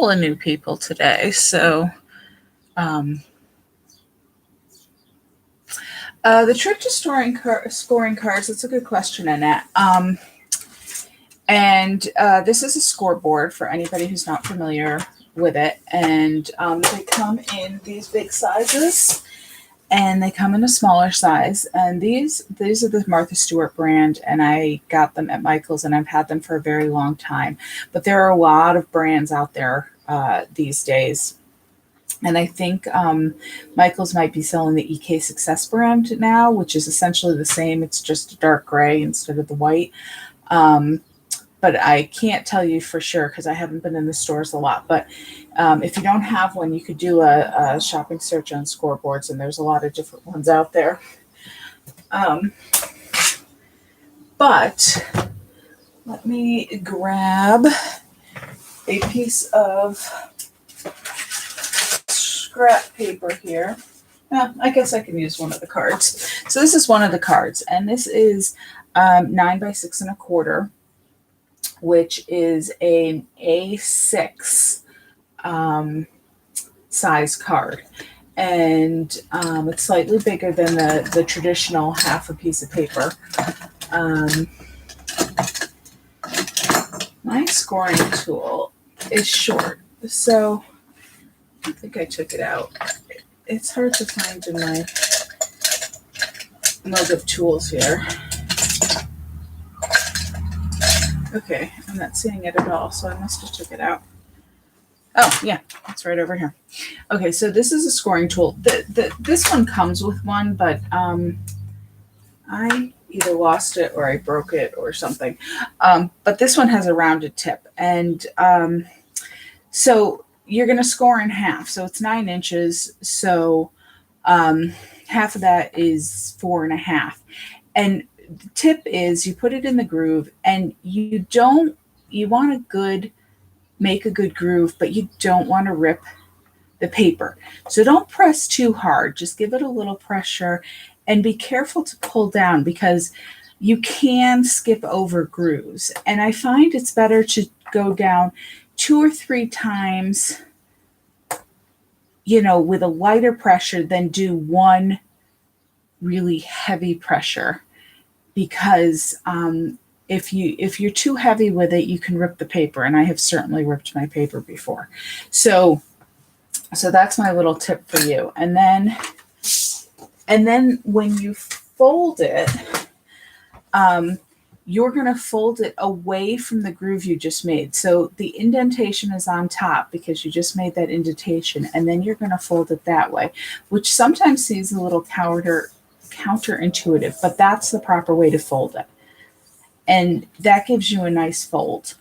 couple of new people today. So the trick to scoring cards, that's a good question, Annette. This is a scoreboard for anybody who's not familiar with it. And they come in these big sizes, and they come in a smaller size. And these are the Martha Stewart brand, and I got them at Michael's, and I've had them for a very long time. But there are a lot of brands out there these days. And I think Michael's might be selling the EK Success brand now, which is essentially the same. It's just a dark gray instead of the white. But I can't tell you for sure because I haven't been in the stores a lot. But if you don't have one, you could do a shopping search on scoreboards, and there's a lot of different ones out there. But let me grab a piece of scrap paper here. I guess I can use one of the cards. So this is one of the cards, and this is 9 by 6 1/4. Which is an A6 size card. And it's slightly bigger than the traditional half a piece of paper. My scoring tool is short, so I think I took it out. It's hard to find in my mug of tools here. Okay, I'm not seeing it at all, so I must have took it out. Oh, yeah, it's right over here. Okay, so this is a scoring tool. This one comes with one, but I either lost it or I broke it or something. But this one has a rounded tip. And so you're going to score in half. So it's 9 inches. So half of that is 4.5. And the tip is you put it in the groove, and you want to make a good groove, but you don't want to rip the paper. So don't press too hard. Just give it a little pressure, and be careful to pull down because you can skip over grooves. And I find it's better to go down 2 or 3 times, with a lighter pressure than do one really heavy pressure. Because if you're too heavy with it, you can rip the paper, and I have certainly ripped my paper before. So that's my little tip for you. And then when you fold it, you're going to fold it away from the groove you just made. So the indentation is on top because you just made that indentation, and then you're going to fold it that way, which sometimes seems a little counterintuitive, but that's the proper way to fold it. And that gives you a nice fold.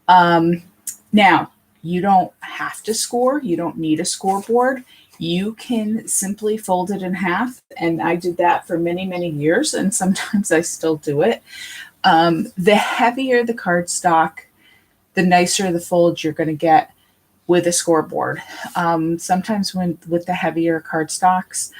Now, you don't have to score. You don't need a scoreboard. You can simply fold it in half. And I did that for many, many years. And sometimes I still do it. The heavier the cardstock, the nicer the fold you're going to get with a scoreboard. Sometimes with the heavier cardstocks,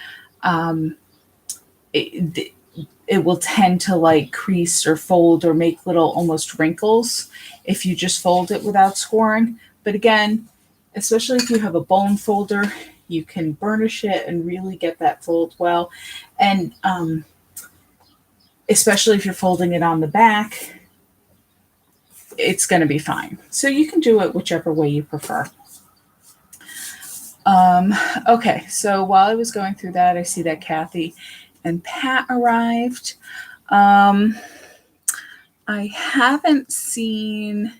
it will tend to crease or fold or make little almost wrinkles if you just fold it without scoring. But again, especially if you have a bone folder, you can burnish it and really get that fold well. And especially if you're folding it on the back, it's going to be fine. So you can do it whichever way you prefer. Okay, so while I was going through that, I see that Kathy and Pat arrived. I haven't seen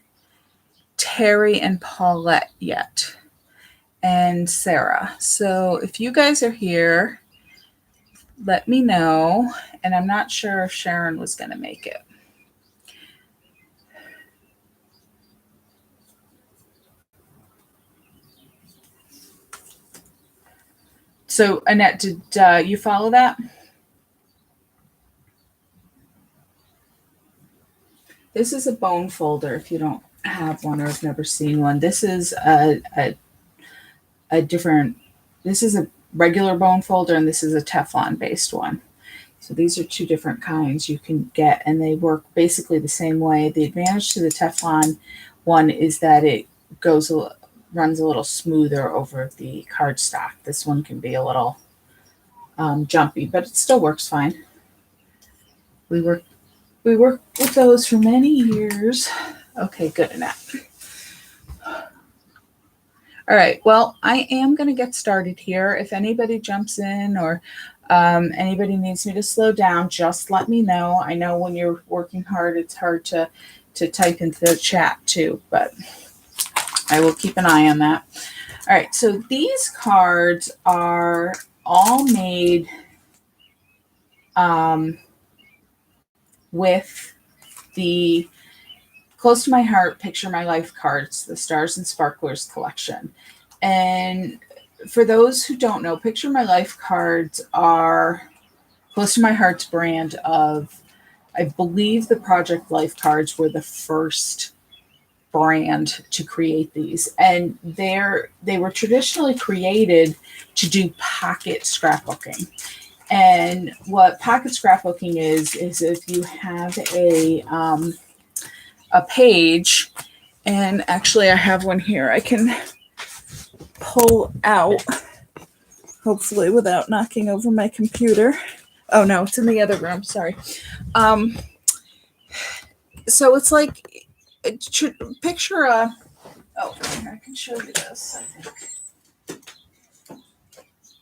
Terry and Paulette yet, and Sarah. So if you guys are here, let me know. And I'm not sure if Sharon was going to make it. So Annette, did you follow that? This is a bone folder if you don't have one or have never seen one. This is a regular bone folder, and this is a Teflon based one. So these are 2 different kinds you can get, and they work basically the same way. The advantage to the Teflon one is that it goes runs a little smoother over the cardstock. This one can be a little jumpy, but it still works fine. We worked with those for many years. Okay, good enough. All right, well, I am going to get started here. If anybody jumps in or anybody needs me to slow down, just let me know. I know when you're working hard, it's hard to type into the chat too, but I will keep an eye on that. All right, so these cards are all made with the Close to My Heart, Picture My Life cards, the Stars and Sparklers collection. And for those who don't know, Picture My Life cards are Close to My Heart's brand of, I believe the Project Life cards were the first brand to create these. And they were traditionally created to do pocket scrapbooking. And what pocket scrapbooking is if you have a page, and actually I have one here I can pull out, hopefully without knocking over my computer. Oh no, it's in the other room, sorry. So it's like, picture a, oh, I can show you this, I think.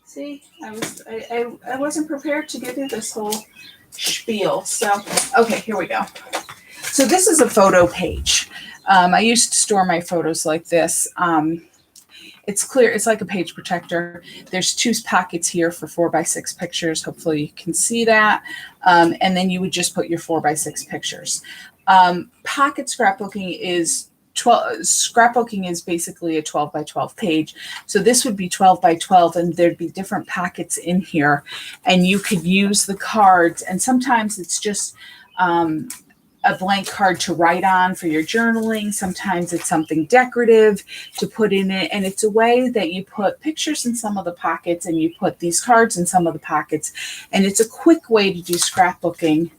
See, I wasn't prepared to give you this whole spiel. So, okay, here we go. So this is a photo page. I used to store my photos like this. It's clear, it's like a page protector. There's 2 pockets here for 4x6 pictures. Hopefully you can see that. And then you would just put your 4x6 pictures. Pocket scrapbooking is scrapbooking is basically a 12 by 12 page. So this would be 12 by 12, and there'd be different pockets in here, and you could use the cards. And sometimes it's just a blank card to write on for your journaling. Sometimes it's something decorative to put in it. And it's a way that you put pictures in some of the pockets and you put these cards in some of the pockets. And it's a quick way to do scrapbooking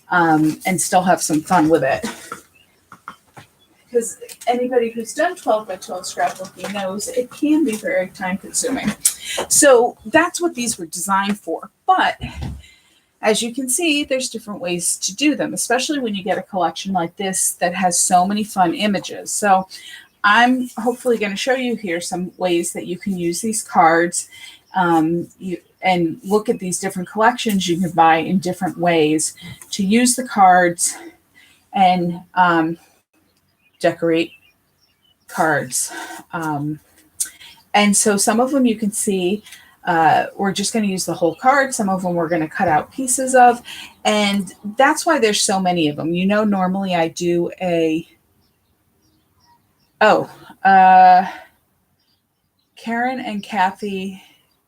and still have some fun with it. Because anybody who's done 12 by 12 scrapbooking knows it can be very time consuming. So that's what these were designed for. But as you can see, there's different ways to do them, especially when you get a collection like this that has so many fun images. So I'm hopefully going to show you here some ways that you can use these cards and look at these different collections you can buy in different ways to use the cards and decorate cards. And so some of them you can see, we're just going to use the whole card. Some of them we're going to cut out pieces of. And that's why there's so many of them. You know, normally I do a, Karen and Kathy.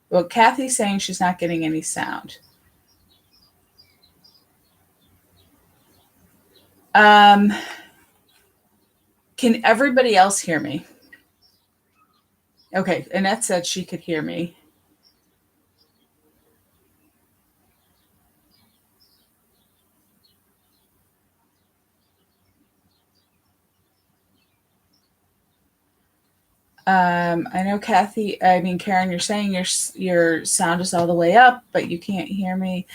Well, Kathy's saying she's not getting any sound. Can everybody else hear me? Okay, Annette said she could hear me. I know Karen, you're saying your sound is all the way up, but you can't hear me.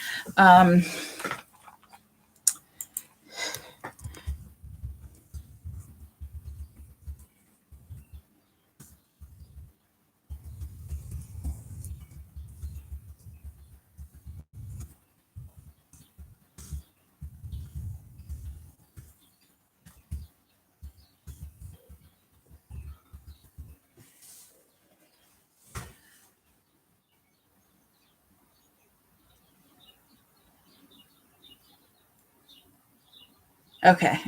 Okay,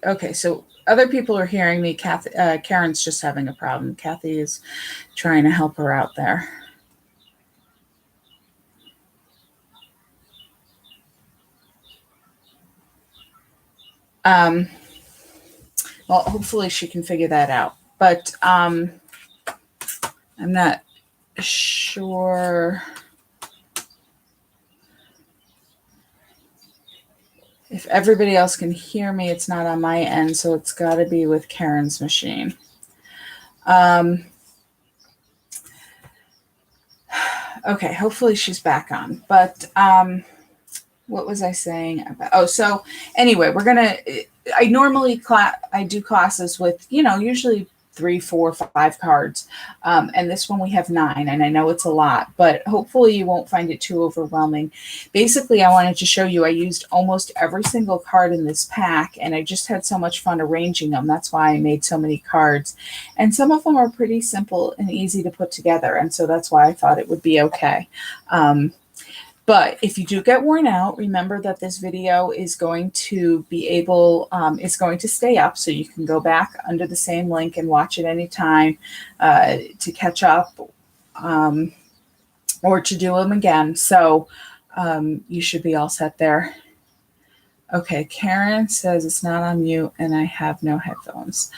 okay. So other people are hearing me. Karen's just having a problem. Kathy is trying to help her out there. Well, hopefully she can figure that out. But I'm not sure if everybody else can hear me. It's not on my end, so it's got to be with Karen's machine. Okay, hopefully she's back on. But what was I saying about? Oh, so anyway, we're gonna. I normally I do classes with usually 3, 4, 5 cards, and this one we have 9, and I know it's a lot, but hopefully you won't find it too overwhelming. Basically, I wanted to show you I used almost every single card in this pack, and I just had so much fun arranging them. That's why I made so many cards, and some of them are pretty simple and easy to put together, and so that's why I thought it would be okay. But if you do get worn out, remember that this video is going to be it's going to stay up, so you can go back under the same link and watch it anytime to catch up or to do them again. So you should be all set there. Okay, Karen says it's not on mute and I have no headphones.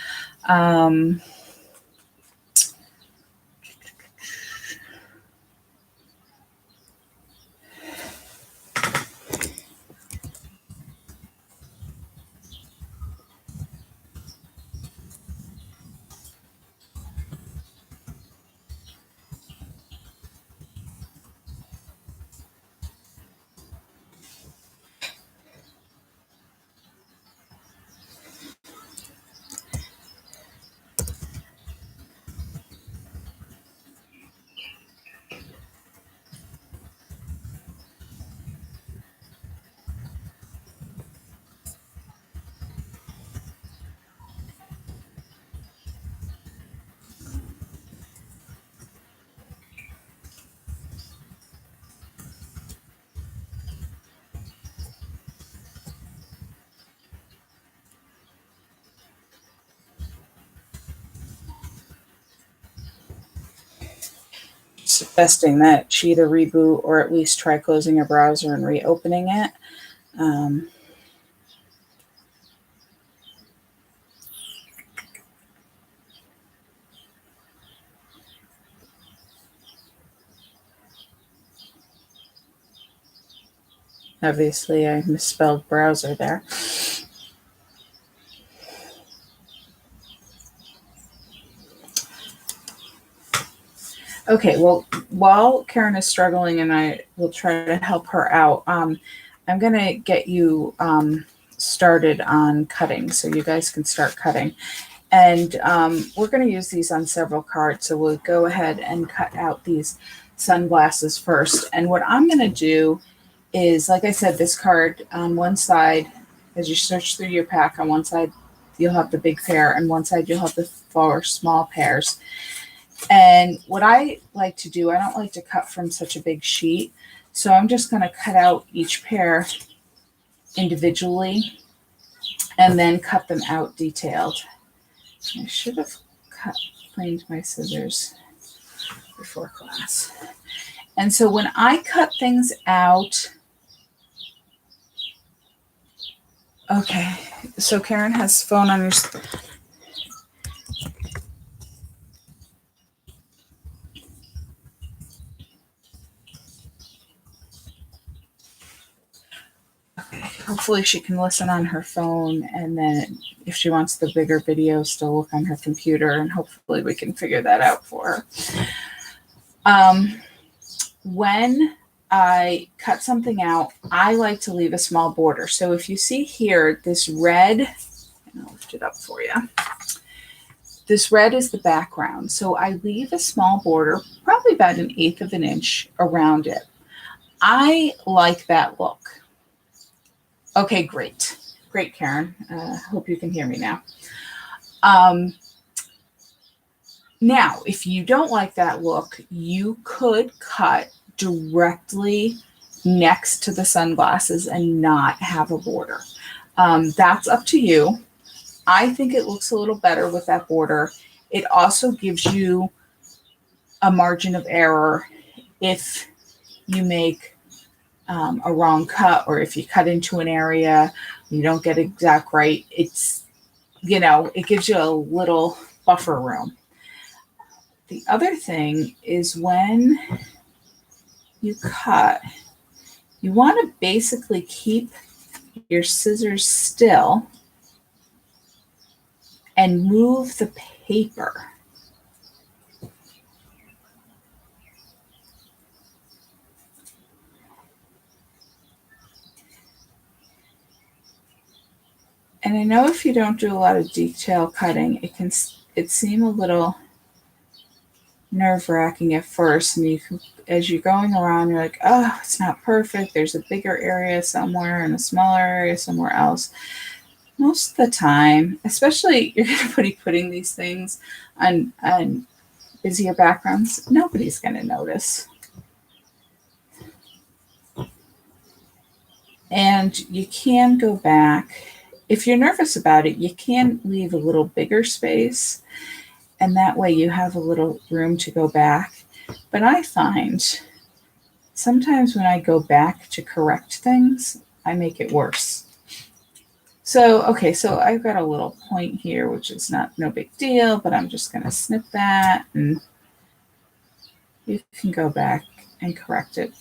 Suggesting that she either reboot or at least try closing her browser and reopening it. Obviously, I misspelled browser there. Okay, well, while Karen is struggling and I will try to help her out, I'm going to get you started on cutting so you guys can start cutting. And we're going to use these on several cards, so we'll go ahead and cut out these sunglasses first. And what I'm going to do is, like I said, this card on one side, as you search through your pack, on one side you'll have the big pair, and one side you'll have the 4 small pairs. And what I like to do, I don't like to cut from such a big sheet, so I'm just going to cut out each pair individually and then cut them out detailed. I should have cleaned my scissors before class. And so when I cut things out, okay, so Karen has phone on her. Hopefully she can listen on her phone, and then if she wants the bigger video, still look on her computer, and hopefully we can figure that out for her. When I cut something out, I like to leave a small border. So if you see here, this red, and I'll lift it up for you. This red is the background. So I leave a small border, probably about 1/8 of an inch around it. I like that look. Okay, great. Great, Karen. Hope you can hear me now. Now, if you don't like that look, you could cut directly next to the sunglasses and not have a border. That's up to you. I think it looks a little better with that border. It also gives you a margin of error if you make a wrong cut, or if you cut into an area you don't get exact right. It's, it gives you a little buffer room. The other thing is when you cut, you want to basically keep your scissors still and move the paper. And I know if you don't do a lot of detail cutting, it seem a little nerve-wracking at first, and as you're going around, you're like, oh, it's not perfect. There's a bigger area somewhere and a smaller area somewhere else. Most of the time, especially you're going to be putting these things on busier backgrounds, nobody's going to notice. And you can go back. If you're nervous about it, you can leave a little bigger space, and that way you have a little room to go back. But I find sometimes when I go back to correct things, I make it worse. So, okay, so I've got a little point here, which is no big deal, but I'm just going to snip that, and you can go back and correct it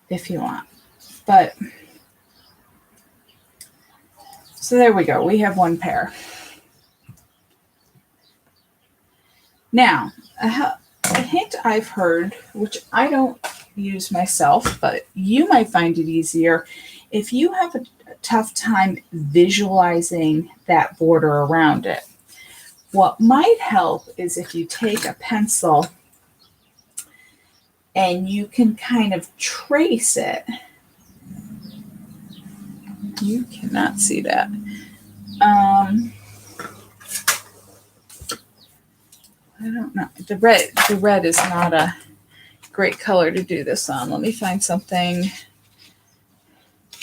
if you want. But, so there we go. We have one pair. Now, a hint I've heard, which I don't use myself, but you might find it easier if you have a tough time visualizing that border around it. What might help is if you take a pencil and you can kind of trace it. You cannot see that. I don't know. The red is not a great color to do this on. Let me find something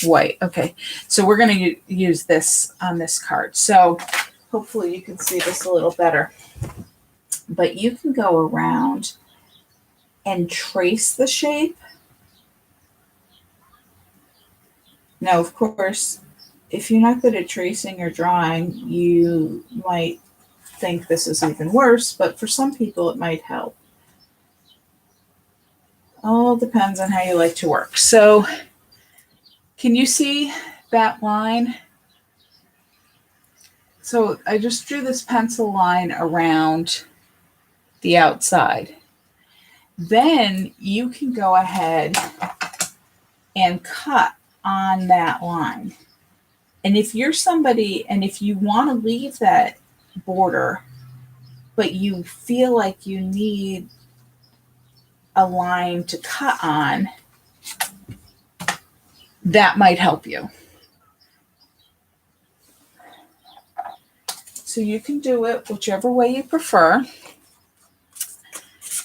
white. Okay, so we're going to use this on this card. So hopefully you can see this a little better. But you can go around and trace the shape. Now, of course, if you're not good at tracing or drawing, you might think this is even worse, but for some people it might help. All depends on how you like to work. So can you see that line? So I just drew this pencil line around the outside. Then you can go ahead and cut on that line. And if you're somebody, and if you want to leave that border, but you feel like you need a line to cut on, that might help you. So you can do it whichever way you prefer.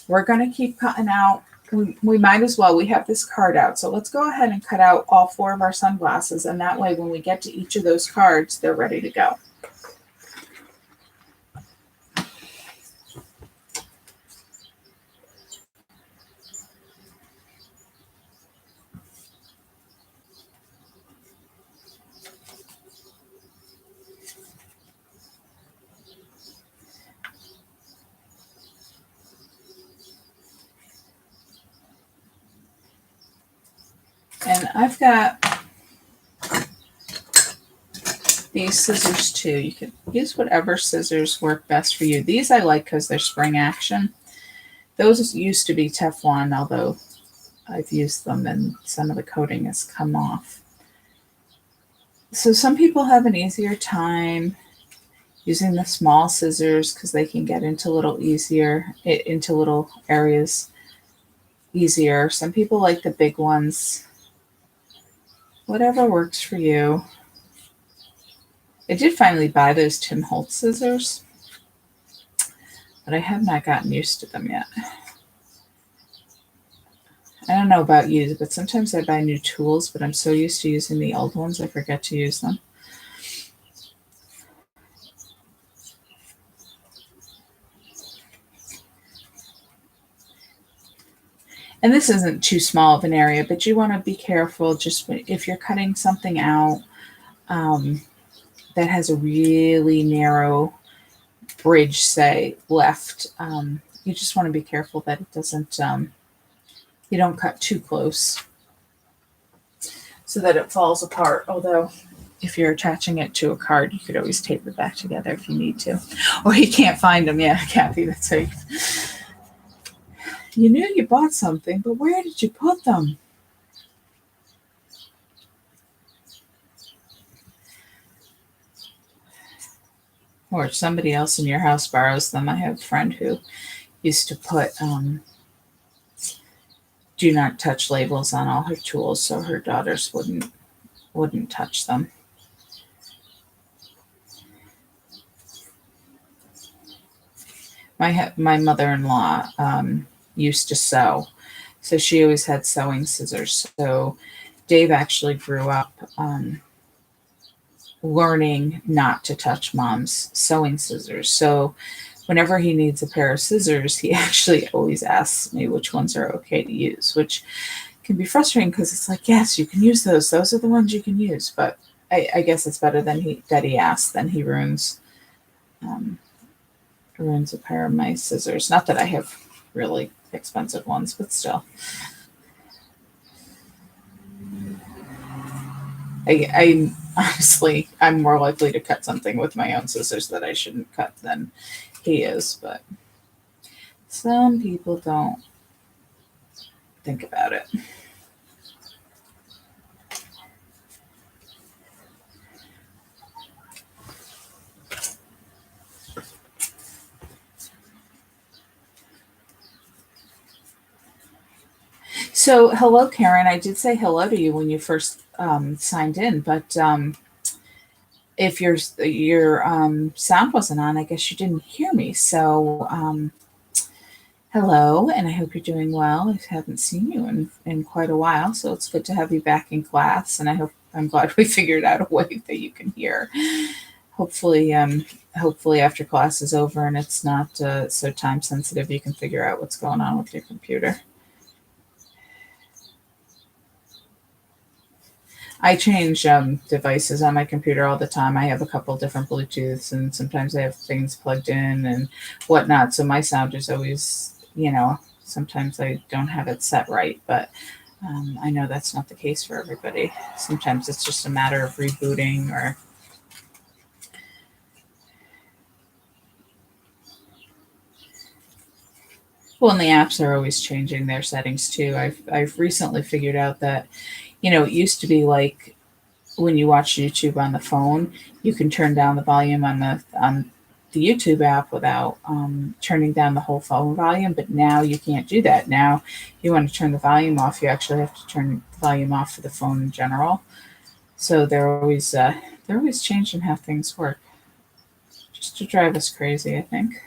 We're going to keep cutting out. We might as well. We have this card out. So let's go ahead and cut out all 4 of our sunglasses. And that way, when we get to each of those cards, they're ready to go. And I've got these scissors too. You can use whatever scissors work best for you. These I like because they're spring action. Those used to be Teflon, although I've used them and some of the coating has come off. So some people have an easier time using the small scissors because they can get into little areas easier. Some people like the big ones. Whatever works for you. I did finally buy those Tim Holtz scissors, but I have not gotten used to them yet. I don't know about you, but sometimes I buy new tools, but I'm so used to using the old ones, I forget to use them. And this isn't too small of an area, but you want to be careful just if you're cutting something out that has a really narrow bridge, say, left. You just want to be careful that it doesn't, you don't cut too close so that it falls apart. Although if you're attaching it to a card, you could always tape it back together if you need to. Or you can't find them. Yeah, Kathy, that's how you knew you bought something, but where did you put them? or somebody else in your house borrows them. I have a friend who used to put do not touch labels on all her tools so her daughters wouldn't touch them. My mother-in-law used to sew, so she always had sewing scissors. So Dave actually grew up learning not to touch mom's sewing scissors. So whenever he needs a pair of scissors, he actually always asks me which ones are okay to use, which can be frustrating because it's like, yes, you can use those. Those are the ones you can use. But I guess it's better than he asks than he ruins a pair of my scissors. Not that I have really expensive ones, but still. I honestly, I'm more likely to cut something with my own scissors that I shouldn't cut than he is, but some people don't think about it. So, hello, Karen. I did say hello to you when you first signed in, but if your sound wasn't on, I guess you didn't hear me. So, hello, and I hope you're doing well. I haven't seen you in quite a while, so it's good to have you back in class. And I'm glad we figured out a way that you can hear. Hopefully, hopefully after class is over and it's not so time sensitive, you can figure out what's going on with your computer. I change devices on my computer all the time. I have a couple different Bluetooths, and sometimes I have things plugged in and whatnot. So my sound is always, sometimes I don't have it set right, but I know that's not the case for everybody. Sometimes it's just a matter of rebooting or. Well, and the apps are always changing their settings too. I've recently figured out that, it used to be like when you watch YouTube on the phone, you can turn down the volume on the YouTube app without turning down the whole phone volume. But now you can't do that. Now, you want to turn the volume off, you actually have to turn the volume off for the phone in general. So they're always changing how things work, just to drive us crazy, I think.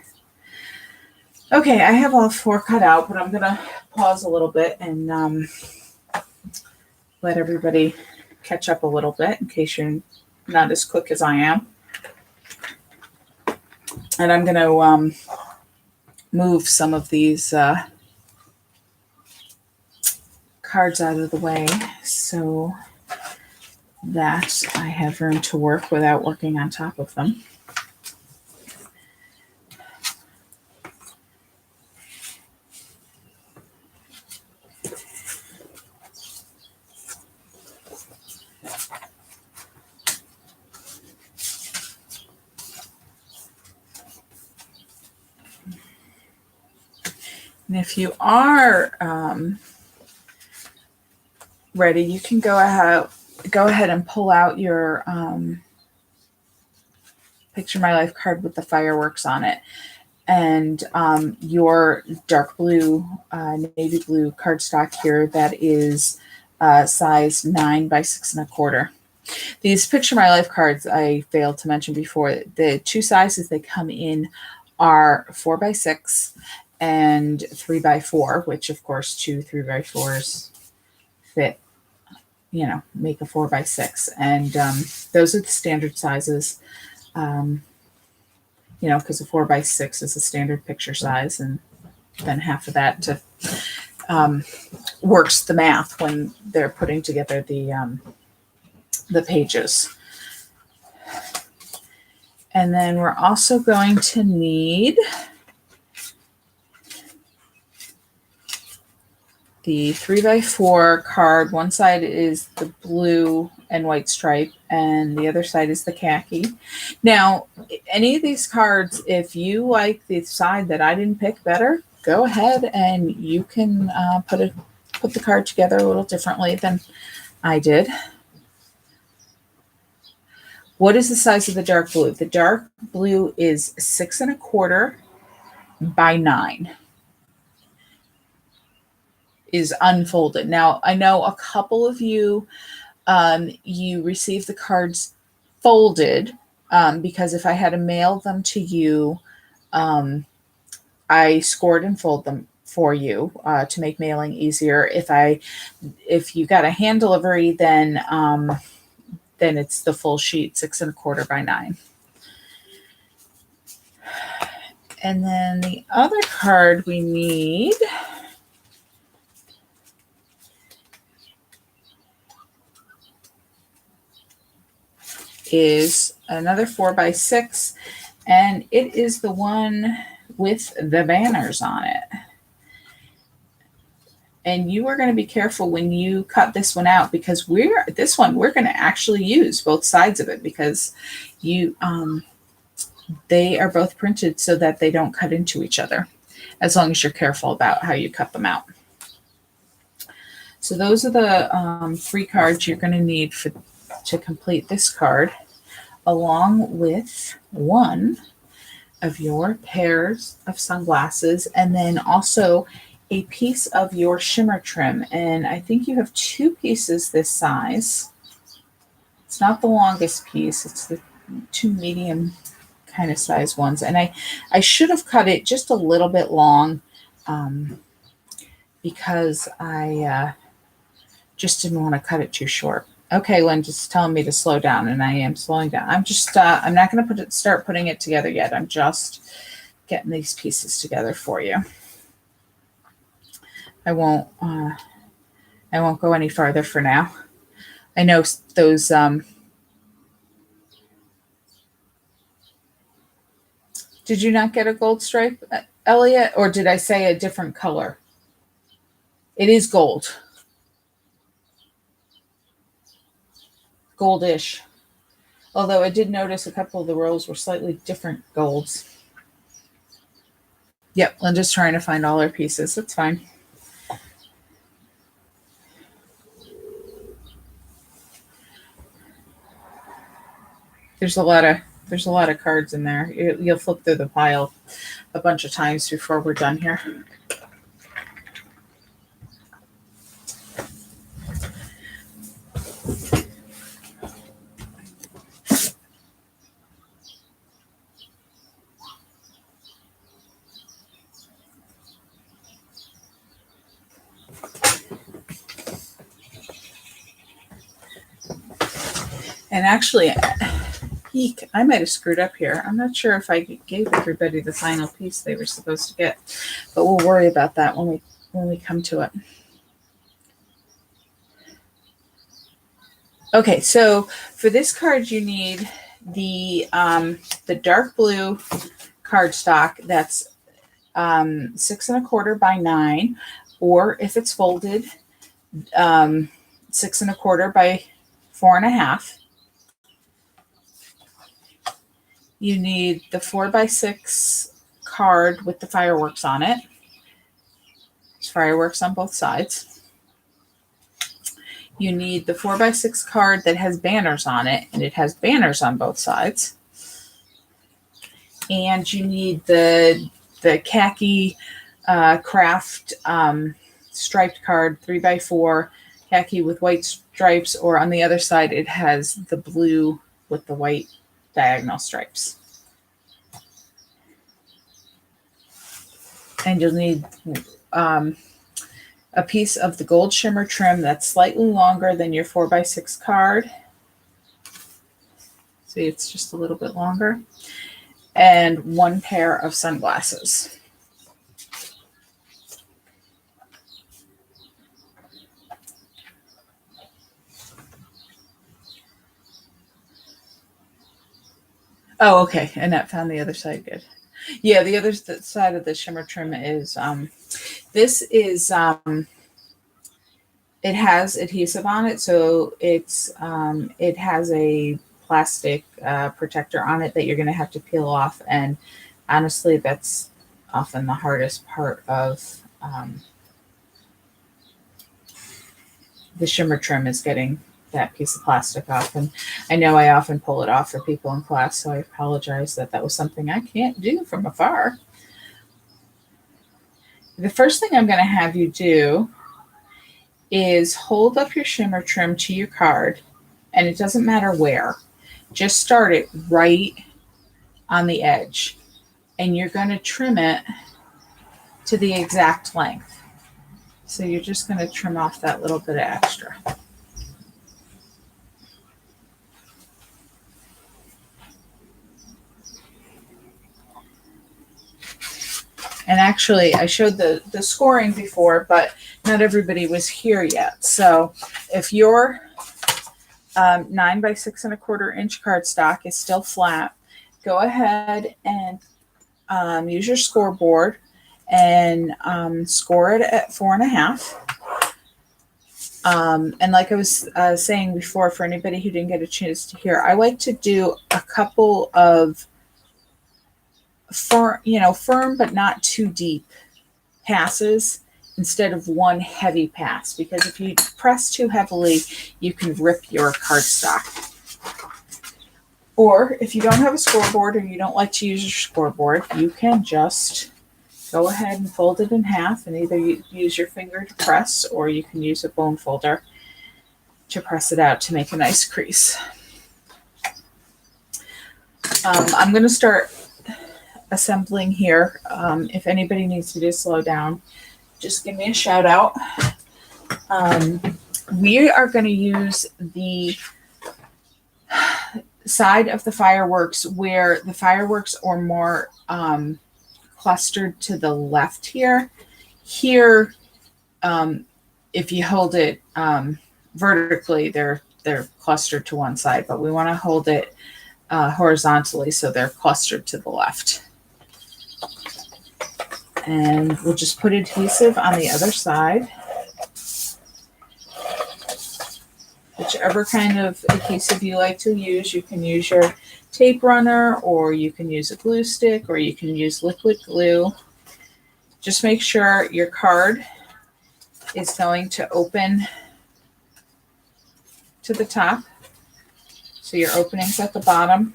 Okay, I have all four cut out, but I'm gonna pause a little bit and let everybody catch up a little bit in case you're not as quick as I am. And I'm going to move some of these cards out of the way so that I have room to work without working on top of them. And if you are ready, you can go ahead and pull out your Picture My Life card with the fireworks on it, and your dark blue, navy blue cardstock here that is size 9 by 6 1/4. These Picture My Life cards, I failed to mention before, the two sizes they come in are 4 by 6 and 3 by 4, which of course 2 3 by 4s fit, make a 4 by 6. And those are the standard sizes, because a 4 by 6 is a standard picture size. And then half of that to works the math when they're putting together the pages. And then we're also going to need the 3 by 4 card. One side is the blue and white stripe, and the other side is the khaki. Now, any of these cards, if you like the side that I didn't pick better, go ahead and you can put the card together a little differently than I did. What is the size of the dark blue? The dark blue is 6 1/4 by 9 is unfolded. Now, I know a couple of you, you received the cards folded, because if I had to mail them to you, I scored and fold them for you to make mailing easier. If you got a hand delivery, then it's the full sheet, 6 1/4 by 9. And then the other card we need is another 4 by 6, and it is the one with the banners on it. And you are going to be careful when you cut this one out, because we're going to actually use both sides of it, because they are both printed so that they don't cut into each other, as long as you're careful about how you cut them out. So those are the 3 cards you're going to need to complete this card, along with one of your pairs of sunglasses, and then also a piece of your shimmer trim. And I think you have 2 pieces this size. It's not the longest piece, it's the 2 medium kind of size ones. And I should have cut it just a little bit long, because I just didn't want to cut it too short. Okay, Linda's telling me to slow down, and I am slowing down. I'm not going to start putting it together yet. I'm just getting these pieces together for you. I won't go any farther for now. I know those did you not get a gold stripe, Elliot, or did I say a different color? It is gold. Goldish. Although I did notice a couple of the rows were slightly different golds. Yep, Linda's trying to find all her pieces. That's fine. There's a lot of cards in there. You'll flip through the pile a bunch of times before we're done here. And actually, I might have screwed up here. I'm not sure if I gave everybody the final piece they were supposed to get, but we'll worry about that when we come to it. Okay, so for this card, you need the dark blue cardstock that's 6 1/4 by 9, or if it's folded, 6 1/4 by 4 1/2. You need the 4 by 6 card with the fireworks on it. There's fireworks on both sides. You need the 4 by 6 card that has banners on it, and it has banners on both sides. And you need the khaki craft striped card, 3 by 4, khaki with white stripes, or on the other side it has the blue with the white diagonal stripes. And you'll need a piece of the gold shimmer trim that's slightly longer than your 4 by 6 card. See, it's just a little bit longer. And 1 pair of sunglasses. Oh, okay. Annette found the other side. Good. Yeah, the other side of the shimmer trim is, this is, it has adhesive on it. So it has a plastic protector on it that you're going to have to peel off. And honestly, that's often the hardest part of the shimmer trim, is getting that piece of plastic off. And I know I often pull it off for people in class, so I apologize that that was something I can't do from afar. The first thing I'm going to have you do is hold up your shimmer trim to your card, and it doesn't matter where. Just start it right on the edge, and you're going to trim it to the exact length. So you're just going to trim off that little bit of extra. And actually, I showed the scoring before, but not everybody was here yet. So if your 9 by 6¼ inch cardstock is still flat, go ahead and use your scoreboard and score it at 4.5. And like I was saying before, for anybody who didn't get a chance to hear, I like to do a couple of firm but not too deep passes instead of one heavy pass, because if you press too heavily, you can rip your cardstock. Or if you don't have a scoreboard or you don't like to use your scoreboard, you can just go ahead and fold it in half and either use your finger to press, or you can use a bone folder to press it out to make a nice crease. I'm going to start assembling here. If anybody needs to just slow down, just give me a shout out. We are going to use the side of the fireworks where the fireworks are more clustered to the left here. Here, if you hold it vertically, they're clustered to one side, but we want to hold it horizontally so they're clustered to the left. And we'll just put adhesive on the other side. Whichever kind of adhesive you like to use, you can use your tape runner, or you can use a glue stick, or you can use liquid glue. Just make sure your card is going to open to the top. So your opening's at the bottom.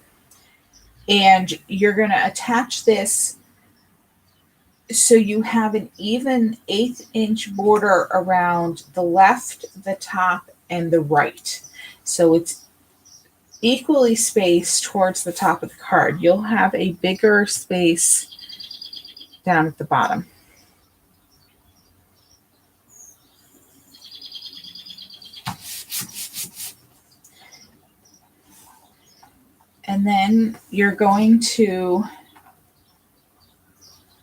And you're going to attach this so you have an even 1/8 inch border around the left, the top, and the right. So it's equally spaced towards the top of the card. You'll have a bigger space down at the bottom. And then you're going to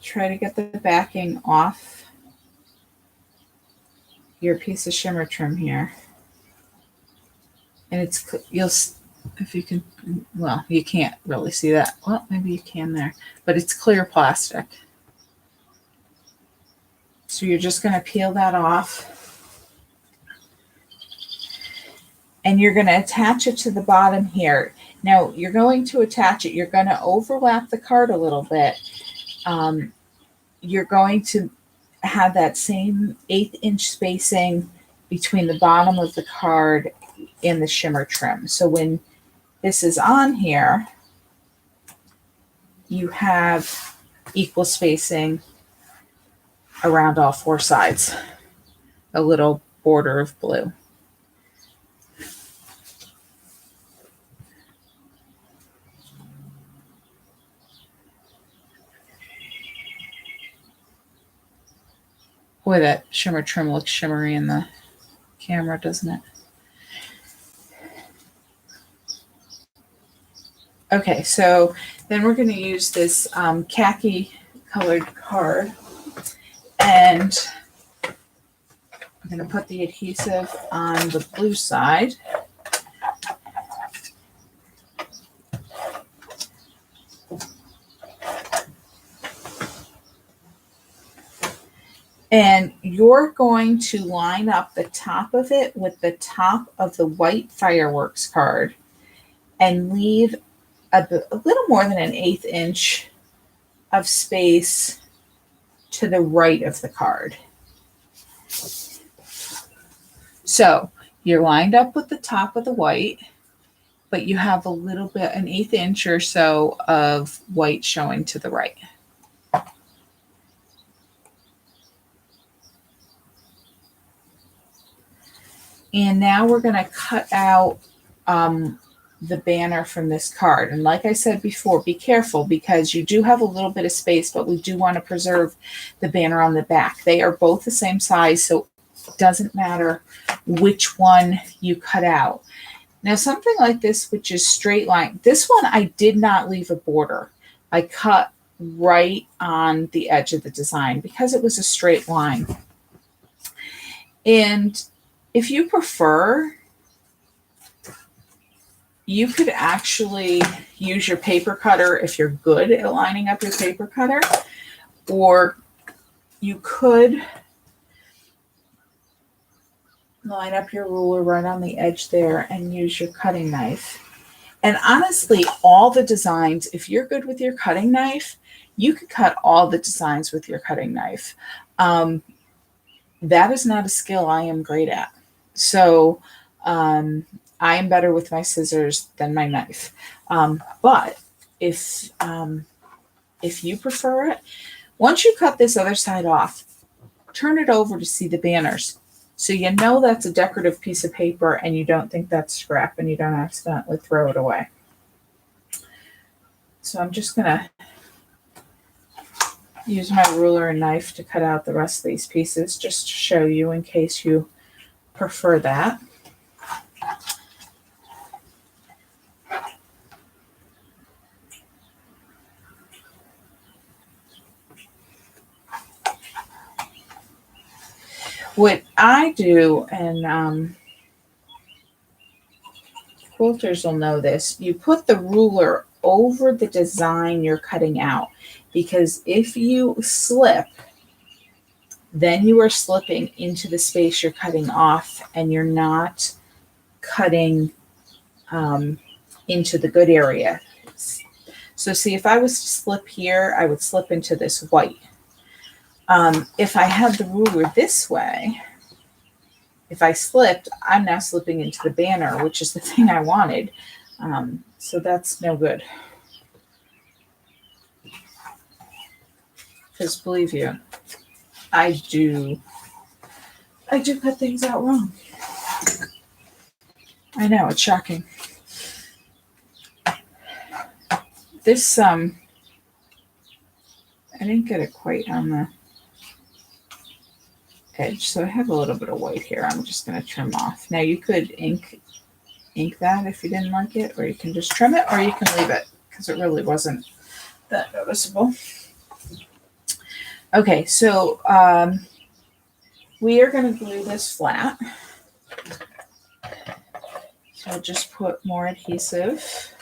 try to get the backing off your piece of shimmer trim here. And it's, if you can, well, you can't really see that. Well, maybe you can there, but it's clear plastic. So you're just going to peel that off. And you're going to attach it to the bottom here. Now, you're going to attach it. You're going to overlap the card a little bit. You're going to have that same 1/8 inch spacing between the bottom of the card and the shimmer trim. So when this is on here, you have equal spacing around all 4 sides, a little border of blue. Boy, that shimmer trim looks shimmery in the camera, doesn't it? Okay, so then we're going to use this khaki colored card, and I'm going to put the adhesive on the blue side. And you're going to line up the top of it with the top of the white fireworks card and leave a little more than an 1/8 inch of space to the right of the card. So You're lined up with the top of the white, but you have a little bit, an 1/8 inch or so of white showing to the right. And now we're going to cut out the banner from this card. And like I said before, be careful because you do have a little bit of space, but we do want to preserve the banner on the back. They are both the same size, so it doesn't matter which one you cut out. Now, something like this, which is straight line, this one I did not leave a border. I cut right on the edge of the design because it was a straight line. And if you prefer, you could actually use your paper cutter if you're good at lining up your paper cutter, or you could line up your ruler right on the edge there and use your cutting knife. And honestly, all the designs, if you're good with your cutting knife, you could cut all the designs with your cutting knife. That is not a skill I am great at. So I am better with my scissors than my knife. But if you prefer it, once you cut this other side off, turn it over to see the banners. So you know that's a decorative piece of paper and you don't think that's scrap and you don't accidentally throw it away. So I'm just going to use my ruler and knife to cut out the rest of these pieces just to show you in case you prefer that. What I do, and quilters will know this, you put the ruler over the design you're cutting out, because if you slip, then you are slipping into the space you're cutting off and you're not cutting into the good area. So see, if I was to slip here, I would slip into this white. If I had the ruler this way, if I slipped, I'm now slipping into the banner, which is the thing I wanted. So that's no good. Because believe you, I do cut things out wrong. I know, it's shocking. This, I didn't get it quite on the edge, so I have a little bit of white here. I'm just going to trim off. Now you could ink that if you didn't like it, or you can just trim it, or you can leave it because it really wasn't that noticeable. Okay, so we are going to glue this flat. So I'll just put more adhesive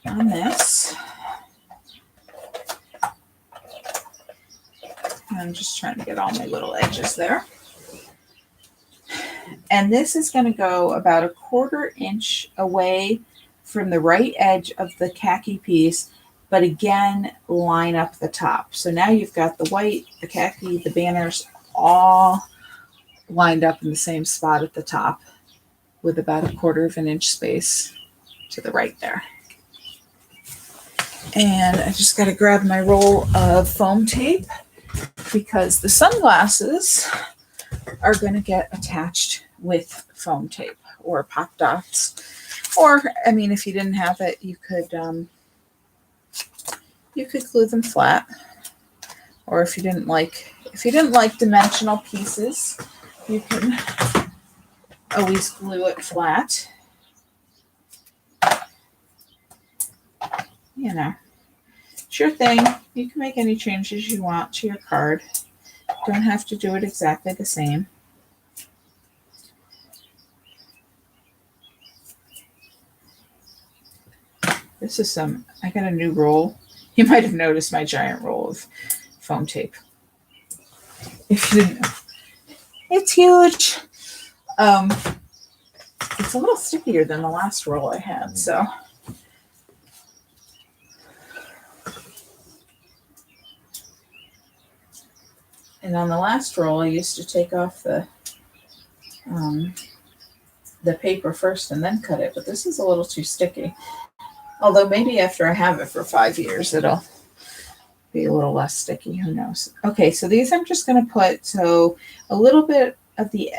on this. I'm just trying to get all my little edges there. And this is going to go about 1/4 inch away from the right edge of the khaki piece, but again, line up the top. So now you've got the white, the khaki, the banners all lined up in the same spot at the top with about 1/4 inch space to the right there. And I just got to grab my roll of foam tape because the sunglasses are going to get attached with foam tape or pop dots. Or, I mean, if you didn't have it, you could glue them flat. Or if you didn't like dimensional pieces, you can always glue it flat. You know, it's your thing. You can make any changes you want to your card. Don't have to do it exactly the same. This is I got a new roll. You might have noticed my giant roll of foam tape. If you didn't know. It's huge. It's a little stickier than the last roll I had, so. And on the last roll, I used to take off the the paper first and then cut it, but this is a little too sticky. Although maybe after I have it for 5 years, it'll be a little less sticky. Who knows? Okay, so these I'm just going to put, so a little bit of the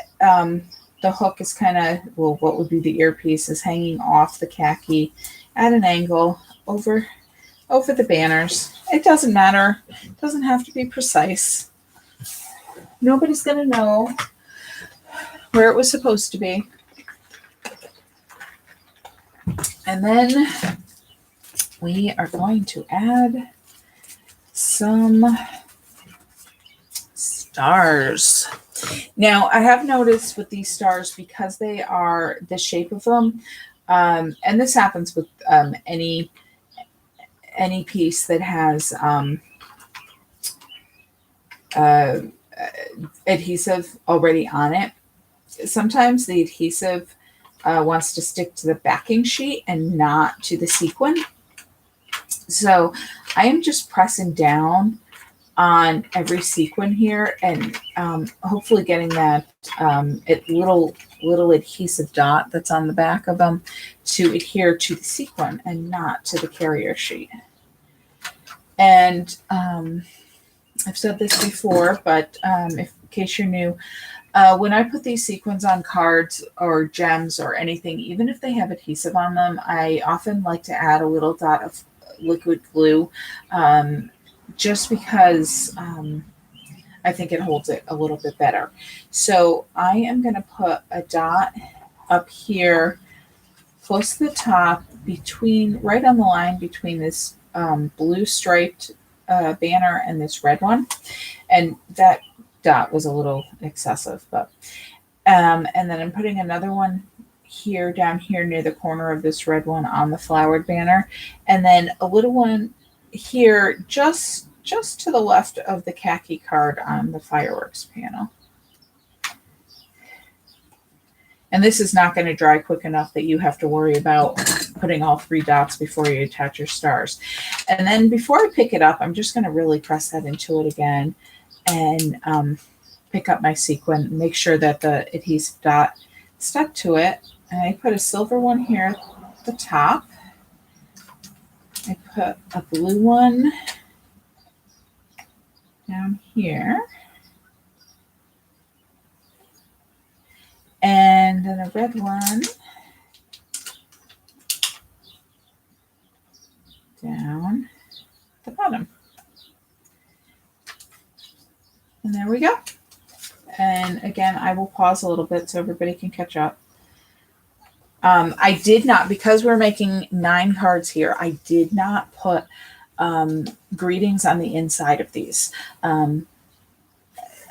hook is kind of, well, what would be the earpiece is hanging off the khaki at an angle over the banners. It doesn't matter. It doesn't have to be precise. Nobody's going to know where it was supposed to be. And then we are going to add some stars. Now, I have noticed with these stars, because they are the shape of them, and this happens with any piece that has adhesive already on it. Sometimes the adhesive wants to stick to the backing sheet and not to the sequin. So I am just pressing down on every sequin here and hopefully getting that little adhesive dot that's on the back of them to adhere to the sequin and not to the carrier sheet. And I've said this before, but in case you're new, when I put these sequins on cards or gems or anything, even if they have adhesive on them, I often like to add a little dot of liquid glue, just because I think it holds it a little bit better. So I am going to put a dot up here close to the top, right on the line between this blue striped banner and this red one. And that dot was a little excessive, but and then I'm putting another one here, down here near the corner of this red one on the flowered banner, and then a little one here just to the left of the khaki card on the fireworks panel. And this is not going to dry quick enough that you have to worry about putting all 3 dots before you attach your stars. And then before I pick it up, I'm just going to really press that into it again and pick up my sequin, make sure that the adhesive dot stuck to it. And I put a silver one here at the top. I put a blue one down here. And then a red one down the bottom. And there we go. And again, I will pause a little bit so everybody can catch up. I did not, because we're making 9 cards here, I did not put greetings on the inside of these.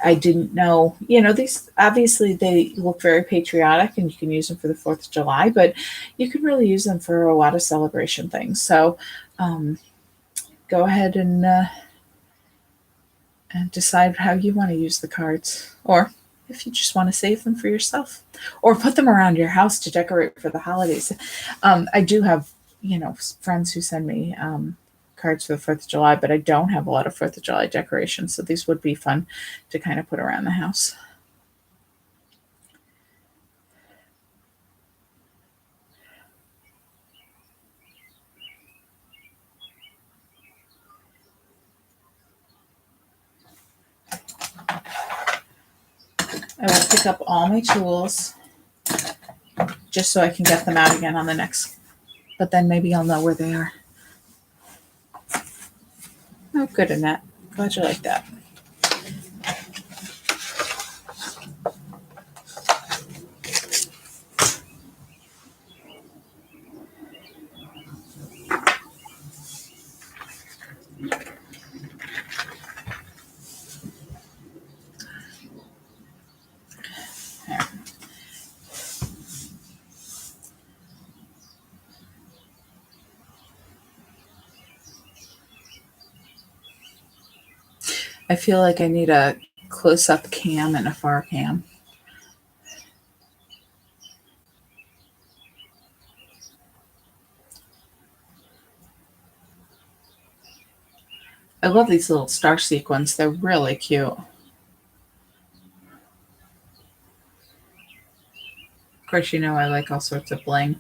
I didn't know, these, obviously they look very patriotic and you can use them for the 4th of July, but you can really use them for a lot of celebration things. So go ahead and decide how you want to use the cards, or if you just want to save them for yourself or put them around your house to decorate for the holidays. I do have, friends who send me cards for the 4th of July, but I don't have a lot of 4th of July decorations. So these would be fun to kind of put around the house. I will pick up all my tools just so I can get them out again on the next, but then maybe I'll know where they are. Oh, good, Annette. Glad you like that. I feel like I need a close-up cam and a far cam. I love these little star sequins. They're really cute. course, you know I like all sorts of bling.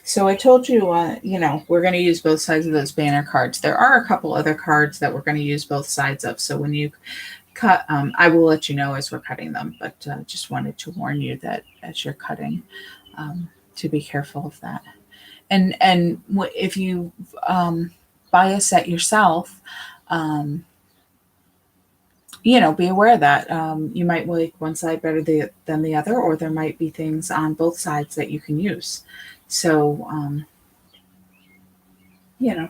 So I told you, we're going to use both sides of those banner cards. There are a couple other cards that we're going to use both sides of. So when you cut, I will let you know as we're cutting them, but just wanted to warn you that as you're cutting, to be careful of that. And if you buy a set yourself, be aware that you might like one side better than the other, or there might be things on both sides that you can use. So,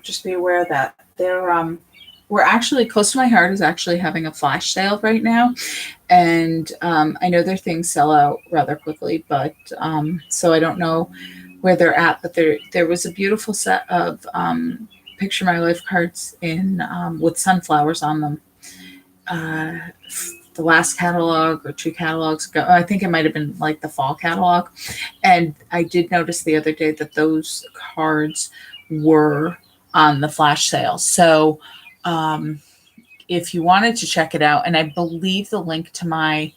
just be aware of that. We're actually close to my heart is actually having a flash sale right now. And I know their things sell out rather quickly, but so I don't know where they're at, but there was a beautiful set of Picture My Life cards in with sunflowers on them. The last catalog or two catalogs ago, I think it might have been like the fall catalog. And I did notice the other day that those cards were on the flash sale. So if you wanted to check it out, and I believe the link to my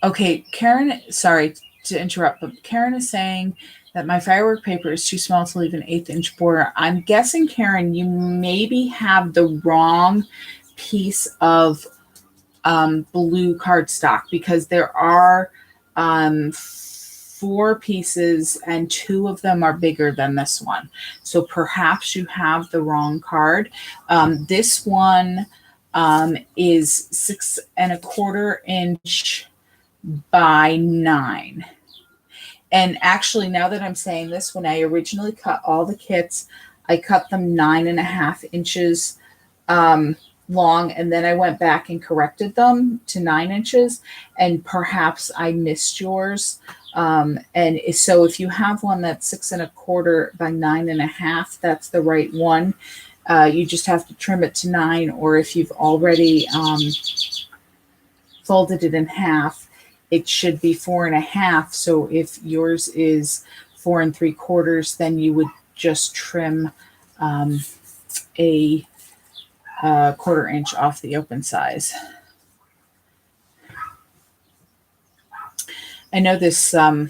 okay, Karen, sorry to interrupt, but Karen is saying that my firework paper is too small to leave an 1/8 inch border. I'm guessing, Karen, you maybe have the wrong piece of blue cardstock, because there are 4 pieces and 2 of them are bigger than this one. So perhaps you have the wrong card. This one is 6 1/4 inch by 9. And actually, now that I'm saying this, when I originally cut all the kits, I cut them 9.5 inches long, and then I went back and corrected them to 9 inches, and perhaps I missed yours. And so if you have one that's 6 1/4 by 9.5, that's the right one. You just have to trim it to 9, or if you've already folded it in half, it should be 4.5. So if yours is 4 3/4, then you would just trim a 1/4 inch off the open size. I know this. I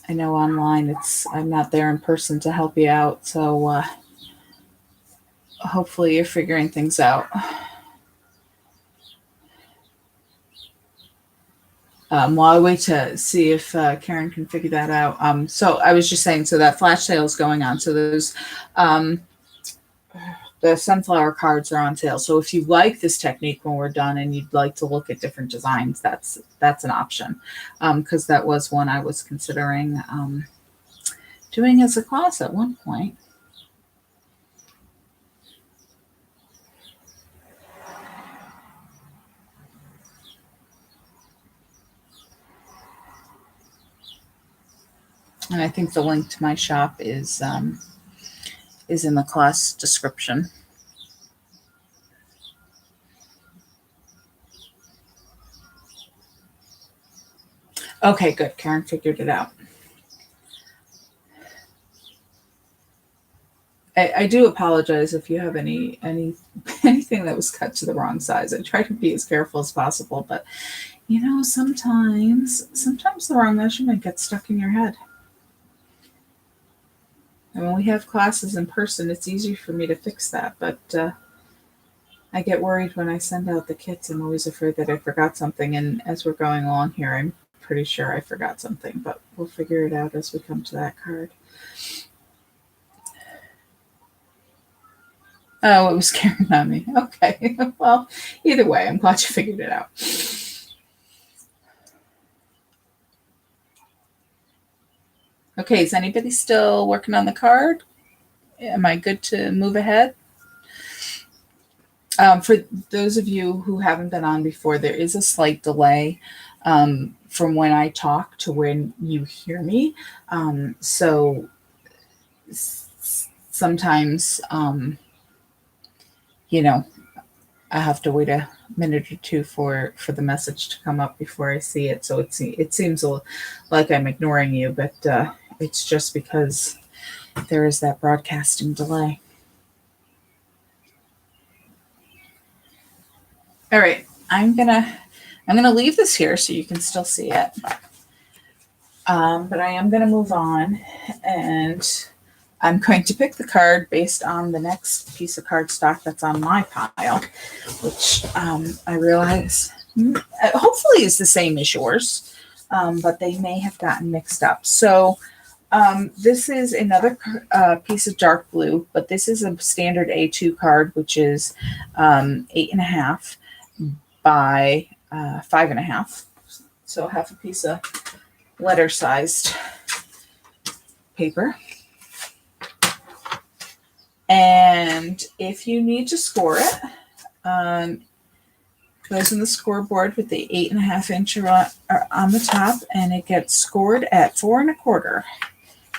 know online I'm not there in person to help you out, so hopefully you're figuring things out. While I wait to see if Karen can figure that out. So I was just saying, so that flash sale is going on. So those the sunflower cards are on sale. So if you like this technique when we're done and you'd like to look at different designs, that's an option, because that was one I was considering doing as a class at one point. And I think the link to my shop is in the class description. Okay, good. Karen figured it out. I do apologize if you have anything that was cut to the wrong size. I try to be as careful as possible, but sometimes the wrong measurement gets stuck in your head. And when we have classes in person, it's easier for me to fix that, but I get worried when I send out the kits. I'm always afraid that I forgot something, and as we're going along here, I'm pretty sure I forgot something, but we'll figure it out as we come to that card. Oh, it was scaring on me. Okay. Well, either way, I'm glad you figured it out. Okay, is anybody still working on the card? Am I good to move ahead? For those of you who haven't been on before, there is a slight delay from when I talk to when you hear me. So sometimes, I have to wait a minute or two for the message to come up before I see it. So it seems like I'm ignoring you, but it's just because there is that broadcasting delay. All right, I'm gonna leave this here so you can still see it. But I am gonna move on, and I'm going to pick the card based on the next piece of cardstock that's on my pile, which I realize hopefully is the same as yours, but they may have gotten mixed up. So this is another piece of dark blue, but this is a standard A2 card, which is 8.5 by 5.5. So half a piece of letter-sized paper. And if you need to score it, goes in the scoreboard with the 8.5 inch on the top, and it gets scored at 4.25,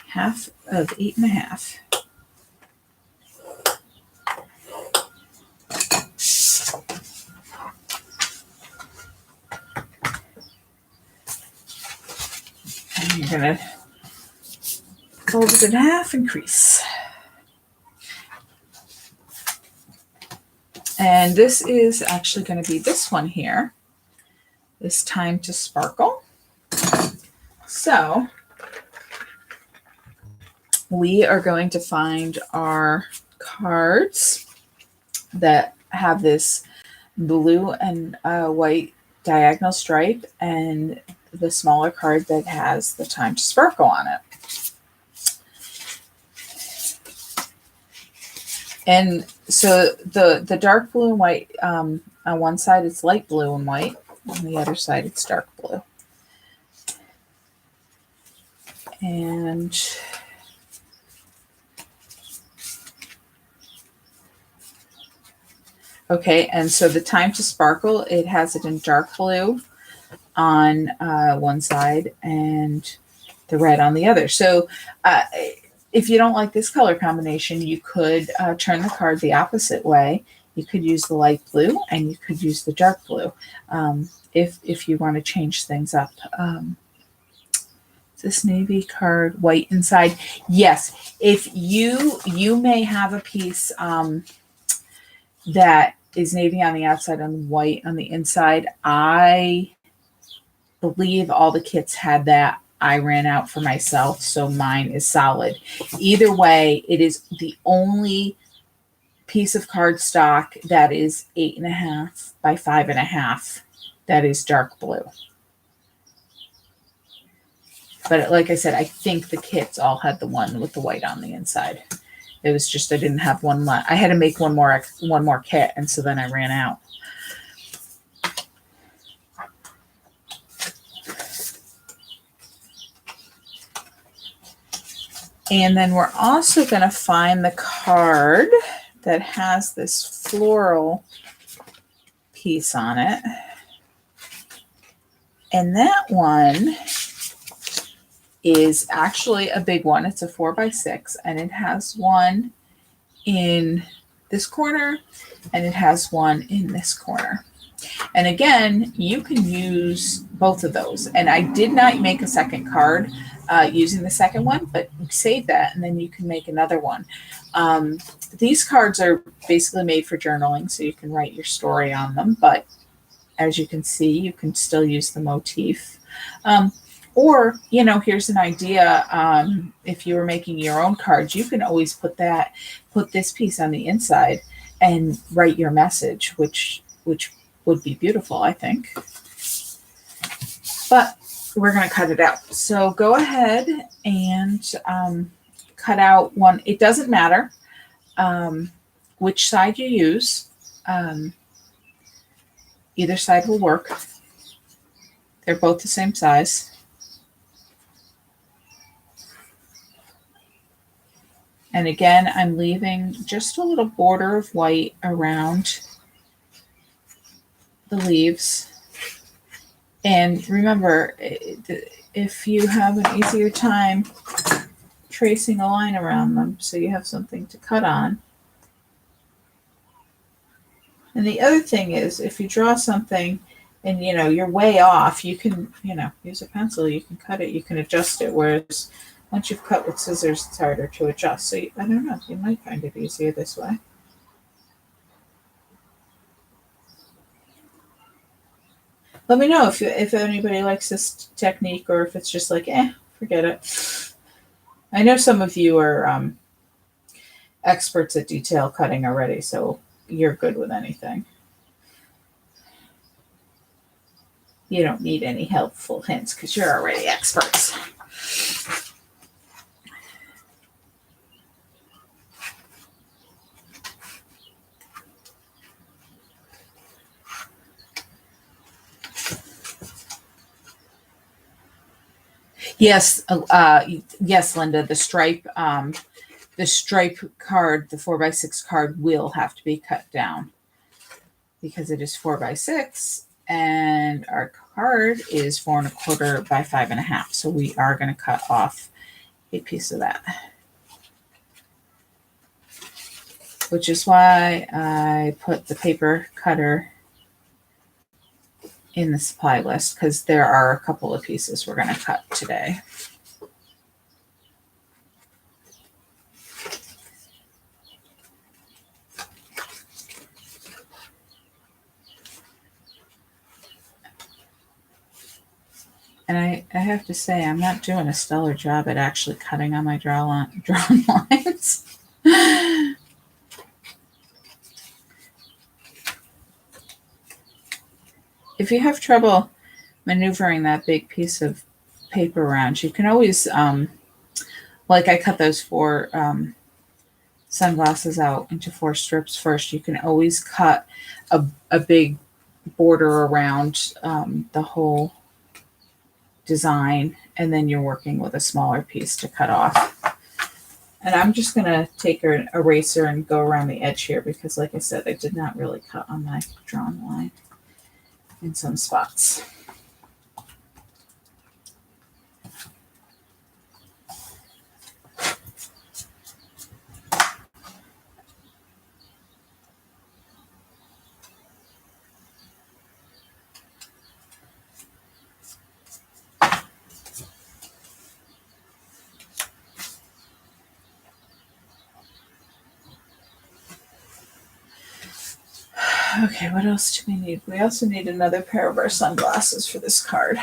half of 8.5. And you're gonna fold it in half and crease. And this is actually going to be this one here, this Time to Sparkle. So we are going to find our cards that have this blue and white diagonal stripe, and the smaller card that has the Time to Sparkle on it. And so the dark blue and white, on one side it's light blue and white, on the other side it's dark blue. And okay, and so the Time to Sparkle, it has it in dark blue on one side and the red on the other. So if you don't like this color combination, you could turn the card the opposite way. You could use the light blue and you could use the dark blue if you want to change things up. This navy card, white inside. Yes, if you may have a piece that is navy on the outside and white on the inside. I believe all the kits had that. I ran out for myself, so mine is solid. Either way, it is the only piece of cardstock that is 8.5 by 5.5 that is dark blue. But like I said, I think the kits all had the one with the white on the inside. It was just I didn't have one left. I had to make one more kit, and so then I ran out. And then we're also going to find the card that has this floral piece on it. And that one is actually a big one. It's a 4x6, and it has one in this corner and it has one in this corner. And again, you can use both of those. And I did not make a second card using the second one, but save that and then you can make another one. These cards are basically made for journaling, so you can write your story on them. But as you can see, you can still use the motif. Or, you know, here's an idea. If you were making your own cards, you can always put this piece on the inside and write your message, which would be beautiful, I think. But we're going to cut it out. So go ahead and cut out one. It doesn't matter which side you use. Either side will work. They're both the same size. And again, I'm leaving just a little border of white around the leaves. And remember, if you have an easier time tracing a line around them so you have something to cut on, And the other thing is, if you draw something and you're way off, you can use a pencil, you can cut it, you can adjust it, whereas once you've cut with scissors, it's harder to adjust. So I don't know, you might find it easier this way. Let me know if anybody likes this technique, or if it's just like, forget it. I know some of you are experts at detail cutting already, so you're good with anything. You don't need any helpful hints because you're already experts. Yes, yes, Linda. The stripe card, the 4x6 card, will have to be cut down because it is 4x6, and our card is 4¼ by 5½. So we are going to cut off a piece of that, which is why I put the paper cutter in the supply list, because there are a couple of pieces we're going to cut today. And I have to say, I'm not doing a stellar job at actually cutting on my drawn lines. If you have trouble maneuvering that big piece of paper around, you can always, like I cut those 4 sunglasses out into 4 strips first. You can always cut a big border around the whole design, and then you're working with a smaller piece to cut off. And I'm just going to take an eraser and go around the edge here because, like I said, I did not really cut on my drawn line in some spots. Okay, what else do we need? We also need another pair of our sunglasses for this card.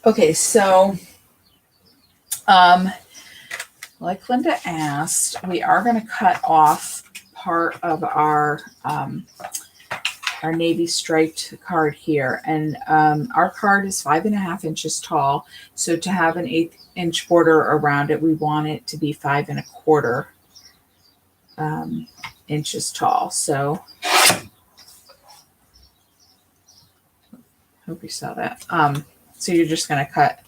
Okay, so like Linda asked, we are going to cut off part of our navy striped card here, and our card is 5½ inches tall. So to have an 1/8 inch border around it, we want it to be 5¼ inches tall. So hope you saw that. So you're just going to cut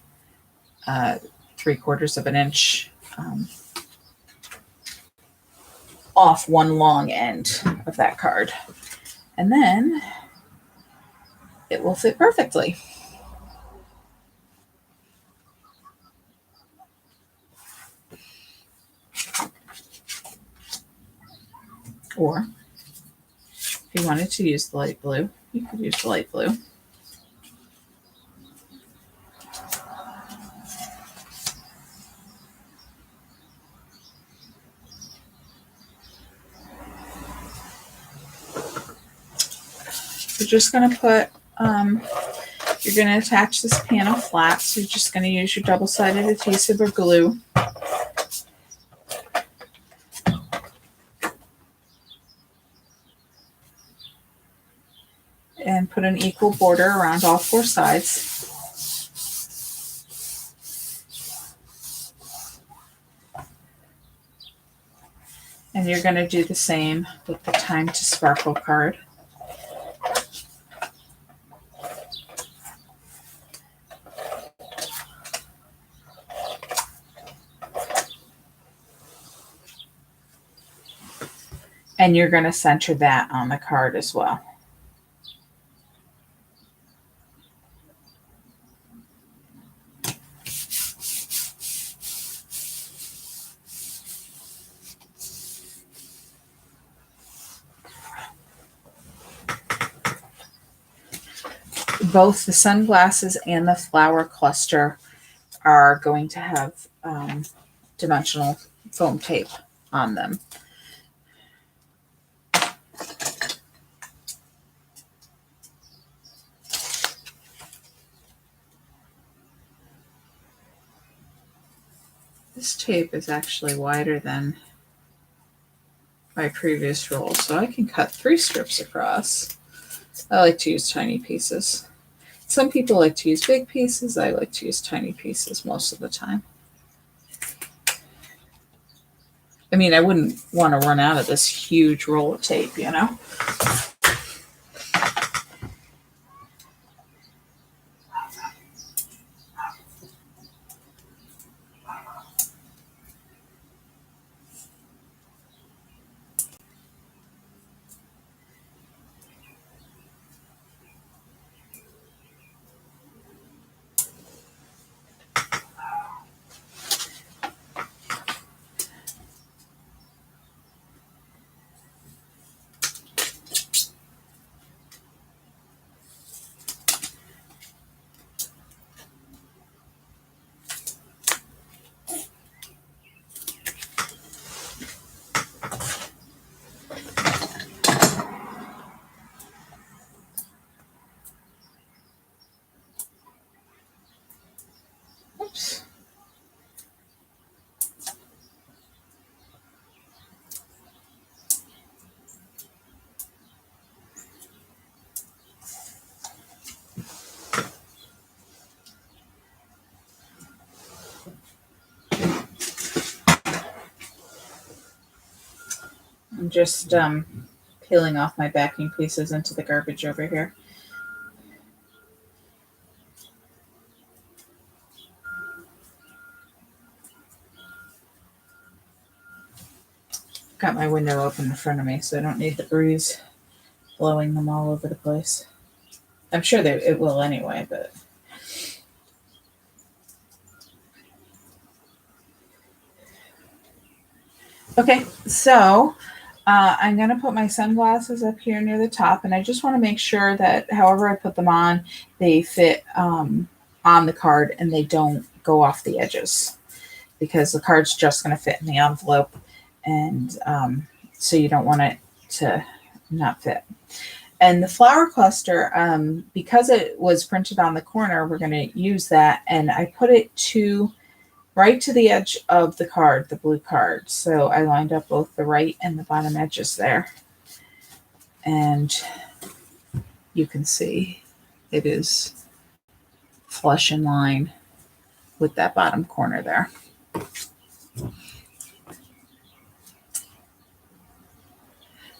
3/4 inch off one long end of that card, and then it will fit perfectly. Or if you wanted to use the light blue, you could use the light blue. You're just going to put, you're going to attach this panel flat. So you're just going to use your double-sided adhesive or glue. And put an equal border around all 4 sides. And you're going to do the same with the Time to Sparkle card. And you're going to center that on the card as well. both the sunglasses and the flower cluster are going to have dimensional foam tape on them. This tape is actually wider than my previous roll, so I can cut 3 strips across. I like to use tiny pieces. Some people like to use big pieces. I like to use tiny pieces most of the time. I mean, I wouldn't want to run out of this huge roll of tape, you know? Oops. I'm just peeling off my backing pieces into the garbage over here. Got my window open in front of me, so I don't need the breeze blowing them all over the place. I'm sure that it will anyway, but... Okay, so I'm going to put my sunglasses up here near the top, and I just want to make sure that however I put them on, they fit on the card and they don't go off the edges, because the card's just going to fit in the envelope, and so you don't want it to not fit. And the flower cluster, because it was printed on the corner, we're going to use that, and I put it right to the edge of the card, the blue card. So I lined up both the right and the bottom edges there. And you can see it is flush in line with that bottom corner there.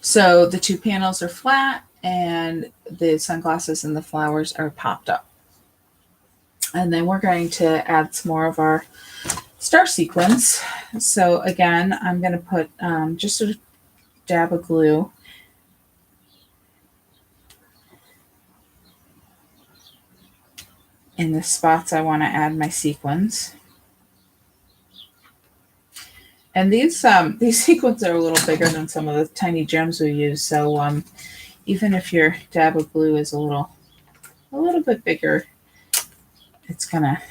So the 2 panels are flat and the sunglasses and the flowers are popped up. And then we're going to add some more of our star sequins. So again, I'm going to put just a dab of glue in the spots I want to add my sequins. And these sequins are a little bigger than some of the tiny gems we use. So even if your dab of glue is a little bit bigger, it's gonna,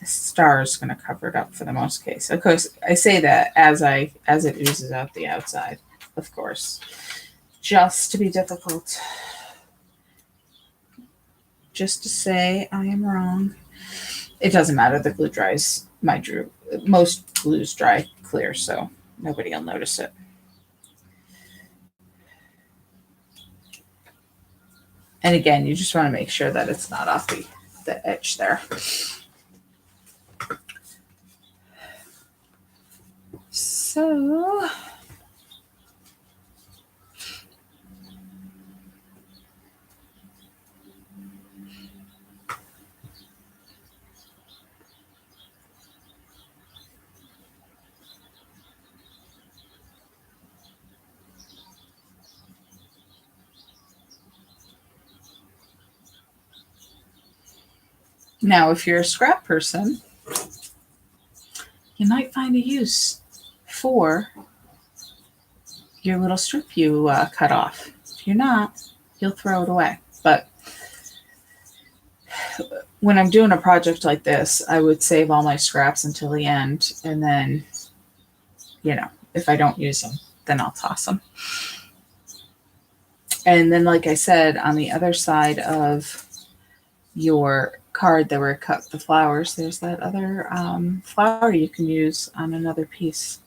the star is gonna cover it up for the most case. Of course, I say that as it oozes out the outside, of course, just to be difficult, just to say I am wrong. It doesn't matter. The glue dries. Most glues dry clear, so nobody will notice it. And again, you just want to make sure that it's not off the edge there. So now, if you're a scrap person, you might find a use for your little strip you cut off. If you're not, you'll throw it away. But when I'm doing a project like this, I would save all my scraps until the end. And then, if I don't use them, then I'll toss them. And then, like I said, on the other side of your card that where it cut the flowers, there's that other flower you can use on another piece.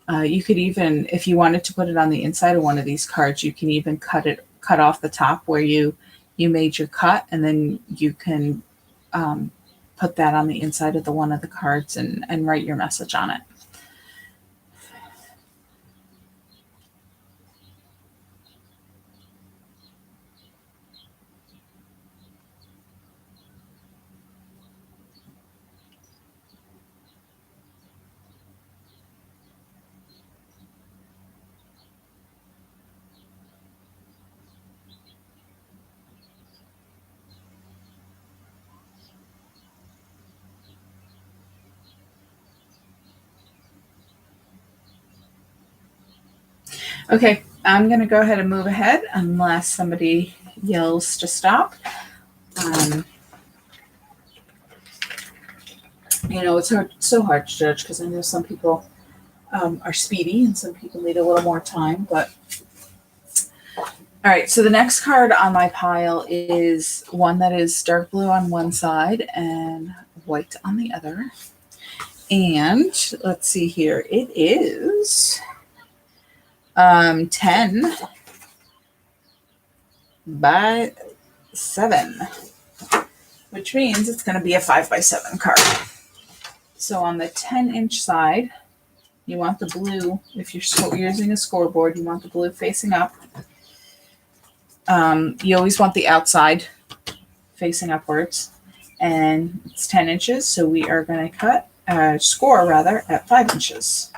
You could even, if you wanted to put it on the inside of one of these cards, you can even cut off the top where you made your cut, and then you can put that on the inside of one of the cards and write your message on it. Okay, I'm going to go ahead and move ahead unless somebody yells to stop. It's so hard to judge because I know some people are speedy and some people need a little more time. But all right, so the next card on my pile is one that is dark blue on one side and white on the other. And let's see here, it is 10 by 7, which means it's going to be a 5 by 7 card. So on the 10-inch side, you want the blue, if you're using a scoreboard, you want the blue facing up. You always want the outside facing upwards, and it's 10 inches, so we are going to score at 5 inches.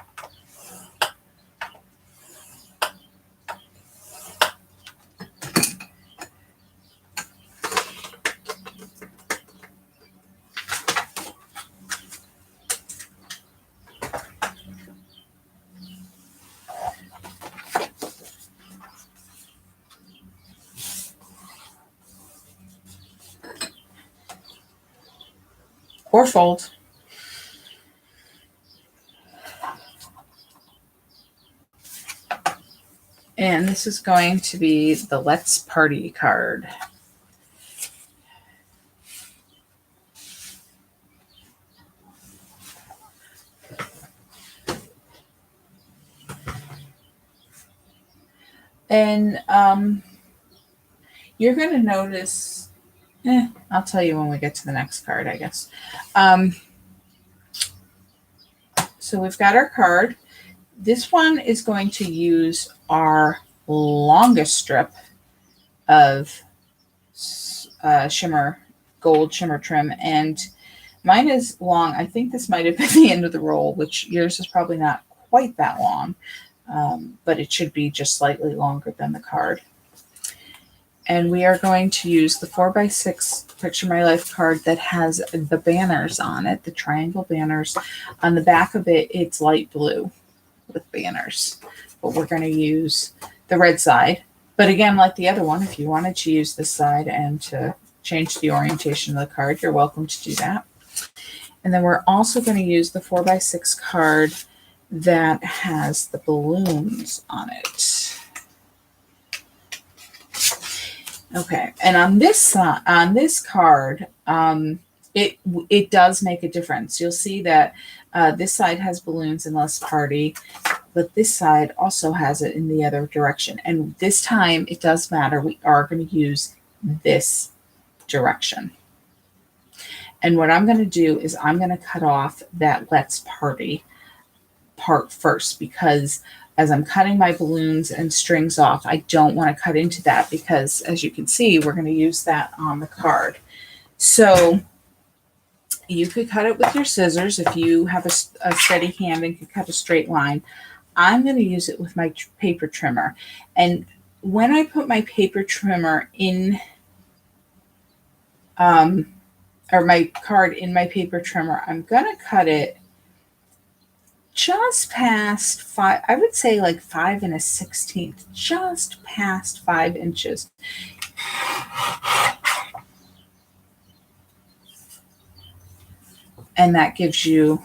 Or fold. And this is going to be the Let's Party card. And you're going to notice, I'll tell you when we get to the next card, I guess. So we've got our card. This one is going to use our longest strip of gold shimmer trim. And mine is long. I think this might have been the end of the roll, which yours is probably not quite that long. But it should be just slightly longer than the card. And we are going to use the 4x6 Picture My Life card that has the banners on it, the triangle banners. On the back of it, it's light blue with banners. But we're going to use the red side. But again, like the other one, if you wanted to use this side and to change the orientation of the card, you're welcome to do that. And then we're also going to use the 4x6 card that has the balloons on it. Okay, and on this card, it does make a difference. You'll see that this side has balloons and Let's Party, but this side also has it in the other direction. And this time, it does matter. We are going to use this direction. And what I'm going to do is I'm going to cut off that Let's Party part first, because as I'm cutting my balloons and strings off, I don't want to cut into that because, as you can see, we're going to use that on the card. So you could cut it with your scissors if you have a steady hand and can cut a straight line. I'm going to use it with my paper trimmer. And when I put my paper trimmer in, or my card in my paper trimmer, I'm going to cut it just past 5, I would say like 5 1/16, just past 5 inches. And that gives you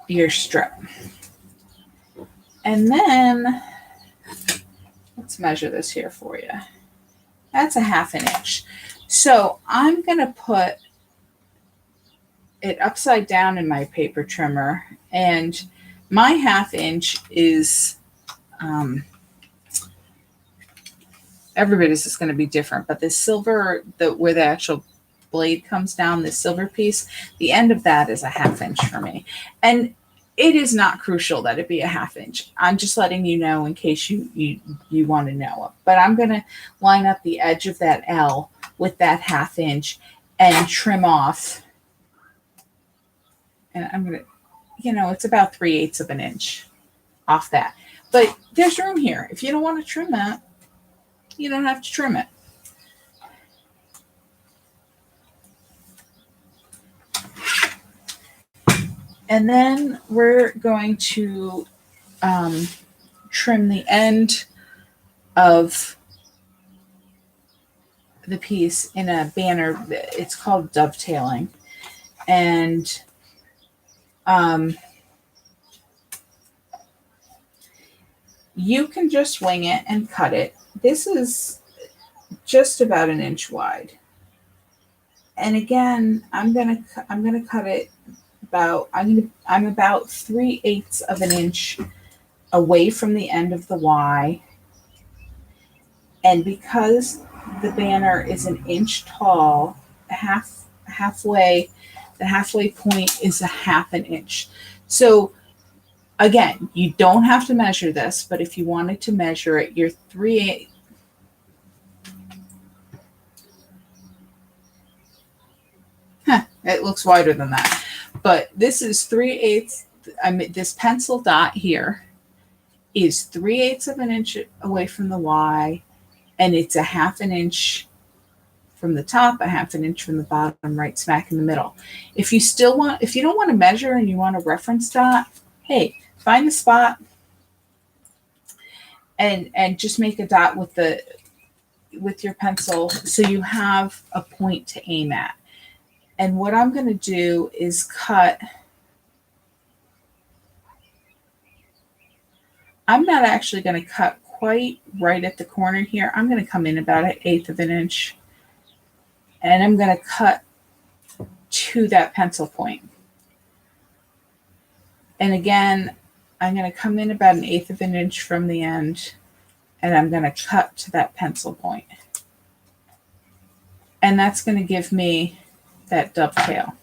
your strip. And then let's measure this here for you. That's a 1/2 inch. So I'm going to put it upside down in my paper trimmer, and my 1/2 inch is everybody's is going to be different, but the silver, where the actual blade comes down, the silver piece, the end of that is a 1/2 inch for me. And it is not crucial that it be a 1/2 inch. I'm just letting you know in case you want to know. But I'm going to line up the edge of that L with that 1/2 inch and trim off. And I'm going to, it's about 3/8 of an inch off that. But there's room here. If you don't want to trim that, you don't have to trim it. And then we're going to trim the end of the piece in a banner. It's called dovetailing. And you can just wing it and cut it. This is just about 1 inch wide. And again, I'm gonna cut it about, I'm about 3/8 of an inch away from the end of the Y. And because the banner is 1 inch tall, halfway, the halfway point is a 1/2 inch. So again, you don't have to measure this, but if you wanted to measure it, you're 3/8. It looks wider than that. But this is 3/8. I mean, this pencil dot here is 3/8 of an inch away from the Y, and it's a 1/2 inch from the top, a 1/2 inch from the bottom, right smack in the middle. If you don't want to measure and you want a reference dot, hey, find a spot and just make a dot with your pencil so you have a point to aim at. And what I'm going to do is cut. I'm not actually going to cut quite right at the corner here. I'm going to come in about 1/8 of an inch. And I'm going to cut to that pencil point. And again, I'm going to come in about 1/8 of an inch from the end. And I'm going to cut to that pencil point. And that's going to give me that dovetail.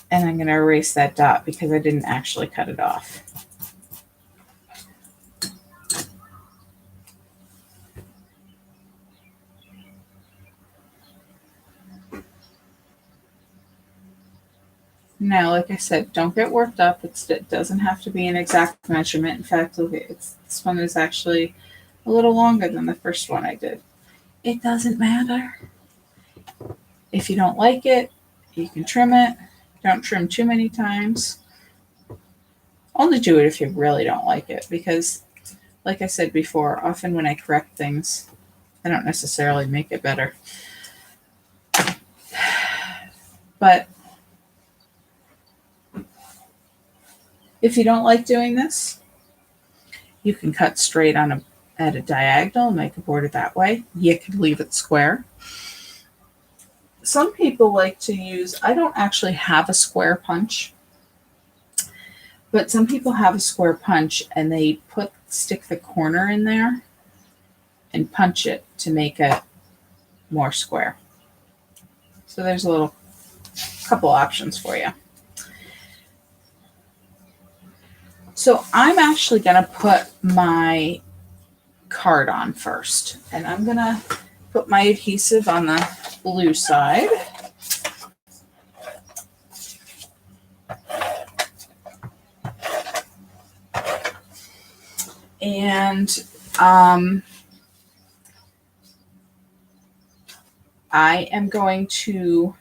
And I'm going to erase that dot because I didn't actually cut it off. Now, like I said, don't get worked up. It doesn't have to be an exact measurement. In fact, look, this one is actually a little longer than the first one I did. It doesn't matter. If you don't like it, you can trim it. Don't trim too many times. Only do it if you really don't like it, because like I said before, often when I correct things, I don't necessarily make it better. But if you don't like doing this, you can cut straight at a diagonal, make a border that way. You can leave it square. Some people like to use, I don't actually have a square punch, but some people have a square punch and they stick the corner in there and punch it to make it more square. So there's a couple options for you. So I'm actually going to put my card on first, and I'm going to put my adhesive on the blue side. And I am going to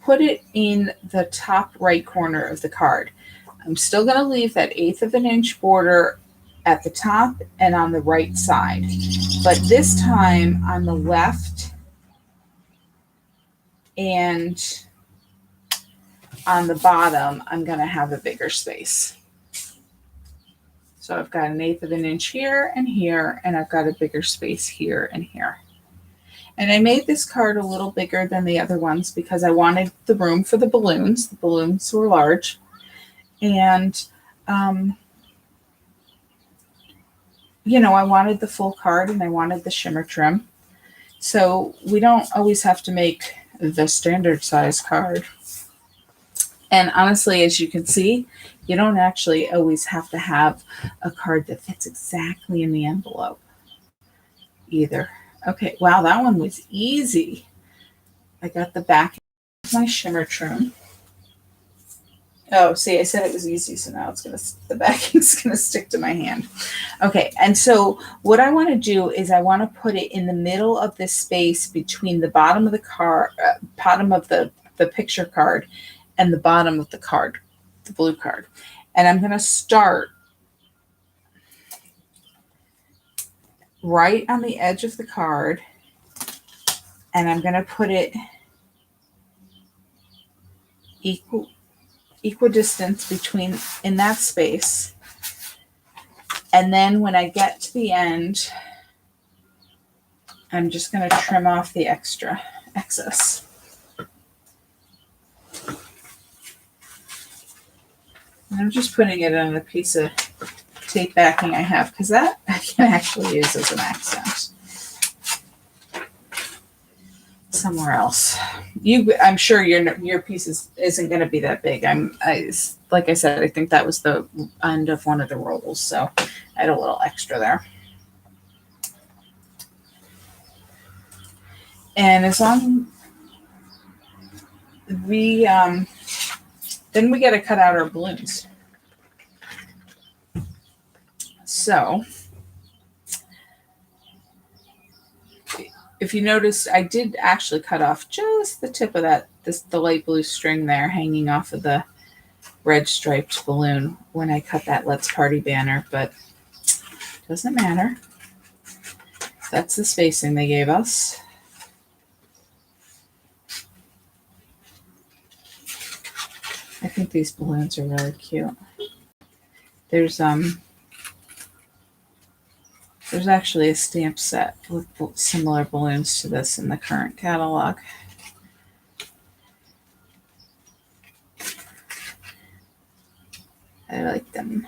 put it in the top right corner of the card. I'm still going to leave that 1/8 of an inch border at the top and on the right side. But this time on the left and on the bottom, I'm going to have a bigger space. So I've got 1/8 of an inch here, and I've got a bigger space here and here. And I made this card a little bigger than the other ones because I wanted the room for the balloons. The balloons were large. And, I wanted the full card and I wanted the shimmer trim. So we don't always have to make the standard size card. And honestly, as you can see, you don't actually always have to have a card that fits exactly in the envelope either. Okay, wow, that one was easy. I got the back of my shimmer trim. Oh, see, I said it was easy, so now the backing's gonna stick to my hand. Okay, and so what I want to do is I want to put it in the middle of this space between the bottom of the card, bottom of the picture card, and the bottom of the card, the blue card. And I'm gonna start right on the edge of the card, and I'm gonna put it equidistant between in that space. And then when I get to the end, I'm just going to trim off the excess. And I'm just putting it on a piece of tape backing I have because that I can actually use as an accent somewhere else. I'm sure your piece isn't going to be that big. Like I said, I think that was the end of one of the rolls, so I had a little extra there. And as long then we got to cut out our balloons. So if you notice, I did actually cut off just the tip of the light blue string there hanging off of the red striped balloon when I cut that Let's Party banner, but it doesn't matter. That's the spacing they gave us. I think these balloons are really cute. There's actually a stamp set with similar balloons to this in the current catalog. I like them.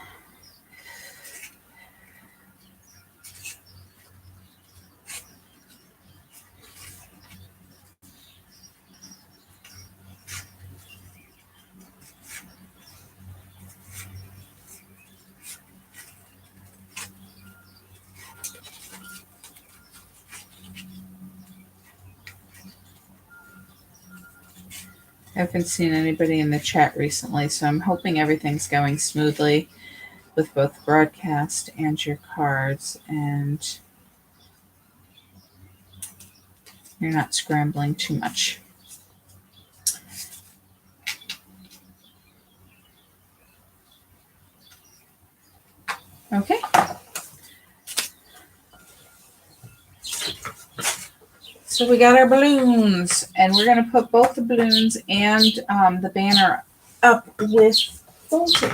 I haven't seen anybody in the chat recently, so I'm hoping everything's going smoothly with both the broadcast and your cards, and you're not scrambling too much. Okay. So we got our balloons, and we're going to put both the balloons and the banner up with fold tape.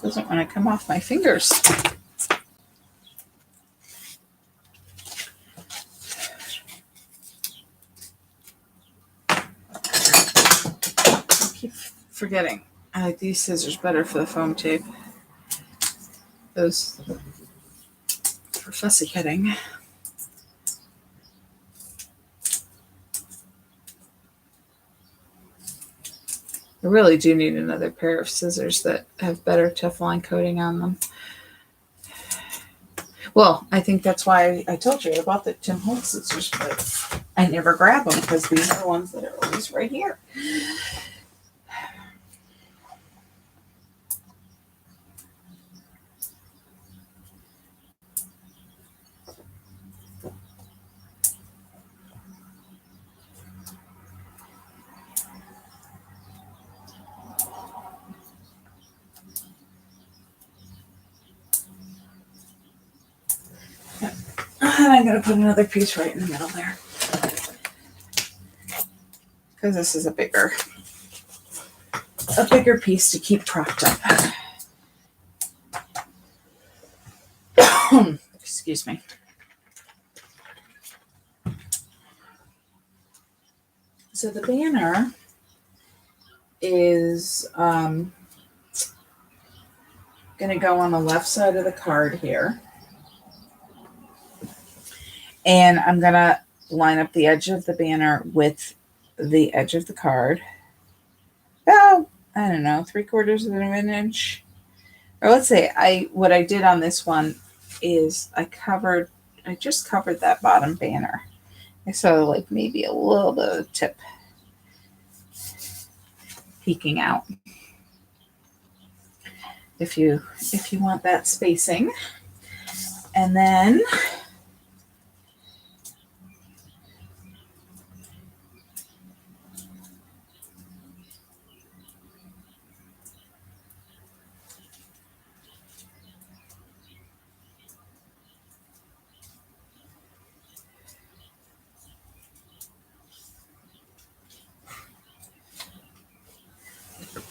Doesn't want to come off my fingers. I keep forgetting. I like these scissors better for the foam tape. Those for fussy cutting. I really do need another pair of scissors that have better Teflon coating on them. Well, I think that's why I told you about the Tim Holtz scissors, but I never grab them because these are the ones that are always right here. And I'm going to put another piece right in the middle there. Because this is a bigger piece to keep propped up. Excuse me. So the banner is going to go on the left side of the card here. And I'm going to line up the edge of the banner with the edge of the card. About, I don't know, 3/4 of an inch. Or let's say what I did on this one is I just covered that bottom banner. I saw like maybe a little bit of the tip peeking out. If you want that spacing. And then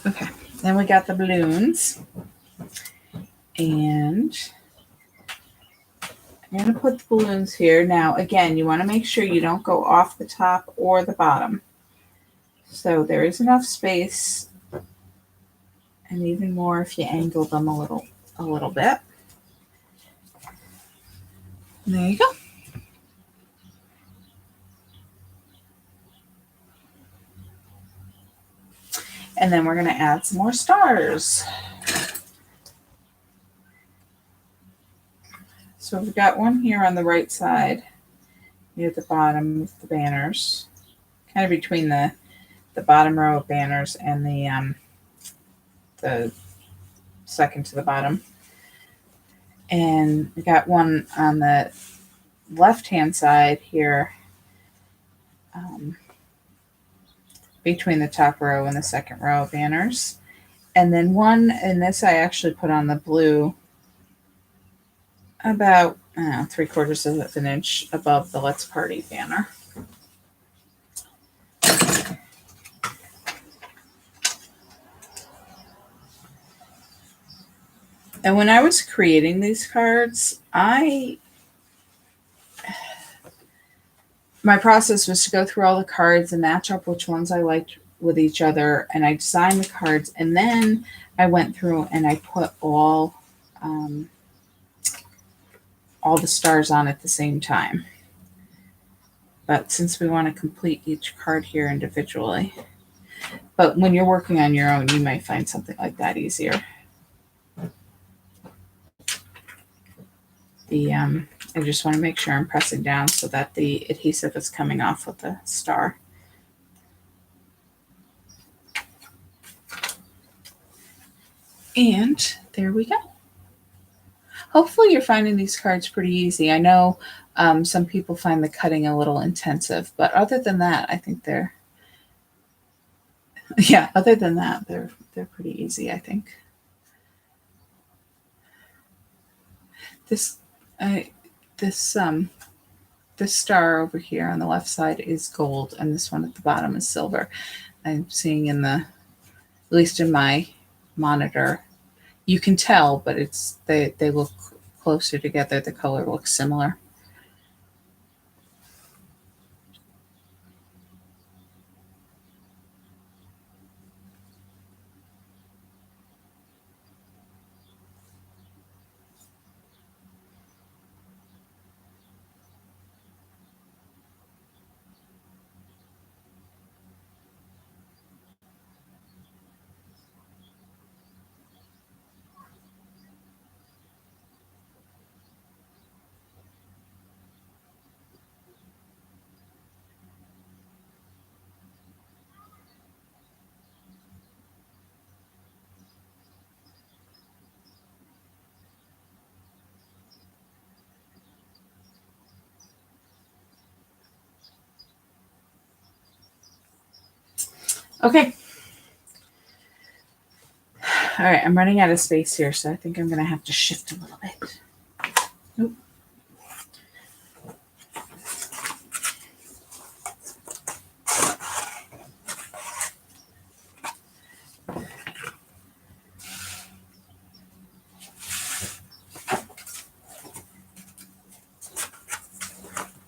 okay, then we got the balloons. And I'm going to put the balloons here. Now, again, you want to make sure you don't go off the top or the bottom. So there is enough space, and even more if you angle them a little bit. And there you go. And then we're going to add some more stars. So we've got one here on the right side near the bottom of the banners, kind of between the bottom row of banners and the second to the bottom. And we got one on the left-hand side here, between the top row and the second row of banners. And then one, and this I actually put on the blue about 3/4 of an inch above the Let's Party banner. And when I was creating these cards, my process was to go through all the cards and match up which ones I liked with each other, and I designed the cards, and then I went through and I put all the stars on at the same time. But since we want to complete each card here individually, but when you're working on your own, you might find something like that easier. I just want to make sure I'm pressing down so that the adhesive is coming off with the star. And there we go. Hopefully you're finding these cards pretty easy. I know some people find the cutting a little intensive, but other than that, I think they're pretty easy, I think. This star over here on the left side is gold, and this one at the bottom is silver. I'm seeing at least in my monitor, you can tell, but they look closer together. The color looks similar. Okay. All right, I'm running out of space here, so I think I'm going to have to shift a little bit. Oop.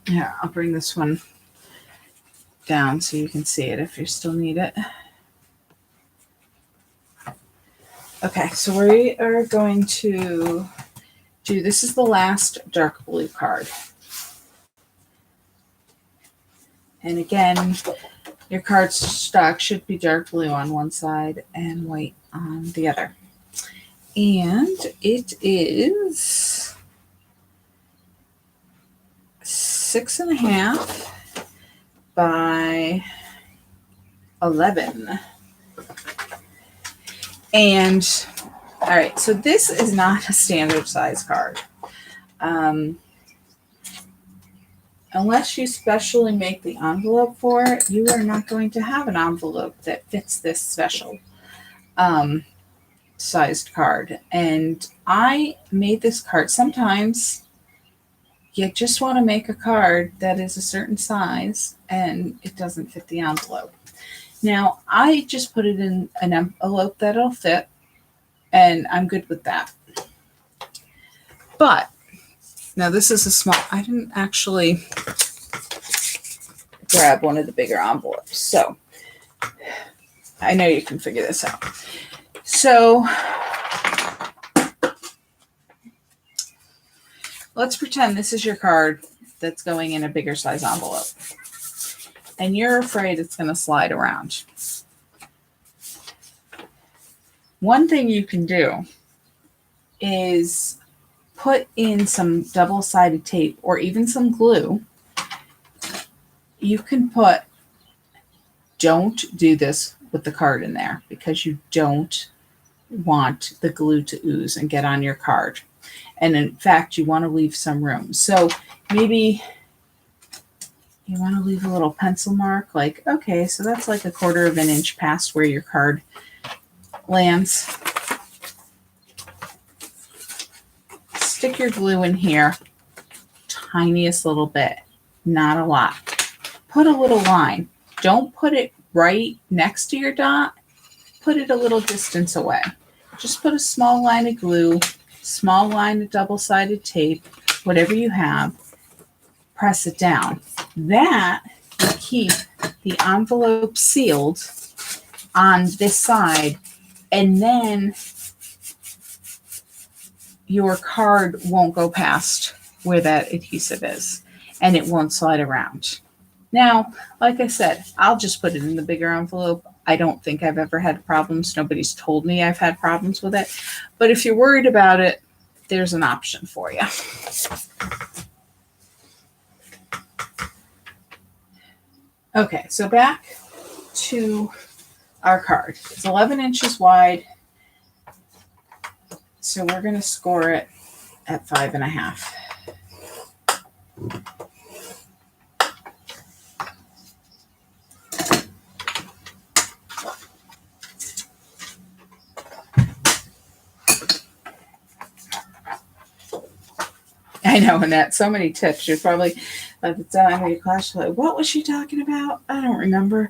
Yeah, I'll bring this one down so you can see it if you still need it. Okay, so we are going to do, this is the last dark blue card. And again, your card stock should be dark blue on one side and white on the other. And it is 6.5 by 11. And all right, so this is not a standard size card. Unless you specially make the envelope for it, you are not going to have an envelope that fits this special sized card. And I made this card. Sometimes you just want to make a card that is a certain size and it doesn't fit the envelope. Now, I just put it in an envelope that'll fit, and I'm good with that. But now this is a small, I didn't actually grab one of the bigger envelopes. So I know you can figure this out. So let's pretend this is your card that's going in a bigger size envelope. And you're afraid it's going to slide around. One thing you can do is put in some double-sided tape or even some glue. You can put, don't do this with the card in there because you don't want the glue to ooze and get on your card. And in fact, you want to leave some room. So maybe you want to leave a little pencil mark, like, okay, so that's like 1/4 of an inch past where your card lands. Stick your glue in here, tiniest little bit, not a lot. Put a little line. Don't put it right next to your dot. Put it a little distance away. Just put a small line of glue, small line of double-sided tape, whatever you have. Press it down. That will keep the envelope sealed on this side, and then your card won't go past where that adhesive is, and it won't slide around. Now, like I said, I'll just put it in the bigger envelope. I don't think I've ever had problems. Nobody's told me I've had problems with it. But if you're worried about it, there's an option for you. Okay, so back to our card. It's 11 inches wide. So we're going to score it at 5.5. I know, Annette, so many tips. You're probably, by the time of your class, you're like, what was she talking about? I don't remember.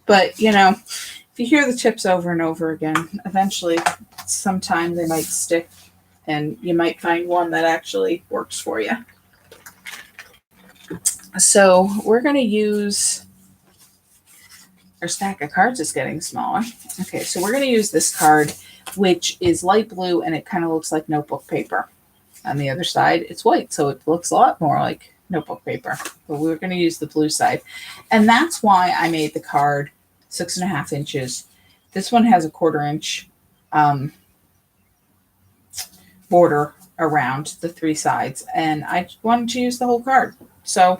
But, you know, if you hear the tips over and over again, eventually, sometime they might stick, and you might find one that actually works for you. So we're going to use, our stack of cards is getting smaller. Okay, so we're going to use this card, which is light blue, and it kind of looks like notebook paper. On the other side, it's white, so it looks a lot more like notebook paper. But we're going to use the blue side. And that's why I made the card 6.5 inches. This one has a 1/4 inch border around the 3 sides. And I wanted to use the whole card. So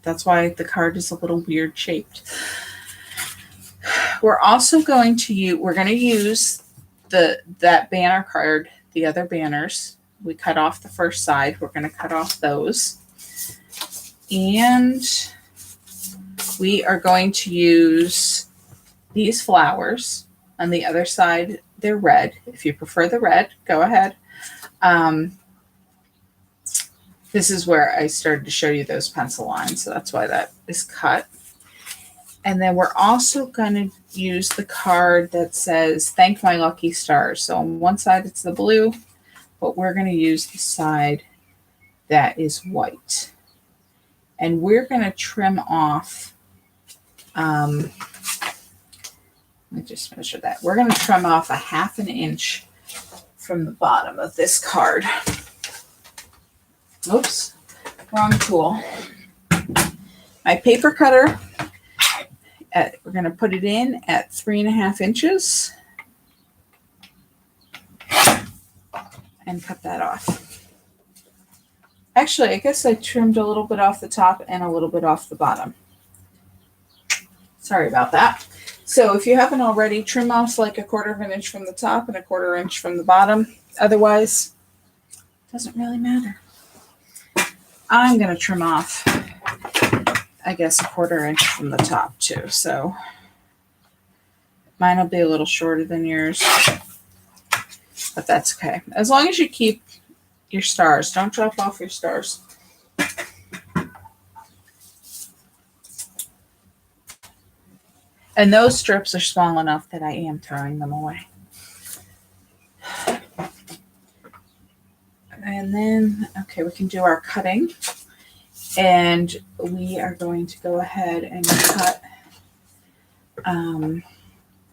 that's why the card is a little weird shaped. We're also going to use that banner card, the other banners. We cut off the first side. We're going to cut off those. And we are going to use these flowers. On the other side, they're red. If you prefer the red, go ahead. This is where I started to show you those pencil lines, so that's why that is cut. And then we're also going to use the card that says, "Thank my lucky stars." So on one side it's the blue, but we're going to use the side that is white. And we're going to trim off, let me just measure that. We're going to trim off a 1/2 inch from the bottom of this card. Oops, wrong tool. My paper cutter, we're going to put it in at 3.5 inches and cut that off. Actually, I guess I trimmed a little bit off the top and a little bit off the bottom. Sorry about that. So if you haven't already, trim off like 1/4 inch from the top and 1/4 inch from the bottom. Otherwise, it doesn't really matter. I'm going to trim off, I guess, 1/4 inch from the top too. So mine will be a little shorter than yours, but that's okay. As long as you keep your stars, don't drop off your stars. And those strips are small enough that I am throwing them away. And then, okay, we can do our cutting. And we are going to go ahead and cut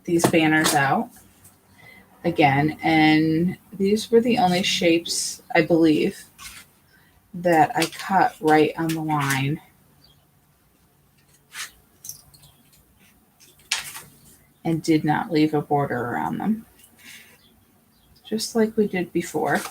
these banners out again. And these were the only shapes, I believe, that I cut right on the line. And did not leave a border around them. Just like we did before.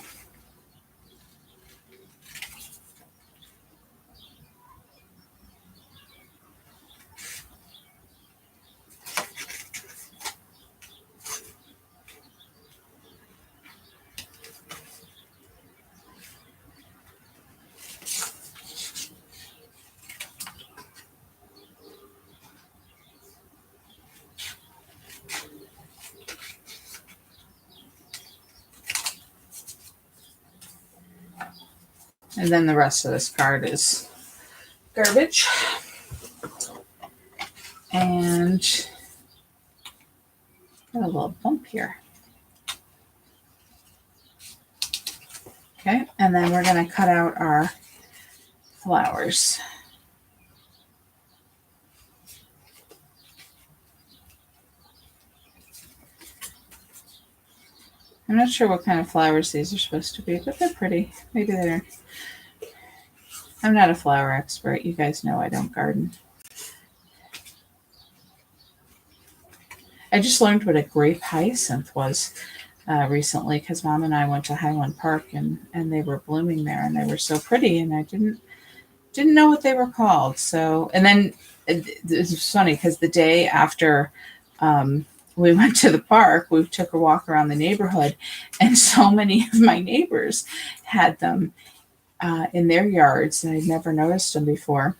And then the rest of this card is garbage. And got a little bump here. Okay, and then we're going to cut out our flowers. I'm not sure what kind of flowers these are supposed to be, but they're pretty. Maybe they're... I'm not a flower expert. You guys know I don't garden. I just learned what a grape hyacinth was recently because Mom and I went to Highland Park and they were blooming there and they were so pretty and I didn't know what they were called. So, and then it's funny because the day after we went to the park, we took a walk around the neighborhood and so many of my neighbors had them in their yards, and I'd never noticed them before.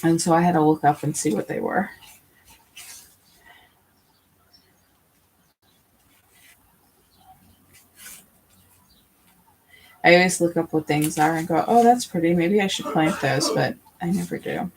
And so I had to look up and see what they were. I always look up what things are and go, oh, that's pretty. Maybe I should plant those, but I never do.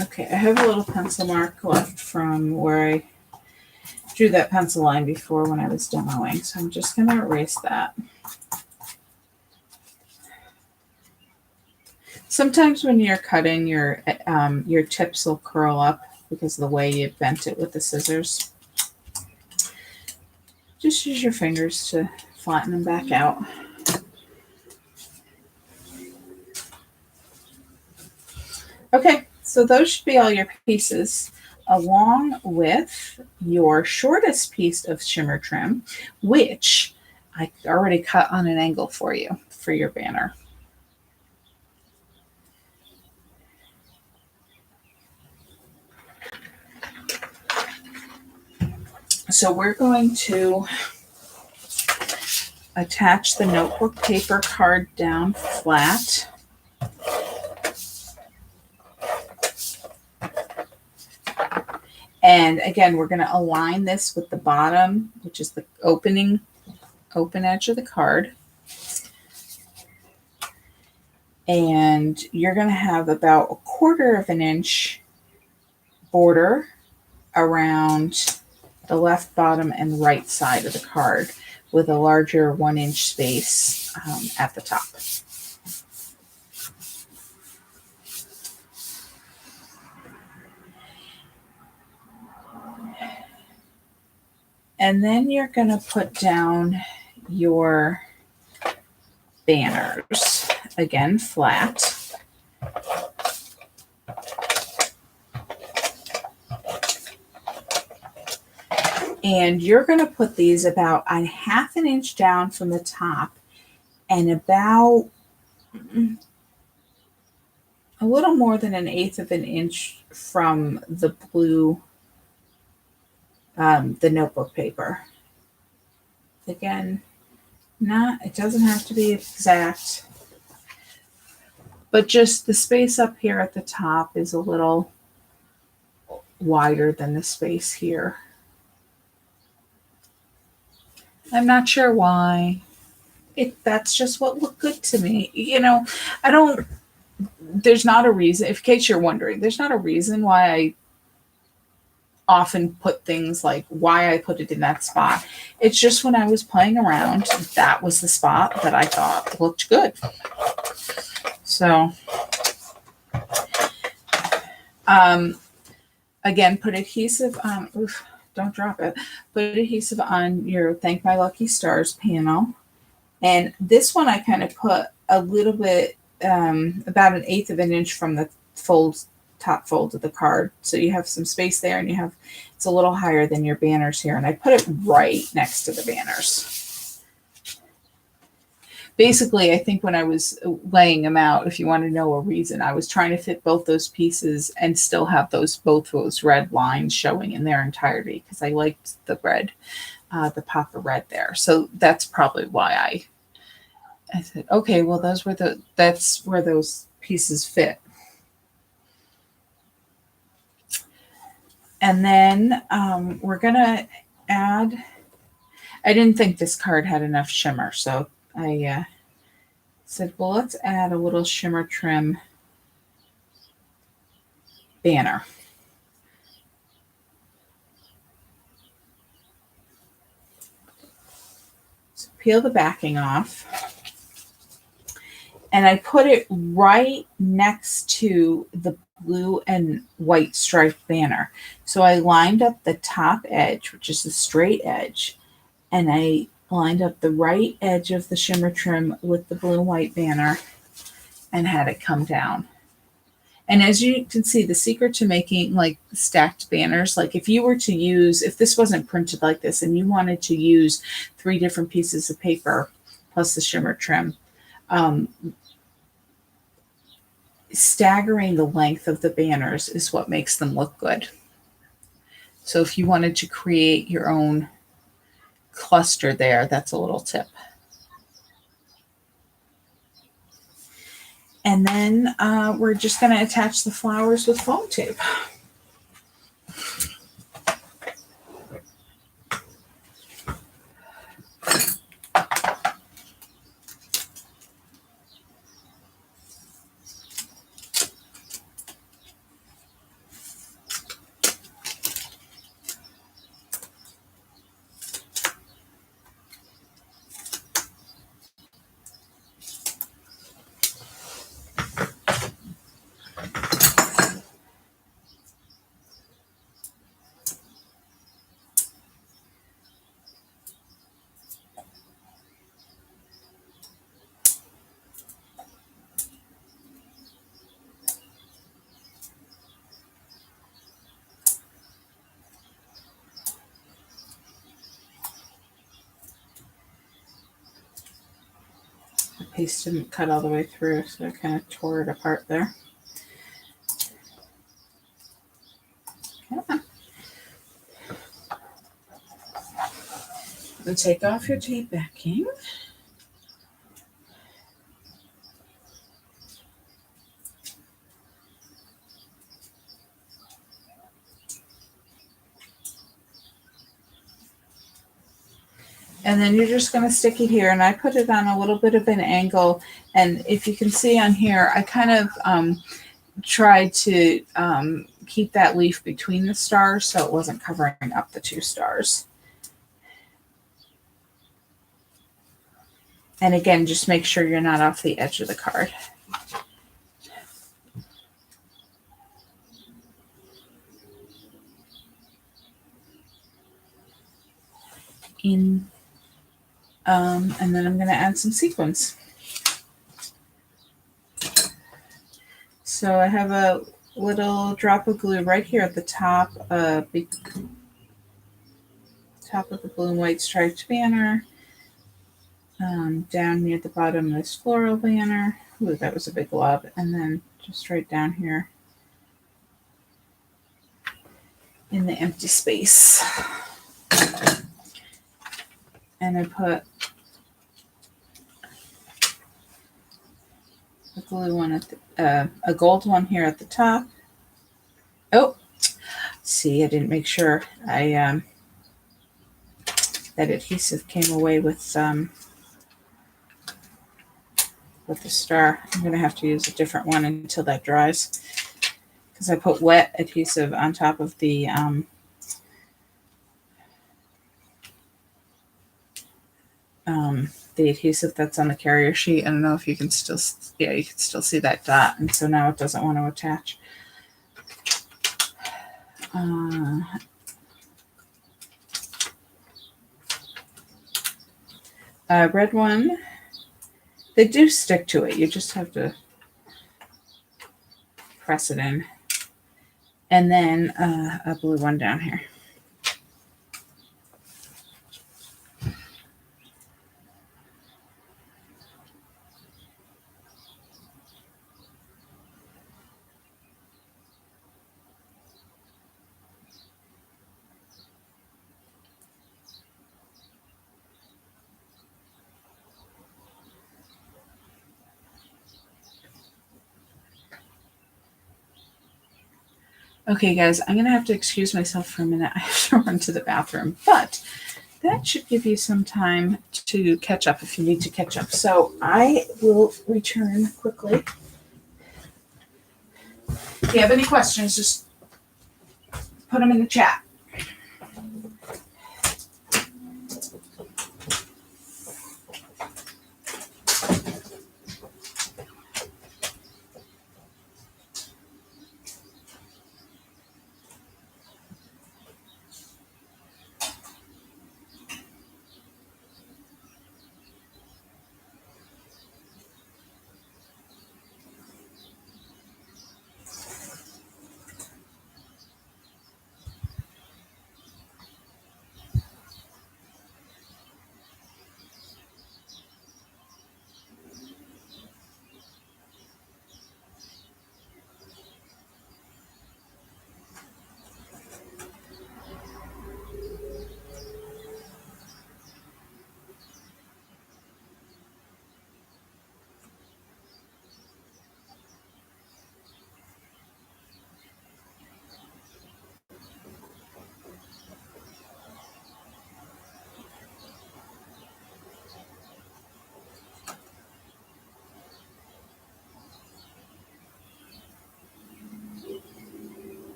Okay, I have a little pencil mark left from where I drew that pencil line before when I was demoing, so I'm just going to erase that. Sometimes when you're cutting, your tips will curl up because of the way you bent it with the scissors. Just use your fingers to flatten them back out. Okay, so those should be all your pieces. along with your shortest piece of shimmer trim, which I already cut on an angle for you for your banner. So we're going to attach the notebook paper card down flat. And again, we're going to align this with the bottom, which is the open edge of the card. And you're going to have about 1/4 of an inch border around the left bottom and right side of the card with a larger 1-inch space at the top. And then you're going to put down your banners, again, flat. And you're going to put these about a 1/2 inch down from the top and about a little more than 1/8 of an inch from the blue, the notebook paper. Again, it doesn't have to be exact, but just the space up here at the top is a little wider than the space here. I'm not sure why. That's just what looked good to me. There's not a reason, in case you're wondering, there's not a reason why I often put things like why I put it in that spot. It's just when I was playing around, that was the spot that I thought looked good. So, again, put adhesive on, don't drop it, put adhesive on your Thank My Lucky Stars panel. And this one I kind of put a little bit, about 1/8 of an inch from the top fold of the card. So you have some space there and it's a little higher than your banners here. And I put it right next to the banners. Basically, I think when I was laying them out, if you want to know a reason, I was trying to fit both those pieces and still have both those red lines showing in their entirety because I liked the red, the pop of red there. So that's probably why I said, okay, well, that's where those pieces fit. And then we're going to add, I didn't think this card had enough shimmer, so I said, well, let's add a little shimmer trim banner. So peel the backing off. And I put it right next to the blue and white striped banner. So I lined up the top edge, which is the straight edge, and I lined up the right edge of the shimmer trim with the blue and white banner and had it come down. And as you can see, the secret to making like stacked banners, like if this wasn't printed like this and you wanted to use 3 different pieces of paper plus the shimmer trim, staggering the length of the banners is what makes them look good. So if you wanted to create your own cluster there, that's a little tip. And then we're just going to attach the flowers with foam tape. paste didn't cut all the way through, so I kind of tore it apart there. Okay. Then take off your tape backing. And then you're just going to stick it here. And I put it on a little bit of an angle. And if you can see on here, I kind of tried to keep that leaf between the stars so it wasn't covering up the two stars. And again, just make sure you're not off the edge of the card. And then I'm going to add some sequins. So I have a little drop of glue right here at the top, top of the blue and white striped banner. Down near the bottom of this floral banner. Ooh, that was a big glob. And then just right down here in the empty space. And I put a glue one at the, a gold one here at the top. Oh, see, I didn't make sure that adhesive came away with the star. I'm going to have to use a different one until that dries, because I put wet adhesive on top of the adhesive that's on the carrier sheet. I don't know if you can still, yeah, you can still see that dot, and so now it doesn't want to attach. Red one, they do stick to it. You just have to press it in. And then a blue one down here. Okay, guys, I'm going to have to excuse myself for a minute. I have to run to the bathroom, but that should give you some time to catch up if you need to catch up. So I will return quickly. If you have any questions, just put them in the chat.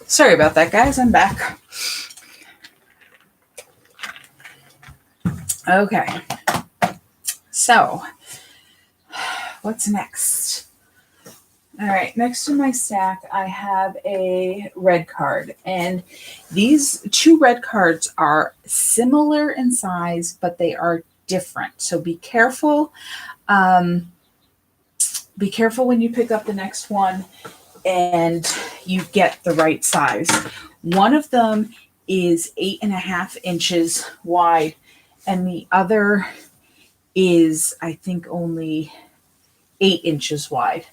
Sorry about that, guys. I'm back. Okay. So, what's next? All right, next to my stack, I have a red card, and these two red cards are similar in size, but they are different. So be careful. Um, be careful when you pick up the next one and you get the right size. One of them is 8.5 inches wide, and the other is, I think, only 8 inches wide.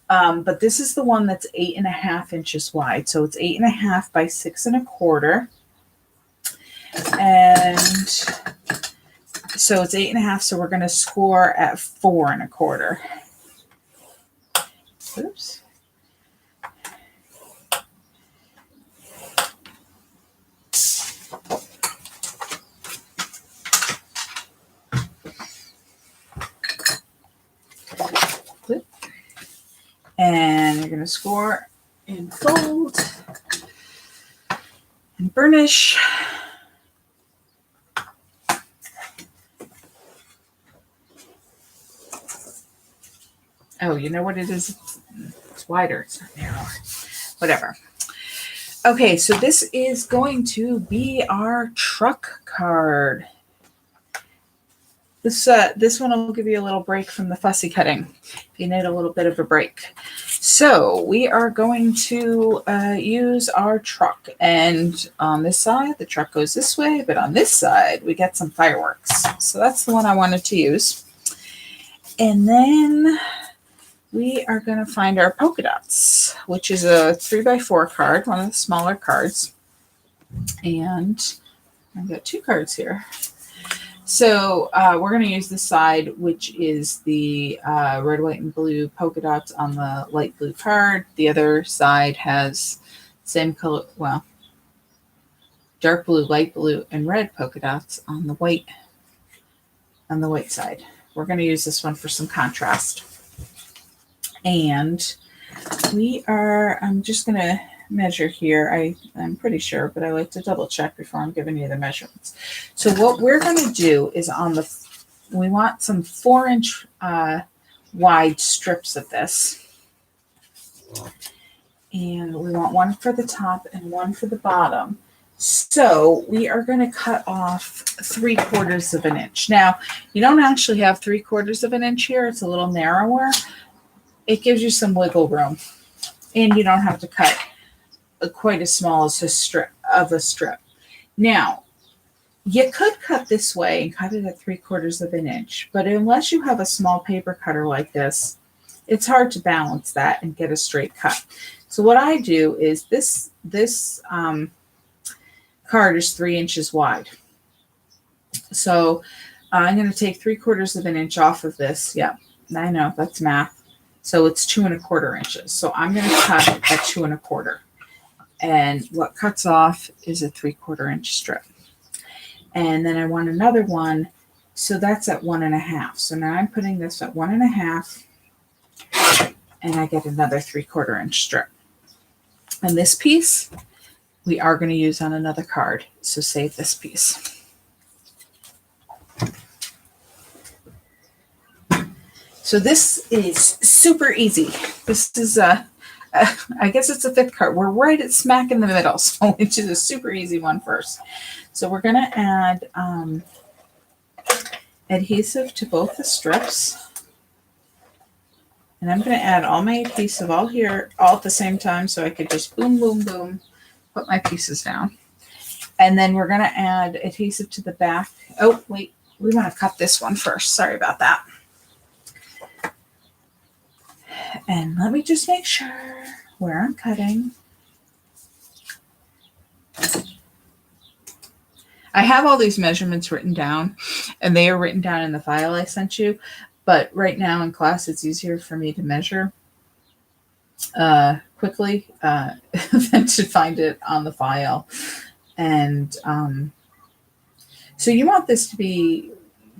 But this is the one that's 8.5 inches wide. So it's 8.5 by 6.25. And so it's 8.5. So we're going to score at 4.25. Oops. And you're going to score and fold and burnish. Oh, you know what it is? It's wider. It's not narrower. Whatever. Okay, so this is going to be our truck card. This one will give you a little break from the fussy cutting if you need a little bit of a break. So we are going to use our truck, and on this side the truck goes this way, but on this side we get some fireworks. So that's the one I wanted to use. And then we are going to find our polka dots, which is a 3x4 card, one of the smaller cards. And I've got two cards here. So we're going to use the side, which is the red, white, and blue polka dots on the light blue card. The other side has same color, well, dark blue, light blue, and red polka dots on the white side. We're going to use this one for some contrast. And I'm just going to measure here. I'm pretty sure, but I like to double check before I'm giving you the measurements. So what we're going to do is we want some 4-inch wide strips of this. And we want one for the top and one for the bottom. So we are going to cut off 3/4 of an inch. Now, you don't actually have 3/4 of an inch here. It's a little narrower. It gives you some wiggle room, and you don't have to cut quite as small as a strip. Now, you could cut this way and cut it at 3/4 of an inch, but unless you have a small paper cutter like this, it's hard to balance that and get a straight cut. So what I do is this card is 3 inches wide. So I'm going to take 3/4 of an inch off of this. Yep, I know that's math. So it's 2.25 inches. So I'm going to cut at 2.25. And what cuts off is a 3/4 inch strip. And then I want another one. So that's at 1.5. So now I'm putting this at 1.5. And I get another 3/4 inch strip. And this piece we are going to use on another card. So save this piece. So this is super easy. This is I guess it's a 5th card. We're right at smack in the middle, so it's just a super easy one first. So we're going to add adhesive to both the strips. And I'm going to add all my adhesive all here, all at the same time, so I could just boom, boom, boom, put my pieces down. And then we're going to add adhesive to the back. Oh, wait, we want to cut this one first. Sorry about that. And let me just make sure where I'm cutting. I have all these measurements written down, and they are written down in the file I sent you. But right now in class, it's easier for me to measure quickly than to find it on the file. And so you want this to be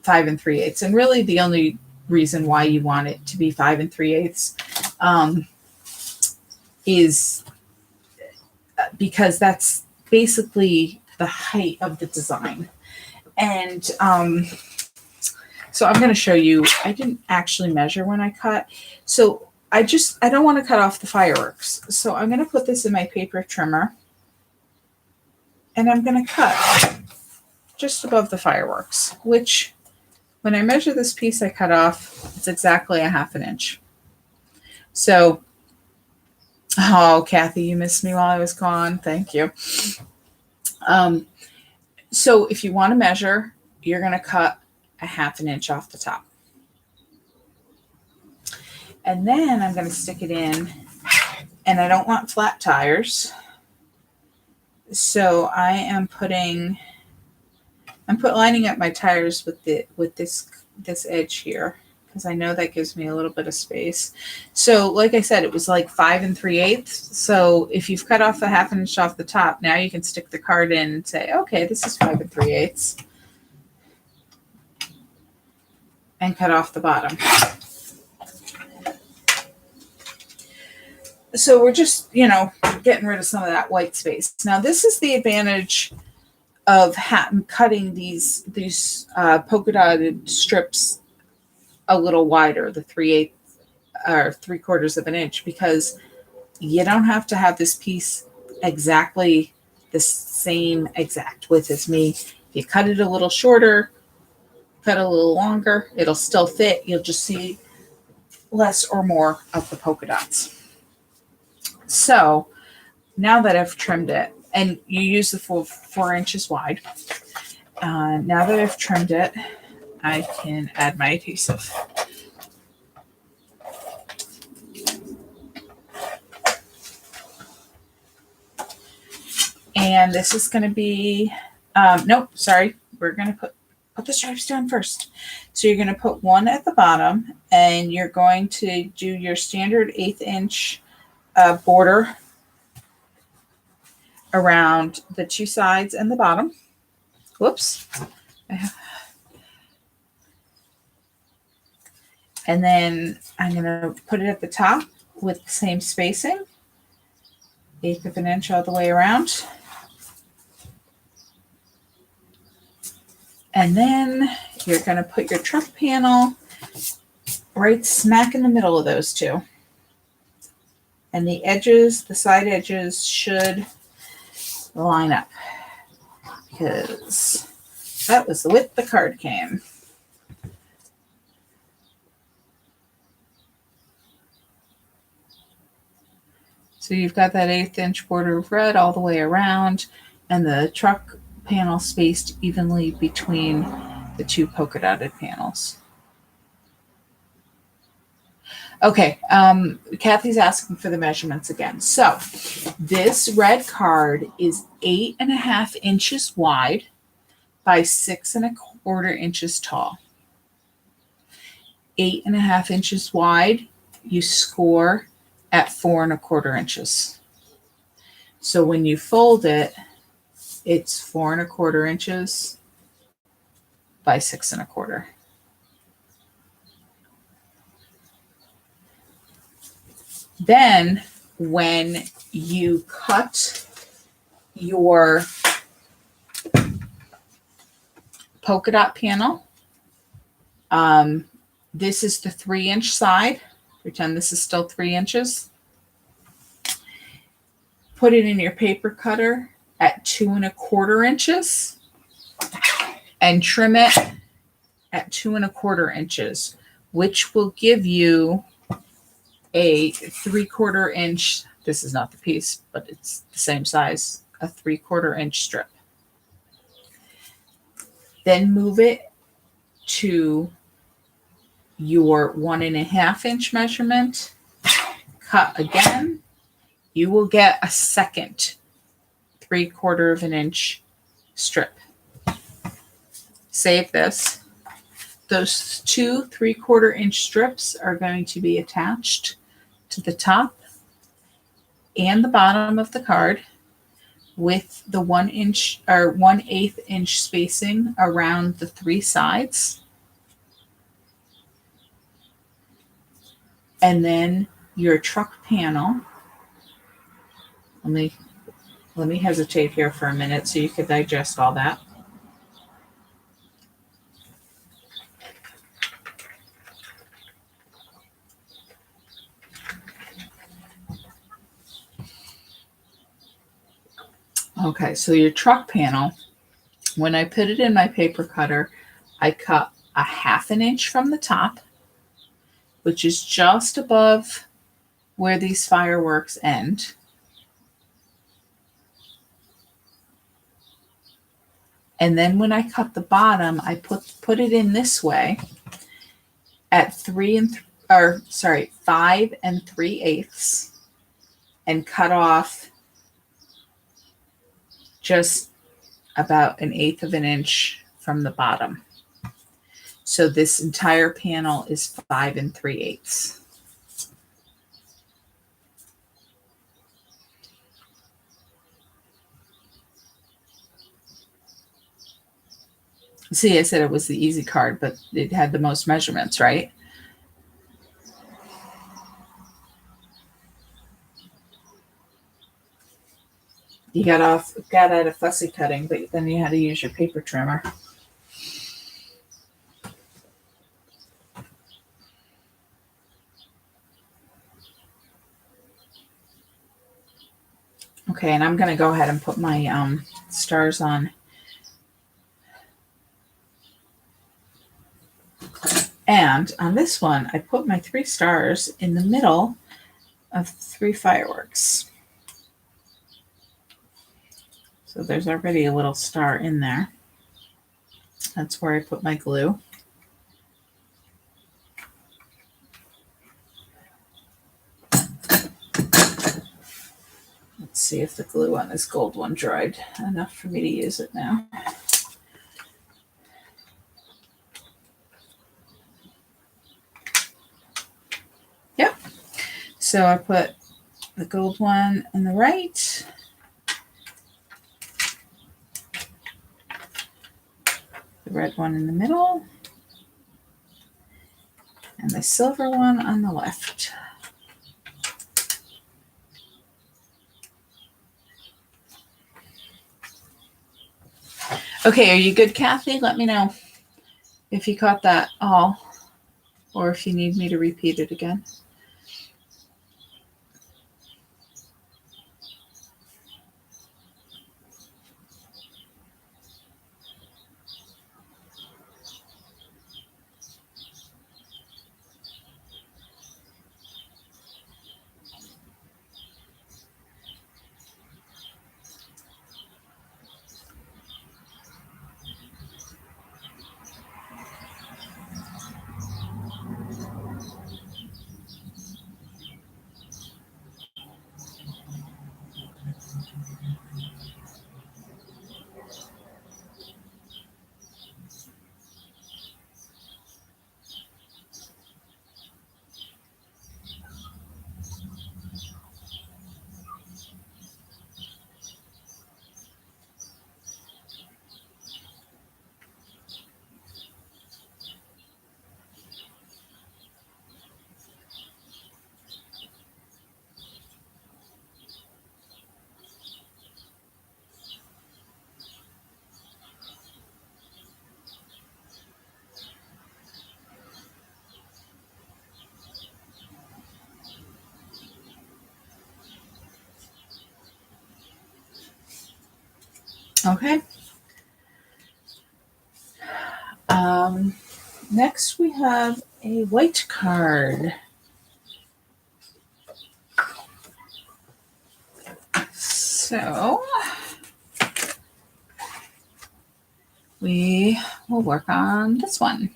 5 3/8. And really the only reason why you want it to be 5 3/8 is because that's basically the height of the design. And so I'm going to show you, I didn't actually measure when I cut. So I don't want to cut off the fireworks. So I'm going to put this in my paper trimmer and I'm going to cut just above the fireworks, which when I measure this piece I cut off, it's exactly a 1/2 inch. So, oh, Kathy, you missed me while I was gone. Thank you. So if you want to measure, you're going to cut a 1/2 inch off the top. And then I'm going to stick it in, and I don't want flat tires. So I'm lining up my tires with this edge here, because I know that gives me a little bit of space. So like I said, it was like 5 3/8. So if you've cut off a 1/2 inch off the top, now you can stick the card in and say, okay, this is 5 3/8. And cut off the bottom. So we're just, getting rid of some of that white space. Now this is the advantage of cutting these polka dotted strips a little wider, the 3/8 or 3/4 of an inch, because you don't have to have this piece exactly the same exact width as me. If you cut it a little shorter, cut a little longer, it'll still fit. You'll just see less or more of the polka dots. So now that I've trimmed it, and you use the full 4 inches wide, now that I've trimmed it, I can add my adhesive. And this is going to be, nope, sorry, we're going to put the stripes down first. So you're going to put one at the bottom, and you're going to do your standard 1/8 inch border around the two sides and the bottom. Whoops. And then I'm going to put it at the top with the same spacing, 1/8 of an inch all the way around. And then you're going to put your truck panel right smack in the middle of those two. And the edges, the side edges, should line up, because that was the width the card came. So you've got that 1/8 inch border of red all the way around, and the truck panel spaced evenly between the two polka dotted panels. Okay, Kathy's asking for the measurements again. So this red card is 8.5 inches wide by 6 1/4 inches tall. 8.5 inches wide, you score at 4 1/4 inches. So when you fold it, it's 4 1/4 inches by 6 1/4. Then when you cut your polka dot panel, this is the 3 inch side. Pretend this is still 3 inches. Put it in your paper cutter at 2 1/4 inches and trim it at 2 1/4 inches, which will give you a 3/4 inch. This is not the piece, but it's the same size, a 3/4 inch strip. Then move it to your 1.5 inch measurement, cut again. You will get a second 3/4 of an inch strip. Save this. Those two 3/4 inch strips are going to be attached to the top and the bottom of the card with the 1 inch or 1/8 inch spacing around the 3 sides. And then your truck panel. Let me hesitate here for a minute so you can digest all that. Okay, so your truck panel, when I put it in my paper cutter, I cut a 1/2 inch from the top, which is just above where these fireworks end. And then when I cut the bottom, I put it in this way at 5 3/8 and cut off just about 1/8 of an inch from the bottom. So this entire panel is 5 3/8. See, I said it was the easy card, but it had the most measurements, right? You got out of fussy cutting, but then you had to use your paper trimmer. Okay, and I'm going to go ahead and put my stars on. And on this one, I put my 3 stars in the middle of 3 fireworks. So there's already a little star in there. That's where I put my glue. Let's see if the glue on this gold one dried enough for me to use it now. Yep. So I put the gold one on the right. The red one in the middle. And the silver one on the left. Okay, are you good, Kathy? Let me know if you caught that all, or if you need me to repeat it again. Okay. Next we have a white card. So we will work on this one.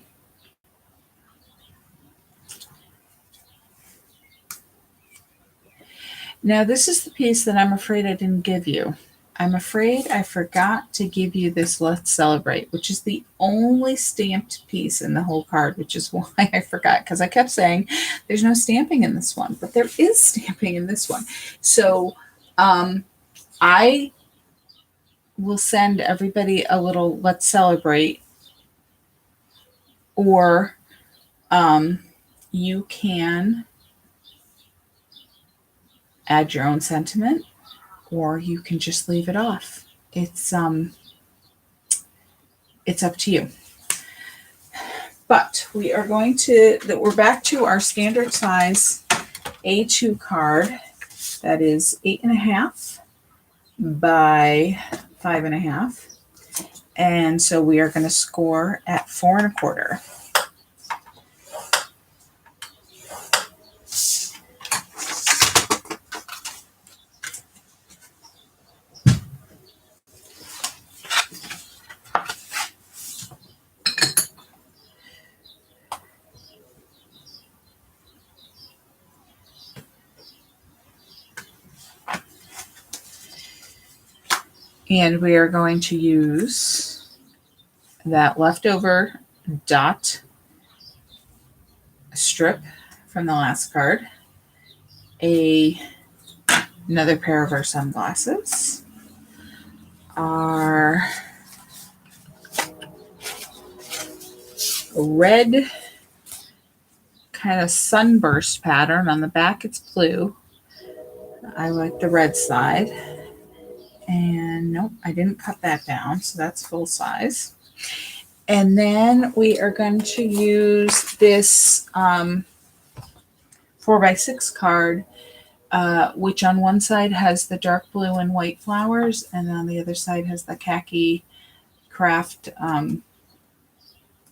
Now this is the piece that I'm afraid I didn't give you. I'm afraid I forgot to give you this Let's Celebrate, which is the only stamped piece in the whole card, which is why I forgot, because I kept saying there's no stamping in this one, but there is stamping in this one. So I will send everybody a little Let's Celebrate, or you can add your own sentiment, or you can just leave it off. It's up to you. But we're back to our standard size A2 card. That is 8.5 by 5.5. And so we are going to score at 4.25. And we are going to use that leftover dot strip from the last card, another pair of our sunglasses, our red kind of sunburst pattern. On the back it's blue. I like the red side. And nope, I didn't cut that down, so that's full size. And then we are going to use this 4x6 card, which on one side has the dark blue and white flowers, and on the other side has the khaki craft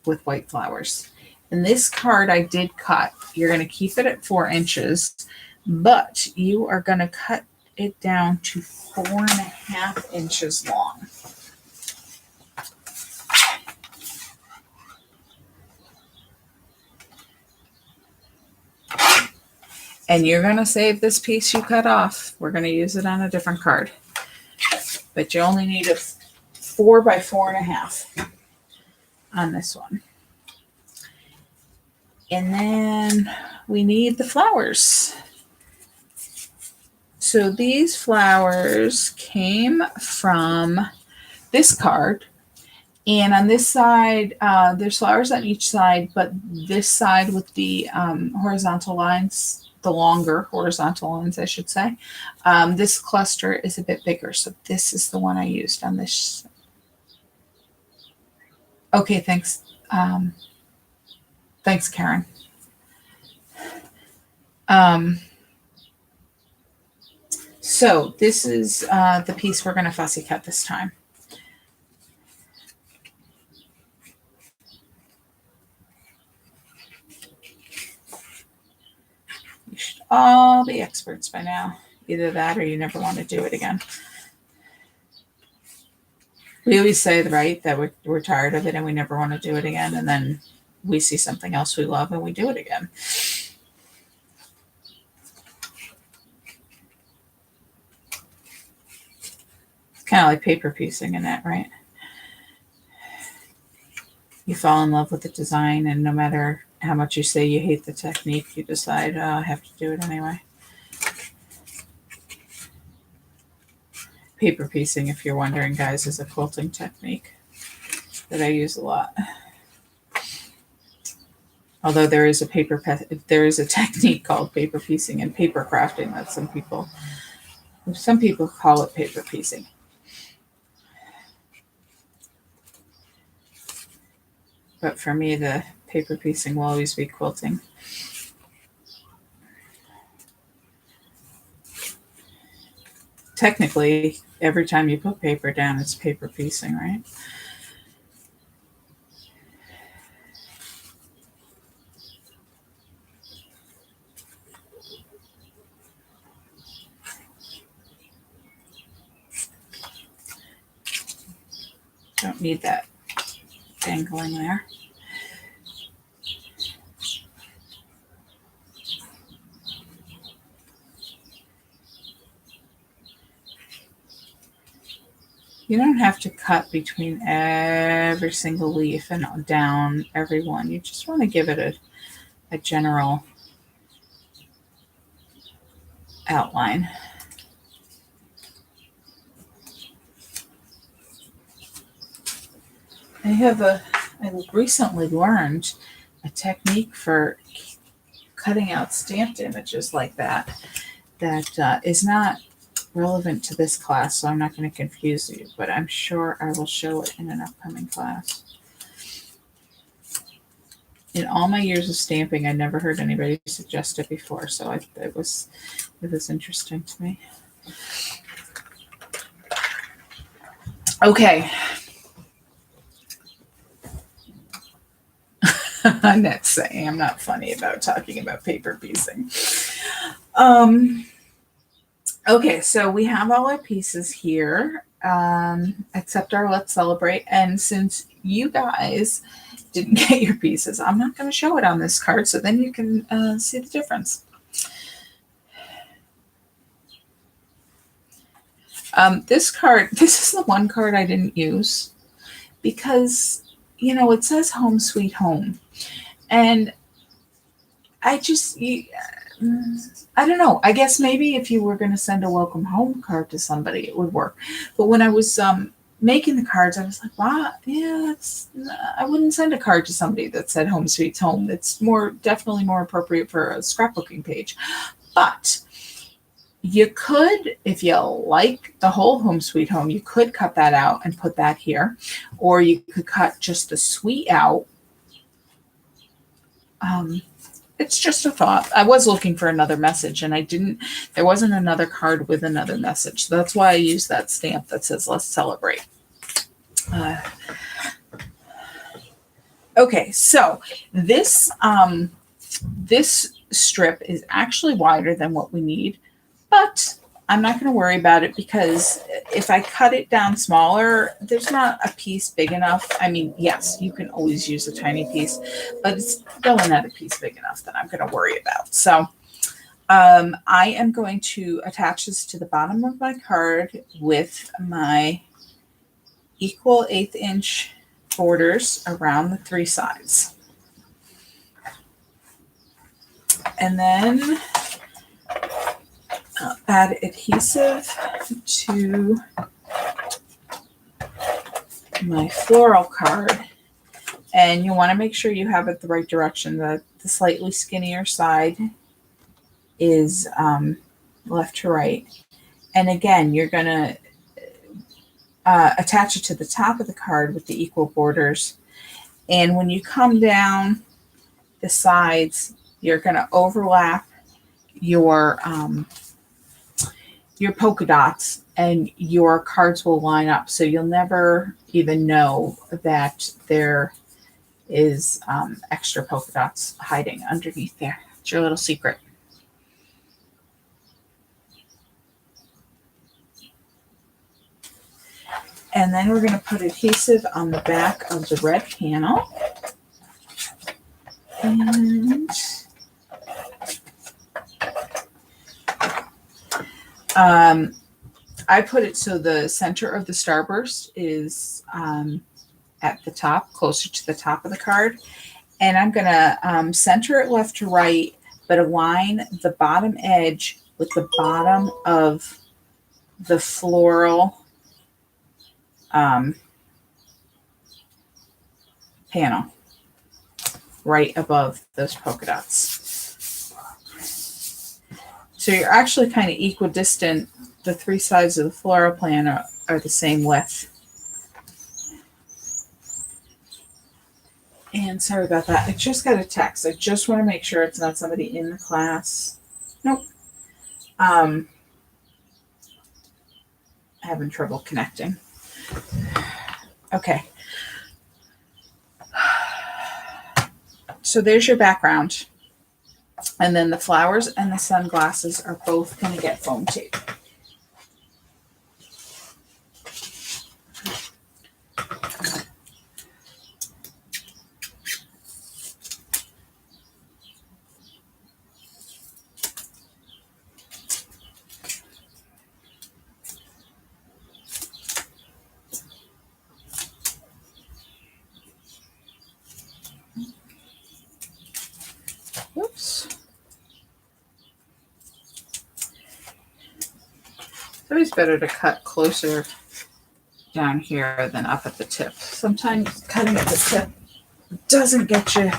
with white flowers. And this card I did cut. You're going to keep it at 4 inches, but you are going to cut it down to 4.5 inches long. And you're going to save this piece you cut off. We're going to use it on a different card. But you only need a 4 by 4.5 on this one. And then we need the flowers. So these flowers came from this card. And on this side, there's flowers on each side, but this side with the horizontal lines, the longer horizontal lines, I should say, this cluster is a bit bigger. So this is the one I used on this. Okay, thanks. Thanks, Karen. So this is the piece we're going to fussy cut this time. You should all be experts by now. Either that or you never want to do it again. We always say, right, that we're tired of it and we never want to do it again. And then we see something else we love and we do it again. It's kind of like paper piecing in that, right? You fall in love with the design, and no matter how much you say you hate the technique, you decide, oh, I have to do it anyway. Paper piecing, if you're wondering, guys, is a quilting technique that I use a lot. Although there is a technique called paper piecing and paper crafting that some people call it paper piecing. But for me, the paper piecing will always be quilting. Technically, every time you put paper down, it's paper piecing, right? Don't need that dangling there. You don't have to cut between every single leaf and down every one. You just want to give it a general outline. I recently learned a technique for cutting out stamped images like that is not relevant to this class, so I'm not going to confuse you, but I'm sure I will show it in an upcoming class. In all my years of stamping, I never heard anybody suggest it before, so it was interesting to me. Okay. Annette's saying I'm not funny about talking about paper piecing. Okay, so we have all our pieces here, except our Let's Celebrate. And since you guys didn't get your pieces, I'm not going to show it on this card, so then you can see the difference. This card, this is the one card I didn't use because, you know, it says Home Sweet Home. And I just, I don't know. I guess maybe if you were going to send a welcome home card to somebody, it would work. But when I was making the cards, I was like, wow, yeah, I wouldn't send a card to somebody that said Home Sweet Home. It's definitely more appropriate for a scrapbooking page. But you could, if you like the whole Home Sweet Home, you could cut that out and put that here. Or you could cut just the sweet out. It's just a thought. I was looking for another message and there wasn't another card with another message. So that's why I used that stamp that says Let's Celebrate. Okay, so this strip is actually wider than what we need, but I'm not going to worry about it because if I cut it down smaller, there's not a piece big enough. I mean, yes, you can always use a tiny piece, but it's going at a piece big enough that I'm going to worry about. So I am going to attach this to the bottom of my card with my equal 1/8 inch borders around the 3 sides. And then add adhesive to my floral card. And you want to make sure you have it the right direction. The slightly skinnier side is left to right. And again, you're going to attach it to the top of the card with the equal borders. And when you come down the sides, you're going to overlap your polka dots and your cards will line up. So you'll never even know that there is extra polka dots hiding underneath there. It's your little secret. And then we're going to put adhesive on the back of the red panel. And I put it so the center of the starburst is at the top, closer to the top of the card. And I'm going to center it left to right, but align the bottom edge with the bottom of the floral panel right above those polka dots. So you're actually kind of equidistant. The 3 sides of the floral plan are the same width. And sorry about that. I just got a text. I just want to make sure it's not somebody in the class. Nope. Having trouble connecting. Okay. So there's your background. And then the flowers and the sunglasses are both going to get foam tape. Whoops. It's always better to cut closer down here than up at the tip. Sometimes cutting at the tip doesn't get you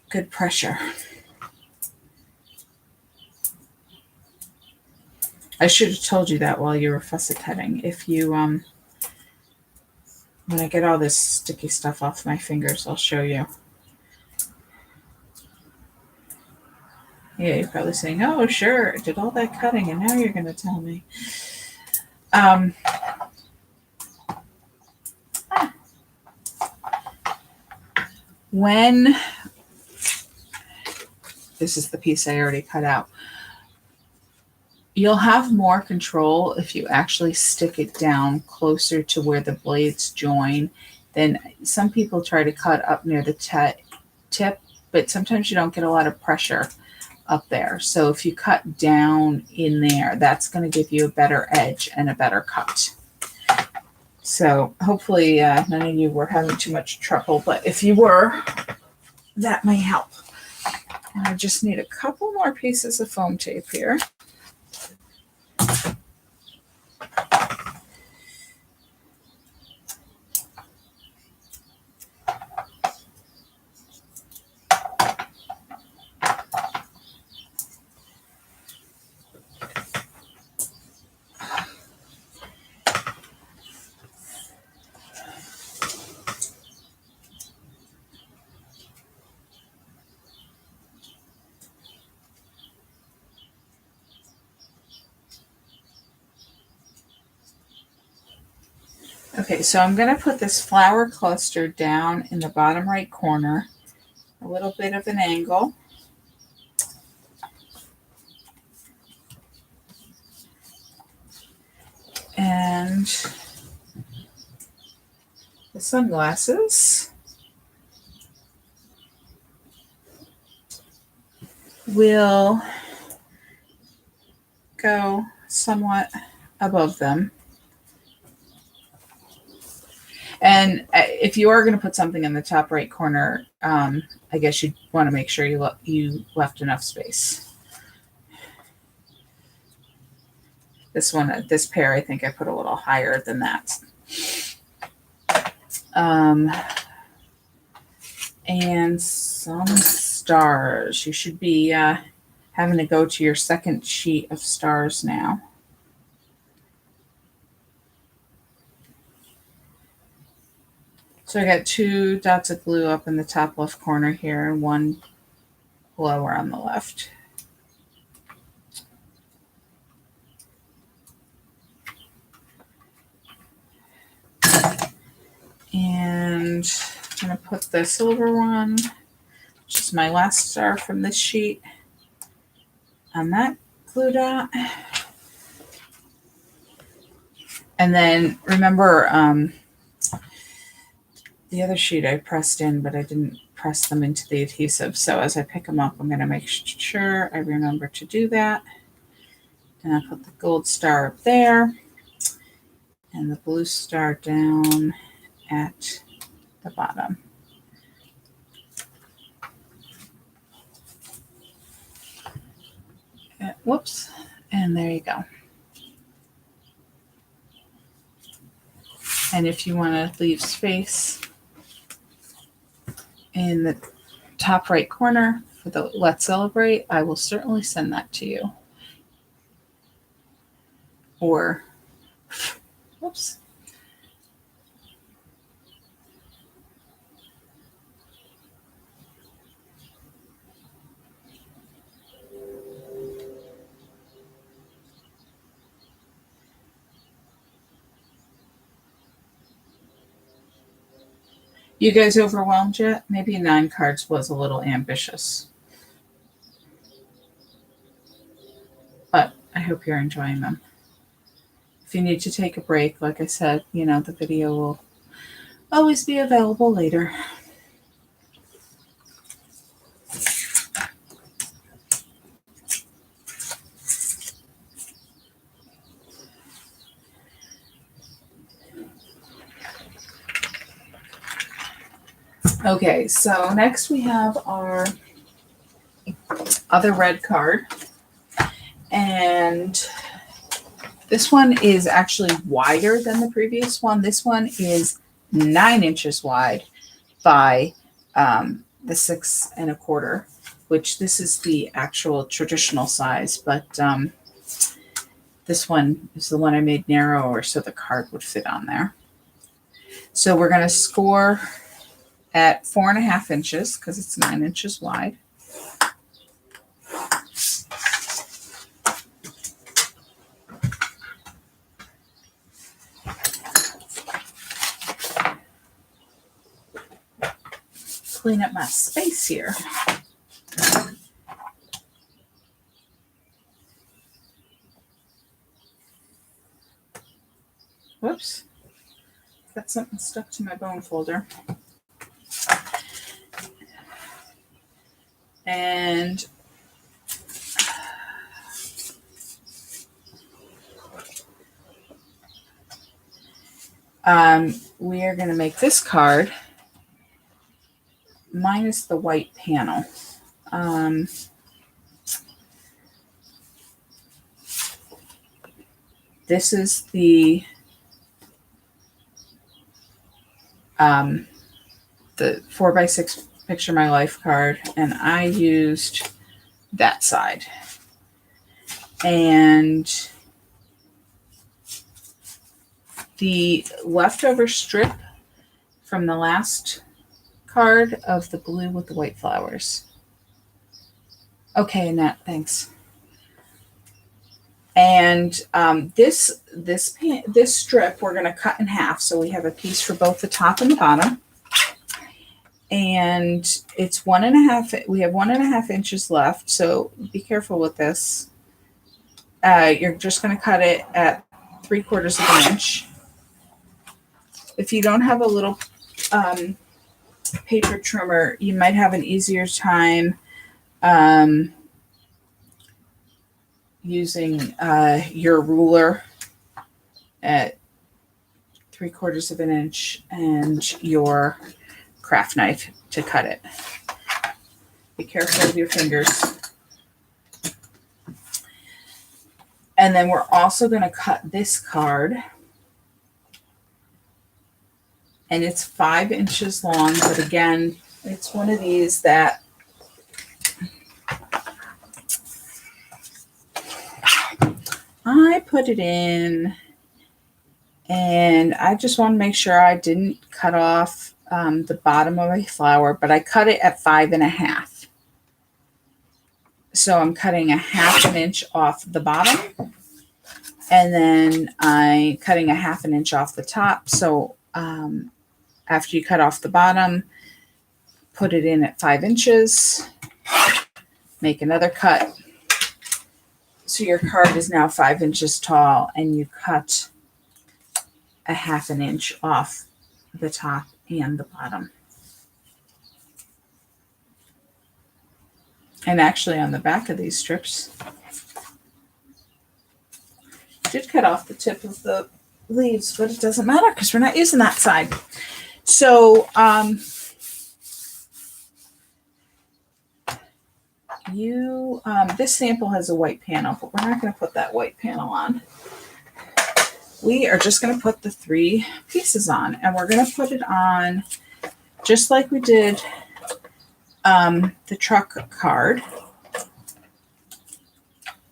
good pressure. I should have told you that while you were fussy cutting. If you, when I get all this sticky stuff off my fingers, I'll show you. Yeah, you're probably saying, oh, sure, I did all that cutting, and now you're going to tell me. When, this is the piece I already cut out, you'll have more control if you actually stick it down closer to where the blades join. Then some people try to cut up near the tip, but sometimes you don't get a lot of pressure up there. So if you cut down in there, that's going to give you a better edge and a better cut. So hopefully none of you were having too much trouble, but if you were, that may help. And I just need a couple more pieces of foam tape here. Okay, so I'm going to put this flower cluster down in the bottom right corner, a little bit of an angle. And the sunglasses will go somewhat above them. And if you are going to put something in the top right corner, I guess you'd want to make sure you left enough space. This pair, I think I put a little higher than that. And some stars. You should be having to go to your second sheet of stars now. So I got 2 dots of glue up in the top left corner here and 1 lower on the left. And I'm going to put the silver one, which is my last star from this sheet, on that glue dot. And then remember, the other sheet I pressed in, but I didn't press them into the adhesive. So as I pick them up, I'm going to make sure I remember to do that. And I put the gold star up there and the blue star down at the bottom. Whoops. And there you go. And if you want to leave space in the top right corner for the Let's Celebrate, I will certainly send that to you. Or, whoops. You guys overwhelmed yet? Maybe 9 cards was a little ambitious. But I hope you're enjoying them. If you need to take a break, like I said, the video will always be available later. Okay, so next we have our other red card. And this one is actually wider than the previous one. This one is 9 inches wide by the 6 1/4, which this is the actual traditional size, but this one is the one I made narrower so the card would fit on there. So we're going to score at 4.5 inches because it's 9 inches wide. clean up my space here. Whoops. Got something stuck to my bone folder. And we are going to make this card minus the white panel. This is the 4x6 Picture My Life card, and I used that side. And the leftover strip from the last card of the blue with the white flowers. Okay, Annette, thanks. And this strip we're going to cut in half, so we have a piece for both the top and the bottom. And it's 1.5. We have 1.5 inches left, so be careful with this. You're just going to cut it at 3/4 of an inch. If you don't have a little paper trimmer, you might have an easier time using your ruler at 3/4 of an inch and your craft knife to cut it. Be careful with your fingers. And then we're also going to cut this card. And it's 5 inches long, but again, it's one of these that I put it in, and I just want to make sure I didn't cut off the bottom of a flower, but I cut it at 5.5. So I'm cutting 1/2 inch off the bottom, and then I'm cutting 1/2 inch off the top. So after you cut off the bottom, put it in at 5 inches, make another cut. So your card is now 5 inches tall, and you cut 1/2 inch off the top and the bottom. And actually on the back of these strips, I did cut off the tip of the leaves, but it doesn't matter because we're not using that side. So this sample has a white panel, but we're not going to put that white panel on. We are just going to put the 3 pieces on, and we're going to put it on just like we did the truck card.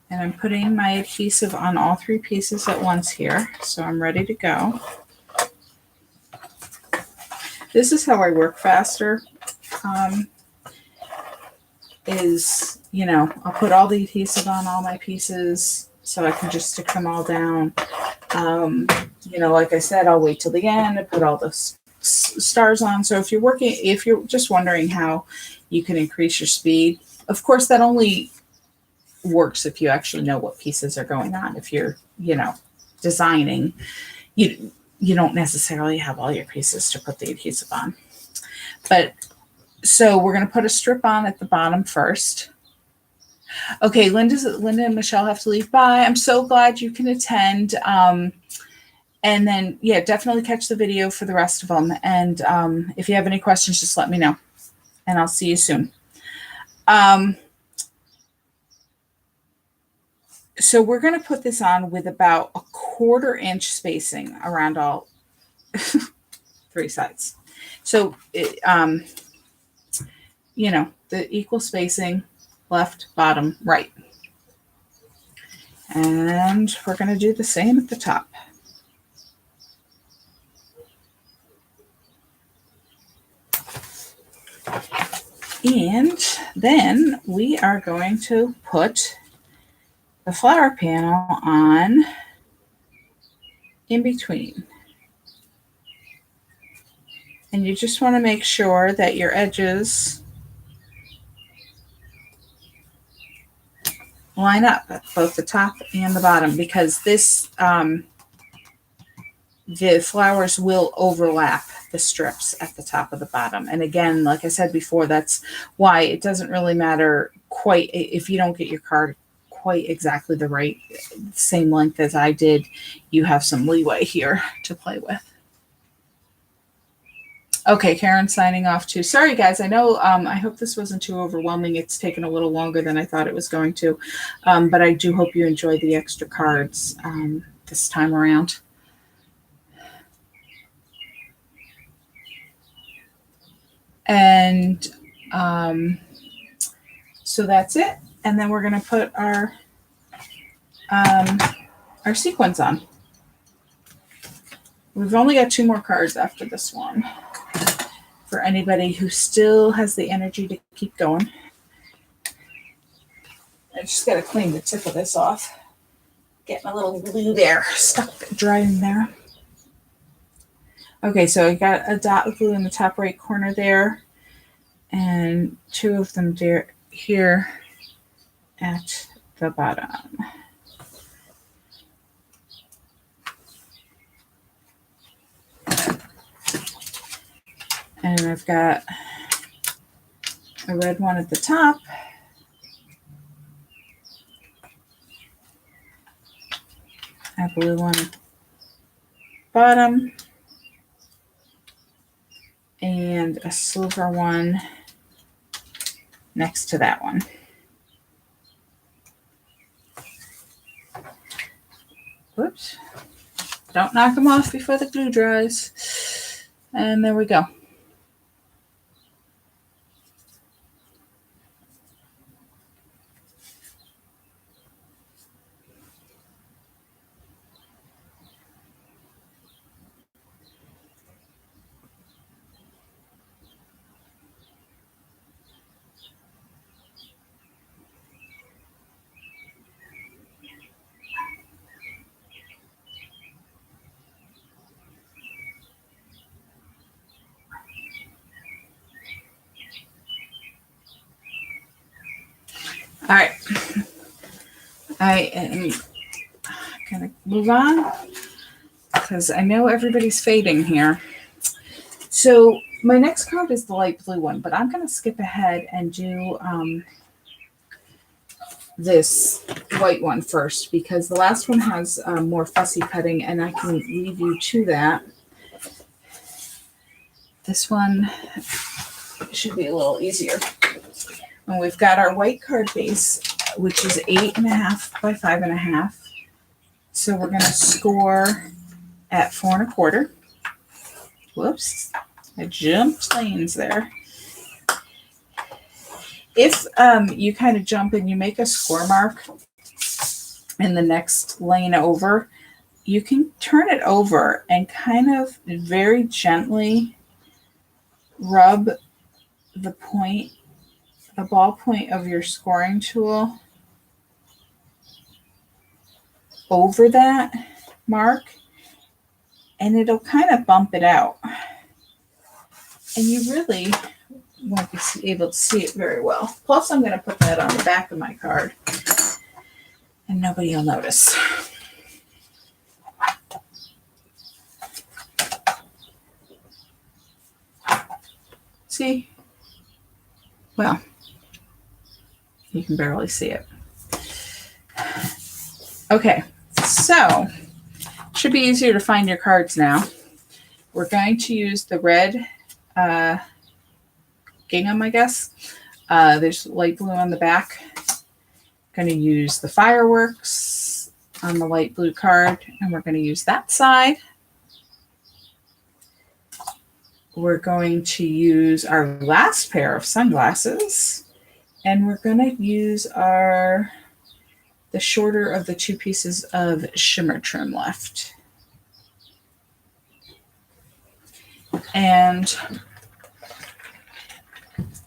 And I'm putting my adhesive on all 3 pieces at once here, so I'm ready to go. This is how I work faster. I'll put all the adhesive on all my pieces so I can just stick them all down. Like I said, I'll wait till the end and put all the stars on. So if you're just wondering how you can increase your speed, of course, that only works if you actually know what pieces are going on. If you're, designing, you don't necessarily have all your pieces to put the adhesive on. But so we're going to put a strip on at the bottom first. Okay, Linda and Michelle have to leave. Bye. I'm so glad you can attend. And then, yeah, definitely catch the video for the rest of them. And if you have any questions, just let me know. And I'll see you soon. So we're going to put this on with about 1/4 inch spacing around all 3 sides. So, the equal spacing, left, bottom, right. And we're going to do the same at the top. And then we are going to put the flower panel on in between. And you just want to make sure that your edges line up at both the top and the bottom, because this the flowers will overlap the strips at the top of the bottom. And again, like I said before, that's why it doesn't really matter quite if you don't get your card quite exactly the right same length as I did. You have some leeway here to play with. Okay, Karen's signing off too. Sorry, guys. I know. I hope this wasn't too overwhelming. It's taken a little longer than I thought it was going to, but I do hope you enjoyed the extra cards this time around. And so that's it. And then we're going to put our sequins on. We've only got 2 more cards after this one. For anybody who still has the energy to keep going. I just got to clean the tip of this off. Getting a little glue there, stuck drying there. Okay, so I got a dot of glue in the top right corner there, and 2 of them there here at the bottom. And I've got a red one at the top. A blue one at the bottom. And a silver one next to that one. Whoops. Don't knock them off before the glue dries. And there we go. All right, I am going to move on because I know everybody's fading here. So my next card is the light blue one, but I'm going to skip ahead and do this white one first because the last one has more fussy cutting, and I can leave you to that. This one should be a little easier. And we've got our white card base, which is 8.5 by 5.5. So we're going to score at 4 1/4. Whoops, I jumped lanes there. If you kind of jump and you make a score mark in the next lane over, you can turn it over and kind of very gently rub the point, the ball point of your scoring tool over that mark, and it'll kind of bump it out. And you really won't be able to see it very well. Plus, I'm going to put that on the back of my card, and nobody will notice. See? Well, you can barely see it. Okay, so should be easier to find your cards now. We're going to use the red gingham, I guess. There's light blue on the back. Going to use the fireworks on the light blue card, and we're going to use that side. We're going to use our last pair of sunglasses, and we're going to use the shorter of the 2 pieces of shimmer trim left. And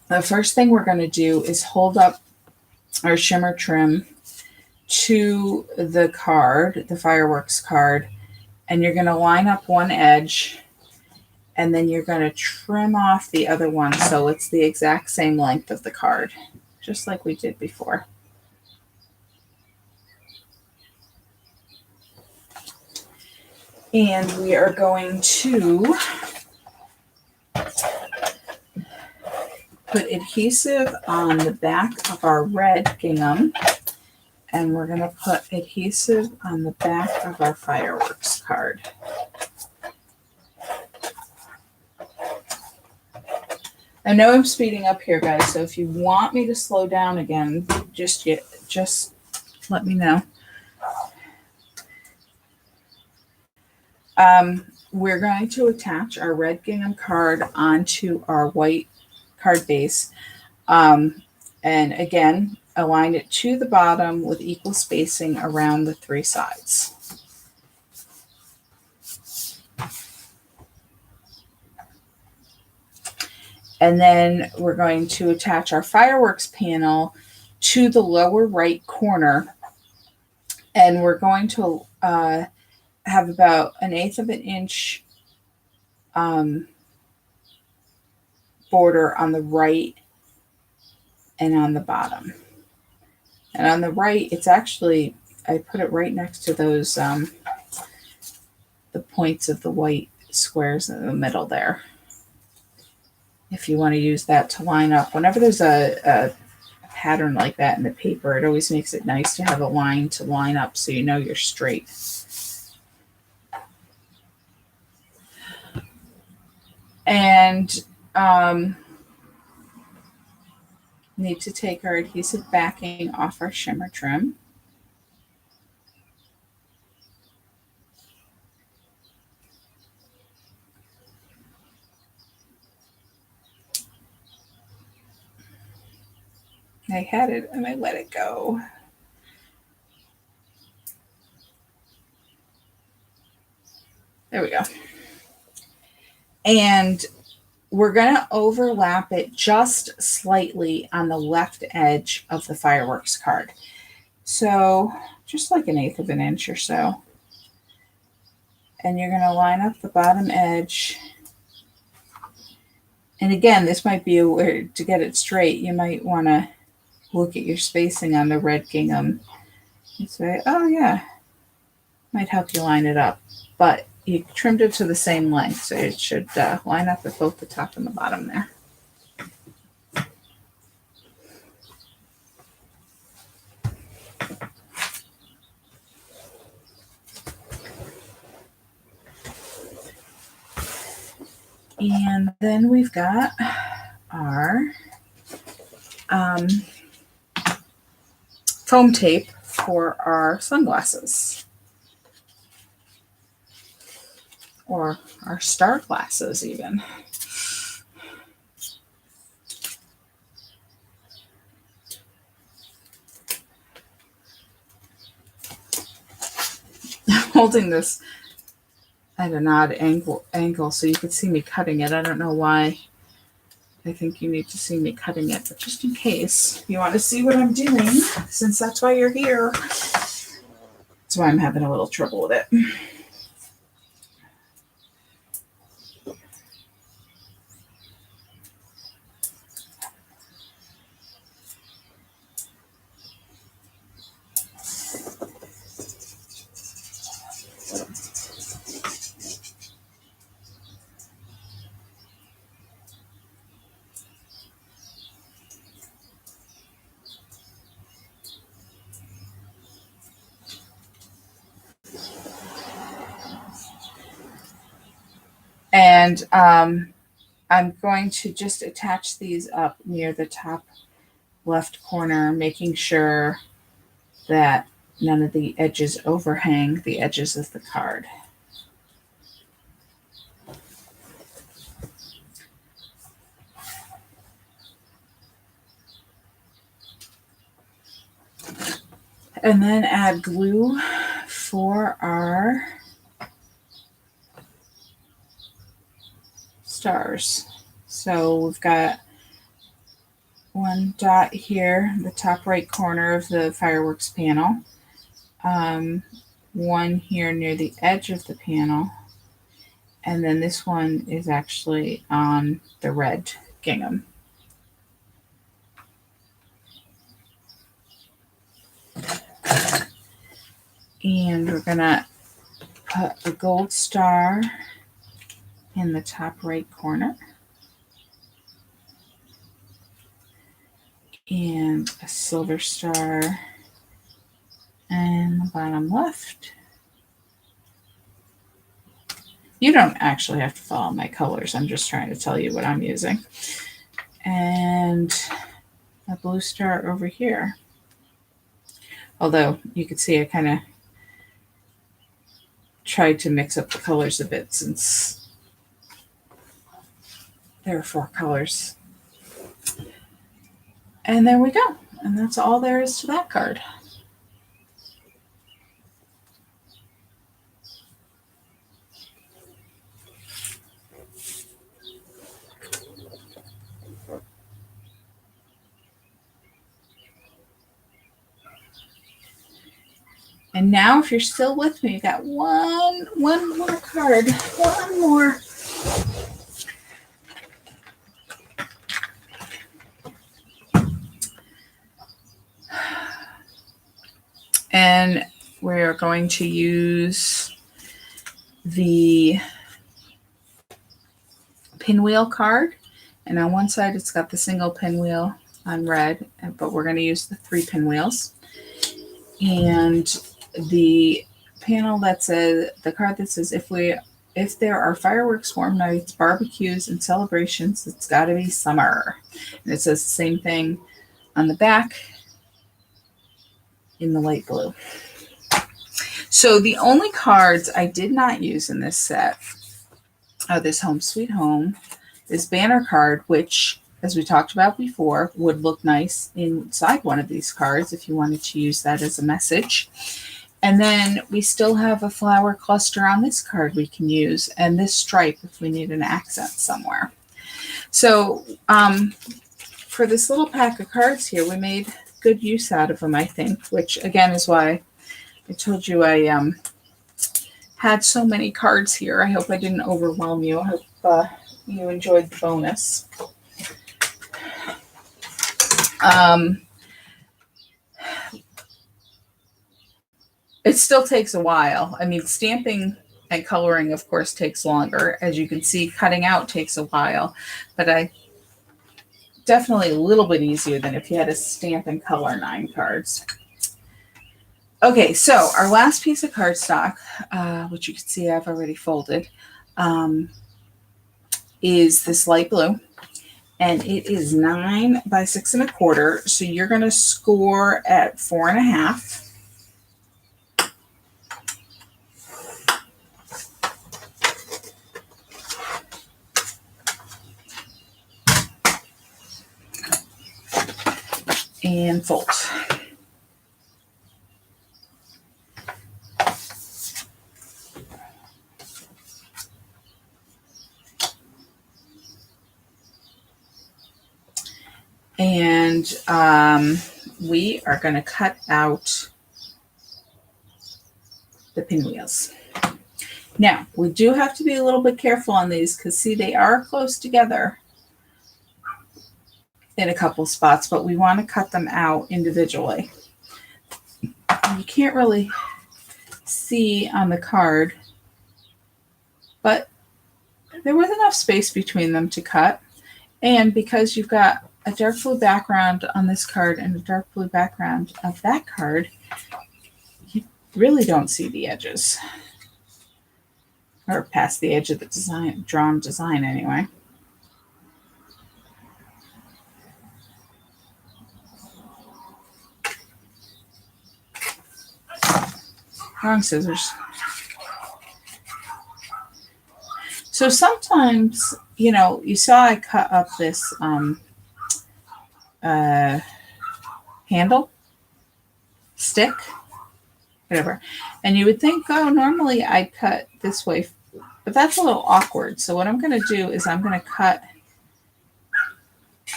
the first thing we're going to do is hold up our shimmer trim to the card, the fireworks card, and you're going to line up one edge And then you're going to trim off the other one so it's the exact same length of the card, just like we did before. And we are going to put adhesive on the back of our red gingham, and we're going to put adhesive on the back of our fireworks card. I know I'm speeding up here, guys, so if you want me to slow down again, just let me know. We're going to attach our red gingham card onto our white card base. And again, align it to the bottom with equal spacing around the 3 sides. And then we're going to attach our fireworks panel to the lower right corner. And we're going to have about 1/8 of an inch border on the right and on the bottom. And on the right, it's actually, I put it right next to those, the points of the white squares in the middle there. If you want to use that to line up, whenever there's a pattern like that in the paper, it always makes it nice to have a line to line up so you know you're straight. And need to take our adhesive backing off our shimmer trim. I had it and I let it go. There we go. And we're going to overlap it just slightly on the left edge of the fireworks card. So just like 1/8 of an inch or so. And you're going to line up the bottom edge. And again, this might be to get it straight, you might want to look at your spacing on the red gingham and say, oh yeah, might help you line it up. But you trimmed it to the same length, so it should line up with both the top and the bottom there. And then we've got our foam tape for our sunglasses. Or our star glasses even. I'm holding this at an odd angle so you can see me cutting it. I don't know why. I think you need to see me cutting it, but just in case you want to see what I'm doing, since that's why you're here. That's why I'm having a little trouble with it. And I'm going to just attach these up near the top left corner, making sure that none of the edges overhang the edges of the card. And then add glue for our stars. So we've got one dot here, the top right corner of the fireworks panel. One here near the edge of the panel. And then this one is actually on the red gingham. And we're going to put a gold star in the top right corner. And a silver star in the bottom left. You don't actually have to follow my colors. I'm just trying to tell you what I'm using. And a blue star over here. Although you can see I kind of tried to mix up the colors a bit since there are 4 colors. And there we go. And that's all there is to that card. And now, if you're still with me, you got one more card. One more. And we're going to use the pinwheel card. And on one side, it's got the single pinwheel on red, but we're going to use the 3 pinwheels. And the panel that says, the card that says, if there are fireworks, warm nights, barbecues, and celebrations, it's got to be summer. And it says the same thing on the back in the light blue. So the only cards I did not use in this set are this Home Sweet Home, this banner card, which, as we talked about before, would look nice inside one of these cards if you wanted to use that as a message. And then we still have a flower cluster on this card we can use, and this stripe if we need an accent somewhere. So for this little pack of cards here, we made good use out of them, I think, which again is why I told you I had so many cards here. I hope I didn't overwhelm you. I hope you enjoyed the bonus. It still takes a while. I mean, stamping and coloring, of course, takes longer. As you can see, cutting out takes a while, but definitely a little bit easier than if you had to stamp and color 9 cards. Okay, so our last piece of cardstock, which you can see I've already folded, is this light blue. And it is 9 by 6 1/4. So you're going to score at 4 1/2. And fold. And we are going to cut out the pinwheels. Now, we do have to be a little bit careful on these because, see, they are close together in a couple spots, but we want to cut them out individually. You can't really see on the card, but there was enough space between them to cut. And because you've got a dark blue background on this card and a dark blue background of that card, you really don't see the edges. Or past the edge of the drawn design anyway. Wrong scissors. So sometimes, you saw I cut up this handle, stick, whatever. And you would think, oh, normally I cut this way, but that's a little awkward. So what I'm going to do is I'm going to cut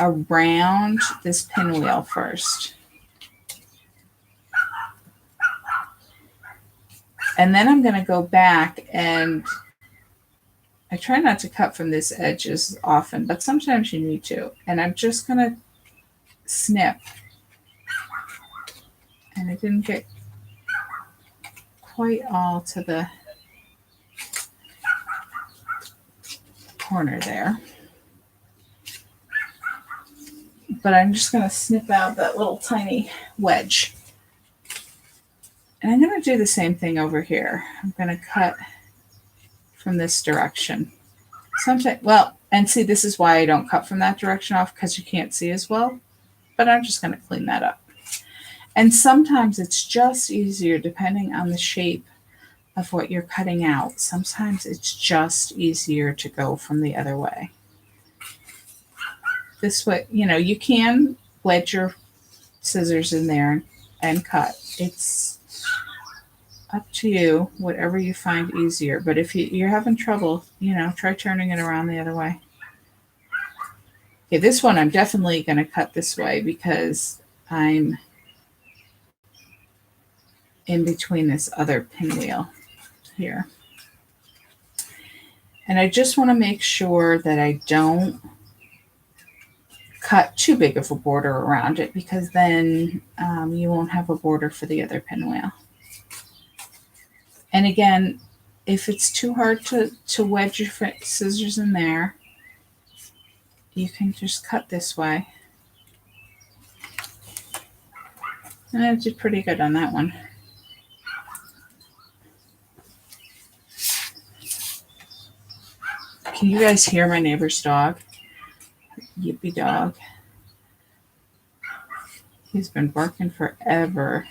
around this pinwheel first. And then I'm going to go back and I try not to cut from this edge as often, but sometimes you need to. And I'm just going to snip. And I didn't get quite all to the corner there. But I'm just going to snip out that little tiny wedge. And I'm going to do the same thing over here. I'm going to cut from this direction. Sometimes, well, and see, this is why I don't cut from that direction off, because you can't see as well. But I'm just going to clean that up. And sometimes it's just easier, depending on the shape of what you're cutting out. Sometimes it's just easier to go from the other way. This way, you know, you can wedge your scissors in there and cut. It's up to you, whatever you find easier. But if you're having trouble, you know, try turning it around the other way. Okay, this one I'm definitely going to cut this way because I'm in between this other pinwheel here. And I just want to make sure that I don't cut too big of a border around it, because then you won't have a border for the other pinwheel. And again, if it's too hard to wedge your scissors in there, you can just cut this way. And I did pretty good on that one. Can you guys hear my neighbor's dog? Yippee dog. He's been barking forever.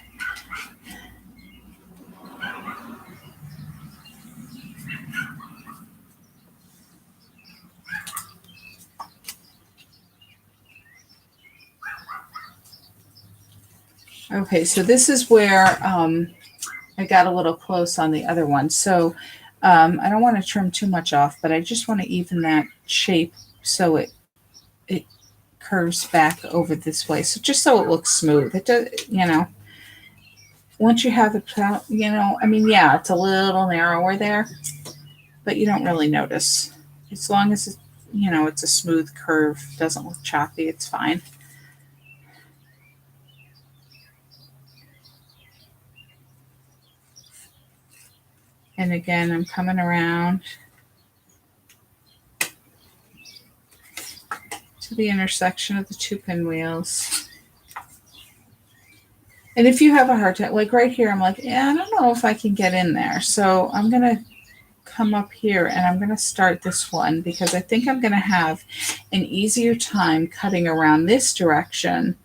Okay, so this is where I got a little close on the other one. So I don't want to trim too much off, but I just want to even that shape so it curves back over this way. So just so it looks smooth. It does, you know, once you have it, you know, I mean, yeah, it's a little narrower there, but you don't really notice. As long as, you know, it's a smooth curve, doesn't look choppy, it's fine. And again, I'm coming around to the intersection of the two pinwheels. And if you have a hard time, like right here, I'm like, yeah, I don't know if I can get in there. So I'm going to come up here and I'm going to start this one, because I think I'm going to have an easier time cutting around this direction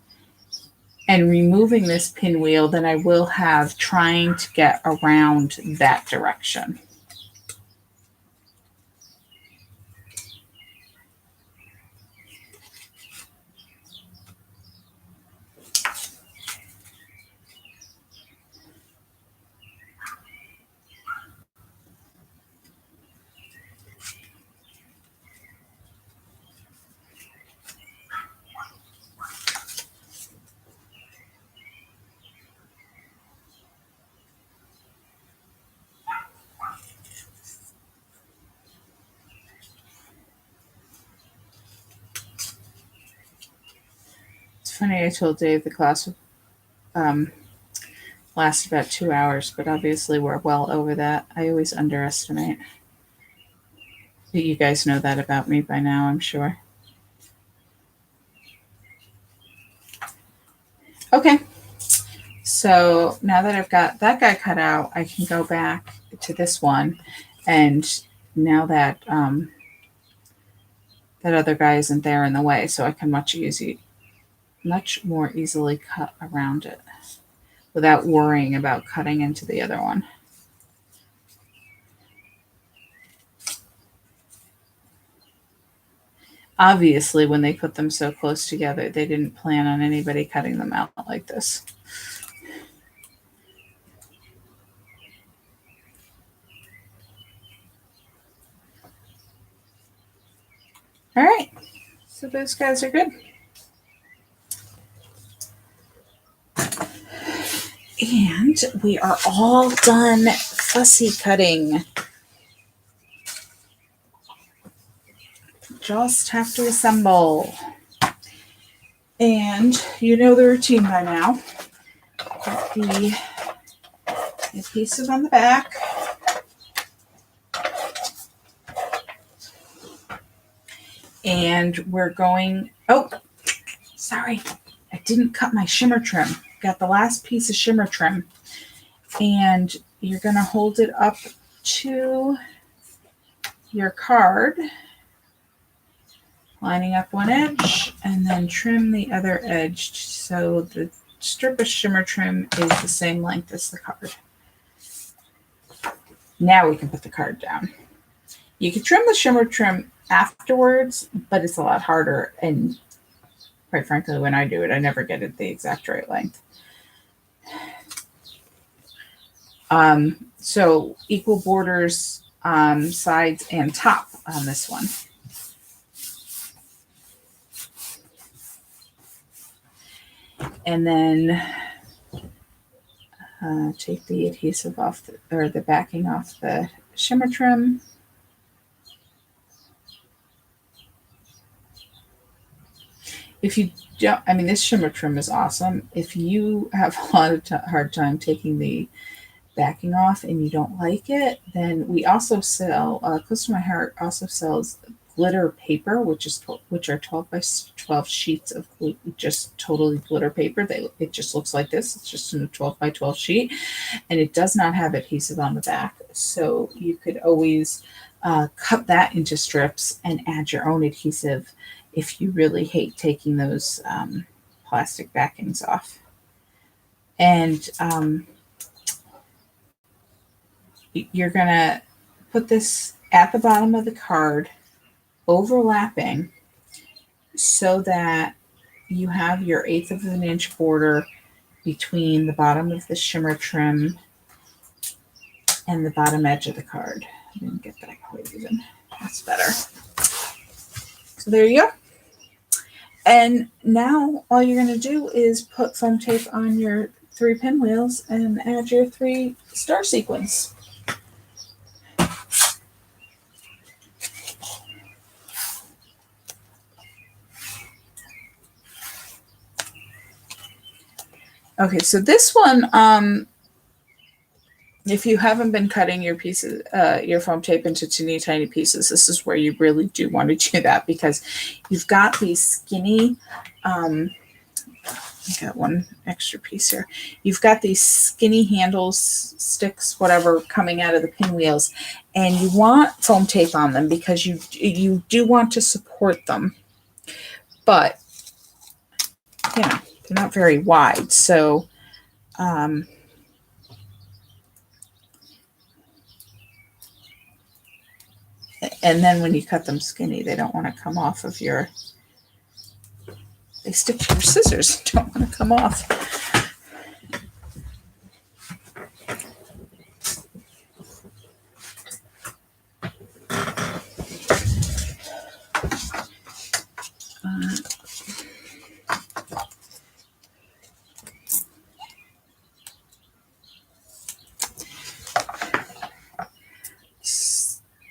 and removing this pinwheel than I will have trying to get around that direction. Funny, I told Dave the class would last about 2 hours, but obviously we're well over that. I always underestimate. But you guys know that about me by now, I'm sure. Okay, so now that I've got that guy cut out, I can go back to this one, and now that that other guy isn't there in the way, so I can much more easily cut around it without worrying about cutting into the other one. Obviously, when they put them so close together, they didn't plan on anybody cutting them out like this. All right, so those guys are good. And we are all done fussy cutting. just have to assemble. And you know the routine by now. Put the adhesive on the back. And we're going, oh, sorry, I didn't cut my shimmer trim. Got the last piece of shimmer trim. And you're going to hold it up to your card, lining up one edge, and then trim the other edge so the strip of shimmer trim is the same length as the card. Now we can put the card down. You can trim the shimmer trim afterwards, but it's a lot harder, and quite frankly, when I do it, I never get it the exact right length. So equal borders, sides and top on this one. And then take the adhesive off the backing off the shimmer trim. If you don't, I mean, this shimmer trim is awesome. If you have a lot of hard time taking the backing off and you don't like it, then we also sell, Close to My Heart also sells glitter paper, which are 12 by 12 sheets of just totally glitter paper. It just looks like this. It's just in a 12 by 12 sheet, and it does not have adhesive on the back. So you could always cut that into strips and add your own adhesive if you really hate taking those plastic backings off. And you're going to put this at the bottom of the card, overlapping, so that you have your 1/8 of an inch border between the bottom of the shimmer trim and the bottom edge of the card. I didn't get that quite even. That's better. So there you go. And now all you're going to do is put foam tape on your 3 pinwheels and add your 3 star sequins. Okay, so this one, if you haven't been cutting your pieces, your foam tape into teeny tiny pieces, this is where you really do want to do that, because you've got these skinny, I got one extra piece here. You've got these skinny handles, sticks, whatever, coming out of the pinwheels, and you want foam tape on them because you do want to support them, but you know, they're not very wide. So, and then when you cut them skinny, they don't want to come off of your, they stick to your scissors, don't want to come off.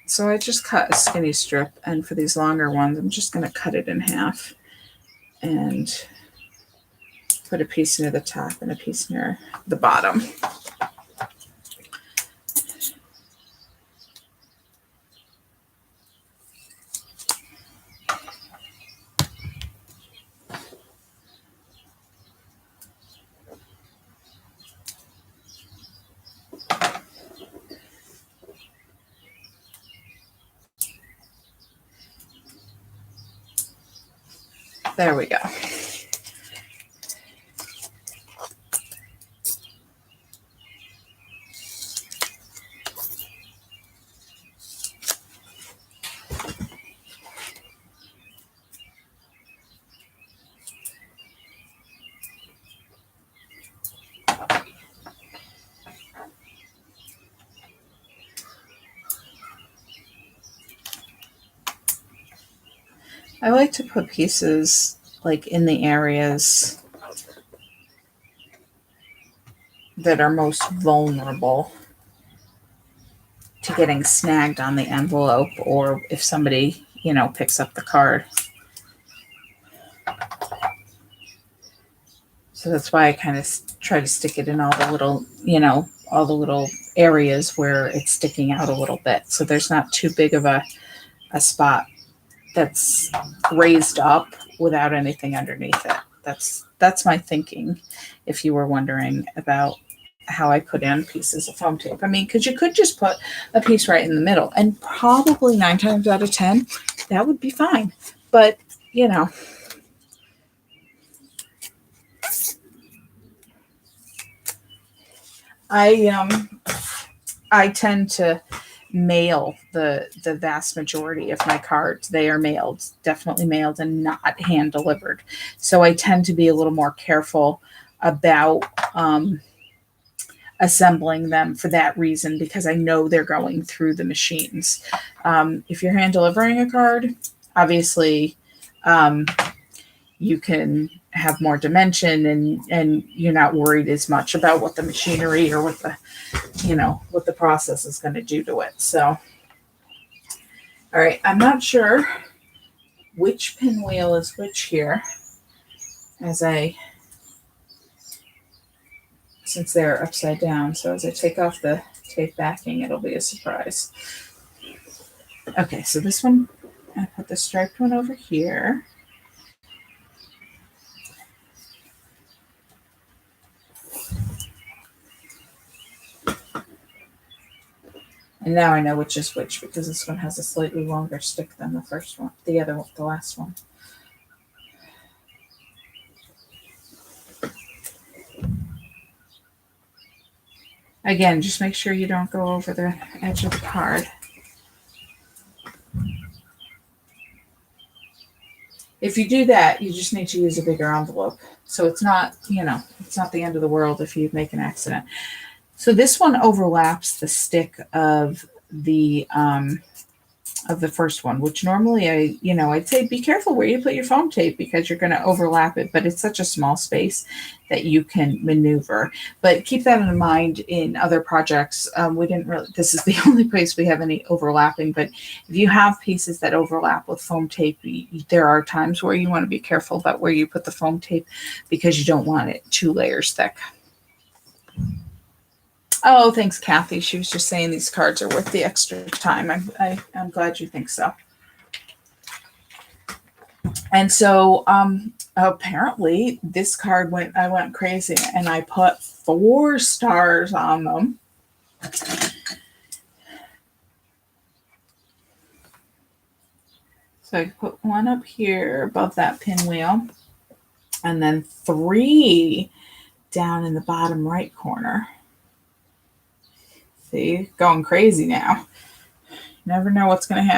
So I just cut a skinny strip, and for these longer ones, I'm just going to cut it in half and put a piece near the top and a piece near the bottom. There we go. I like to put pieces like in the areas that are most vulnerable to getting snagged on the envelope, or if somebody, picks up the card. So that's why I kind of try to stick it in all the little areas where it's sticking out a little bit. So there's not too big of a spot that's raised up without anything underneath it. That's my thinking, if you were wondering about how I put in pieces of foam tape. I mean, because you could just put a piece right in the middle, and probably 9 times out of 10, that would be fine. But, I tend to mail the vast majority of my cards. They are mailed, definitely mailed, and not hand delivered. So I tend to be a little more careful about assembling them for that reason, because I know they're going through the machines. If you're hand delivering a card, obviously you can have more dimension, and you're not worried as much about what the machinery or what the process is going to do to it. So, all right, I'm not sure which pinwheel is which here, since they're upside down. So as I take off the tape backing, it'll be a surprise. Okay, so this one, I put the striped one over here. And now I know which is which, because this one has a slightly longer stick than the first one, the last one. Again, just make sure you don't go over the edge of the card. If you do that, you just need to use a bigger envelope. So it's not, it's not the end of the world if you make an accident. So this one overlaps the stick of the first one, which normally I'd say be careful where you put your foam tape, because you're going to overlap it, but it's such a small space that you can maneuver. But keep that in mind in other projects. This is the only place we have any overlapping, but if you have pieces that overlap with foam tape, there are times where you want to be careful about where you put the foam tape, because you don't want it 2 layers thick. Oh, thanks, Kathy. She was just saying these cards are worth the extra time. I'm glad you think so. And so apparently this card I went crazy, and I put 4 stars on them. So I put 1 up here above that pinwheel, and then 3 down in the bottom right corner. See, going crazy now. Never know what's going to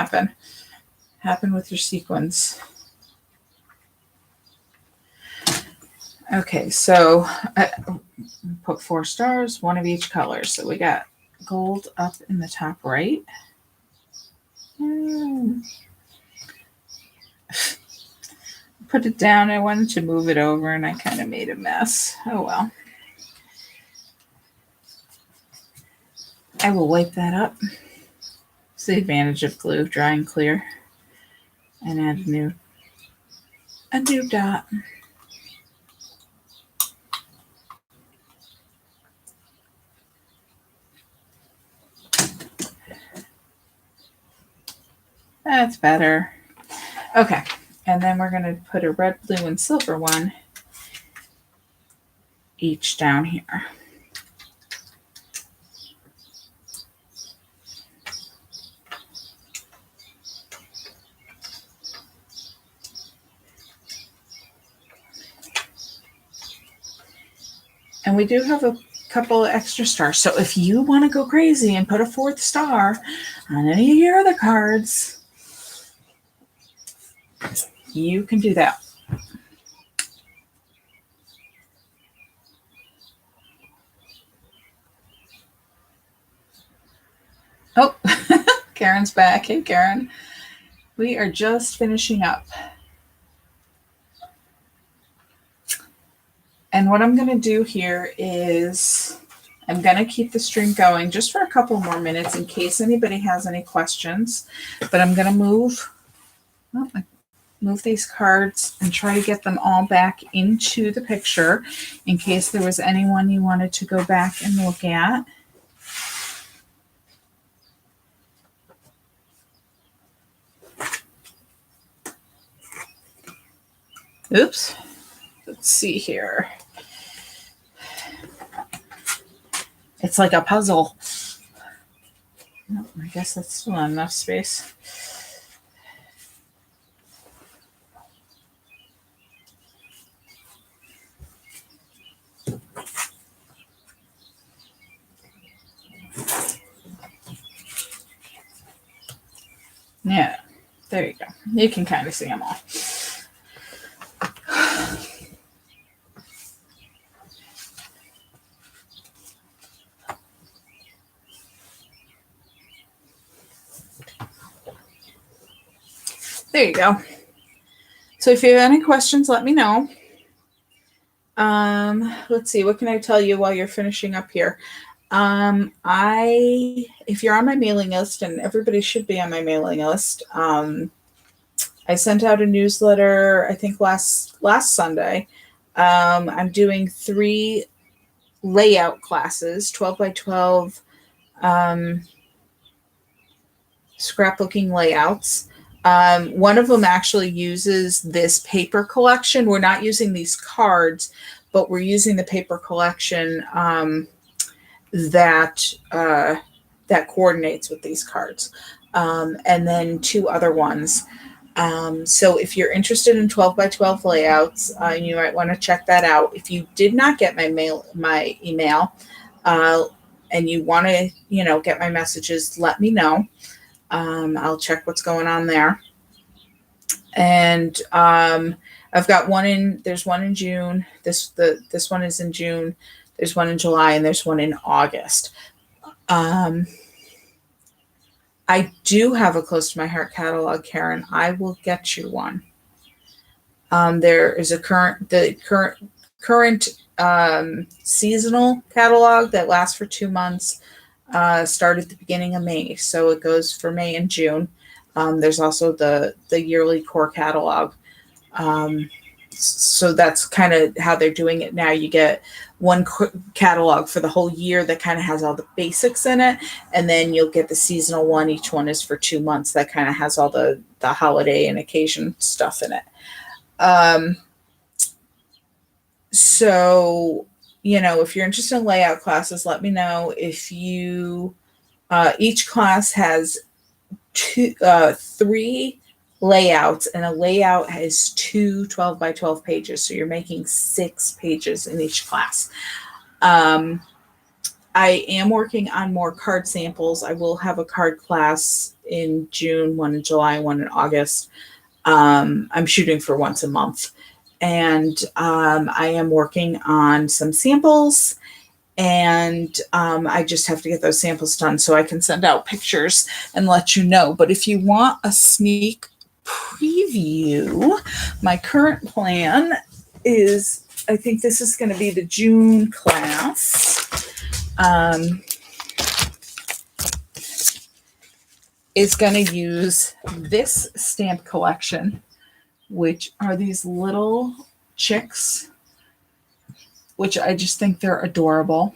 happen with your sequins. Okay, so I put 4 stars, 1 of each color. So we got gold up in the top right. Put it down. I wanted to move it over, and I kind of made a mess. Oh well. I will wipe that up. It's the advantage of glue, dry and clear. And add a new dot. That's better. Okay, and then we're going to put a red, blue, and silver one each down here. And we do have a couple of extra stars. So if you want to go crazy and put a 4th star on any of your other cards, you can do that. Oh, Karen's back. Hey, Karen. We are just finishing up. And what I'm going to do here is I'm going to keep the stream going just for a couple more minutes in case anybody has any questions. But I'm going to move well, I move these cards and try to get them all back into the picture in case there was anyone you wanted to go back and look at. Oops. Let's see here. It's like a puzzle. Oh, I guess that's still not enough space. Yeah, there you go. You can kind of see them all. There you go. So if you have any questions, let me know. Let's see, what can I tell you while you're finishing up here? If you're on my mailing list, and everybody should be on my mailing list, I sent out a newsletter, I think last Sunday. I'm doing 3 layout classes, 12 by 12 scrapbooking layouts. One of them actually uses this paper collection. We're not using these cards, but we're using the paper collection that coordinates with these cards. And then 2 other ones. So if you're interested in 12 by 12 layouts, you might want to check that out. If you did not get my email, and you want to, get my messages, let me know. I'll check what's going on there. And I've got there's one in June. This one is in June. There's one in July, and there's one in August. I do have a close to my heart catalog, Karen. I will get you one. There is the current seasonal catalog that lasts for 2 months. Started at the beginning of May, so it goes for May and June. There's also the yearly core catalog. So that's kind of how they're doing it now. You get one catalog for the whole year that kind of has all the basics in it, and then you'll get the seasonal one. Each one is for 2 months. That kind of has all the holiday and occasion stuff in it. So, if you're interested in layout classes, let me know. If you, each class has 3 layouts, and a layout has 2 12 by 12 pages. So you're making 6 pages in each class. I am working on more card samples. I will have a card class in June, one in July, one in August. I'm shooting for once a month. And I am working on some samples, and I just have to get those samples done so I can send out pictures and let you know. But if you want a sneak preview, my current plan is, I think this is going to be the June class. Is going to use this stamp collection, which are these little chicks, which I just think they're adorable.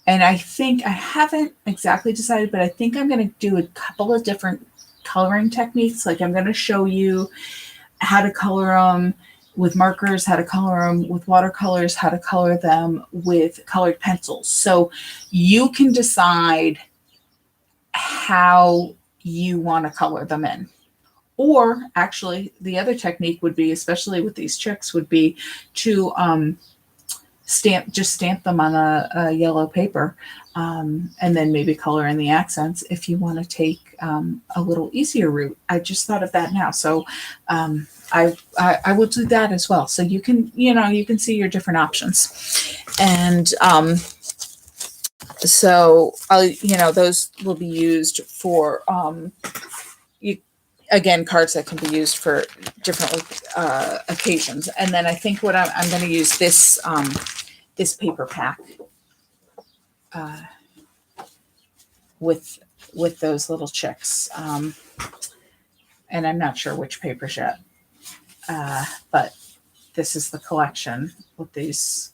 And I haven't exactly decided, but I think I'm going to do a couple of different coloring techniques. Like I'm going to show you how to color them with markers, how to color them with watercolors, how to color them with colored pencils. So you can decide how you want to color them in. Or actually, the other technique would be, especially with these chicks, would be to stamp them on a yellow paper, and then maybe color in the accents if you want to take a little easier route. I just thought of that now. So I will do that as well. So you can see your different options. And so those will be used for again, cards that can be used for different occasions. And then I think what I'm going to use this paper pack with those little chicks. and I'm not sure which papers yet. But this is the collection with these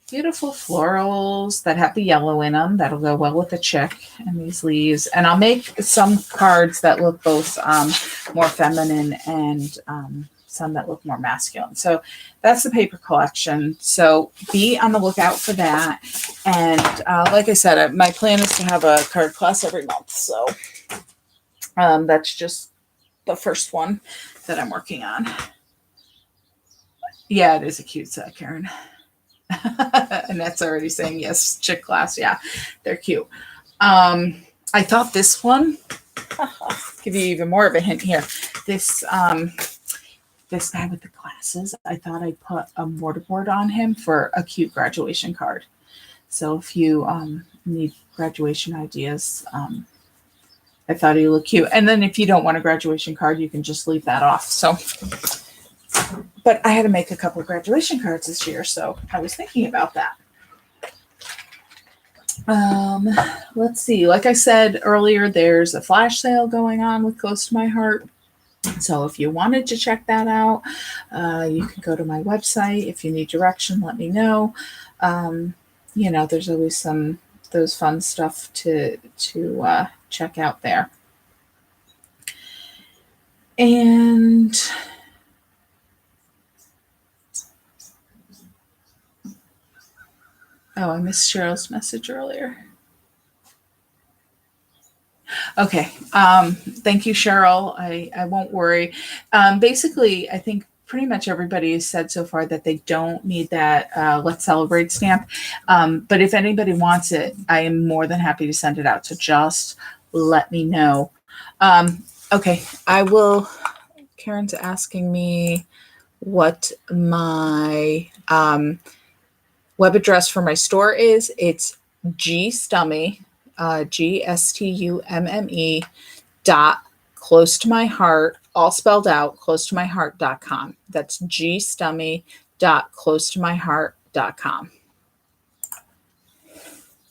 beautiful florals that have the yellow in them. That'll go well with the chick and these leaves. And I'll make some cards that look both more feminine and some that look more masculine. So that's the paper collection. So be on the lookout for that. And like I said, my plan is to have a card class every month. So that's just the first one that I'm working on. Yeah, it is a cute set, Karen. And that's already saying yes, chick class. Yeah, they're cute. I thought this one, give you even more of a hint here. This this guy with the glasses, I thought I'd put a mortarboard on him for a cute graduation card. So if you need graduation ideas, I thought he looked cute. And then if you don't want a graduation card, you can just leave that off. So, but I had to make a couple of graduation cards this year, so I was thinking about that. Let's see. Like I said earlier, there's a flash sale going on with Close to My Heart. So if you wanted to check that out, you can go to my website. If you need direction, let me know. There's always those fun stuff to check out there. And I missed Cheryl's message earlier. Okay. Thank you, Cheryl. I won't worry. Basically, I think pretty much everybody has said so far that they don't need that Let's Celebrate stamp. But if anybody wants it, I am more than happy to send it out. So just let me know. Okay. I will. Karen's asking me what my web address for my store is. It's gstumme, GSTUMME close to my heart, all spelled out, closetomyheart.com. That's gstumme.closetomyheart.com.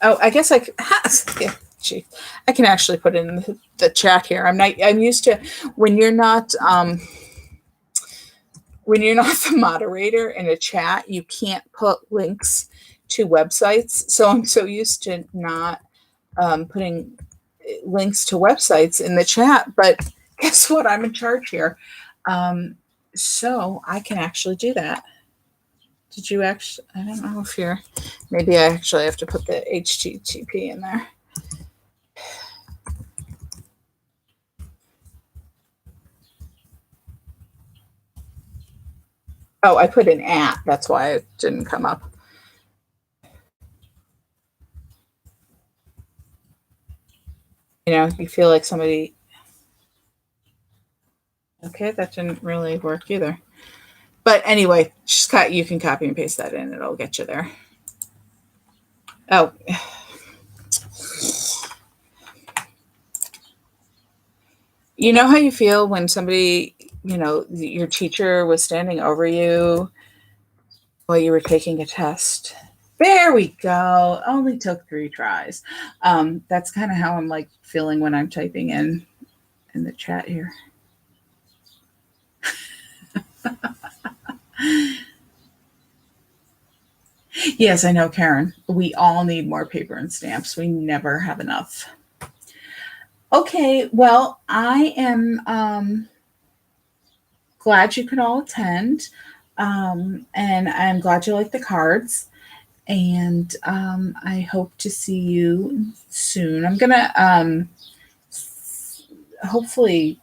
Oh, I guess I can actually put in the chat here. I'm used to when you're not the moderator in a chat, you can't put links to websites. So I'm so used to not putting links to websites in the chat. But guess what? I'm in charge here. So I can actually do that. Did you actually? I don't know if you're. Maybe I actually have to put the HTTP in there. Oh, I put an @ That's why it didn't come up. You feel like somebody. Okay, that didn't really work either. But anyway, you can copy and paste that in. It'll get you there. Oh. You know how you feel when somebody, your teacher was standing over you while you were taking a test? There we go. Only took 3 tries. That's kind of how I'm like feeling when I'm typing in the chat here. Yes, I know, Karen. We all need more paper and stamps. We never have enough. Okay, well, I am glad you could all attend, and I'm glad you like the cards, and I hope to see you soon. I'm gonna hopefully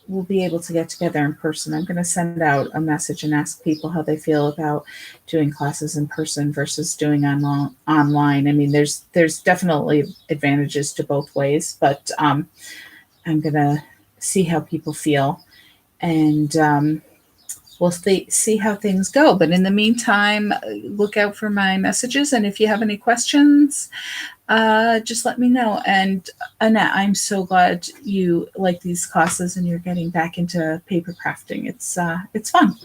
we'll be able to get together in person. I'm going to send out a message and ask people how they feel about doing classes in person versus doing online. I mean, there's definitely advantages to both ways, but I'm going to see how people feel, and we'll see how things go. But in the meantime, look out for my messages, and if you have any questions, just let me know. And Annette, I'm so glad you like these classes and you're getting back into paper crafting. It's fun.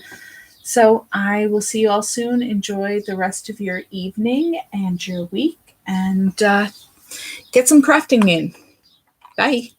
So I will see you all soon. Enjoy the rest of your evening and your week, and get some crafting in. Bye.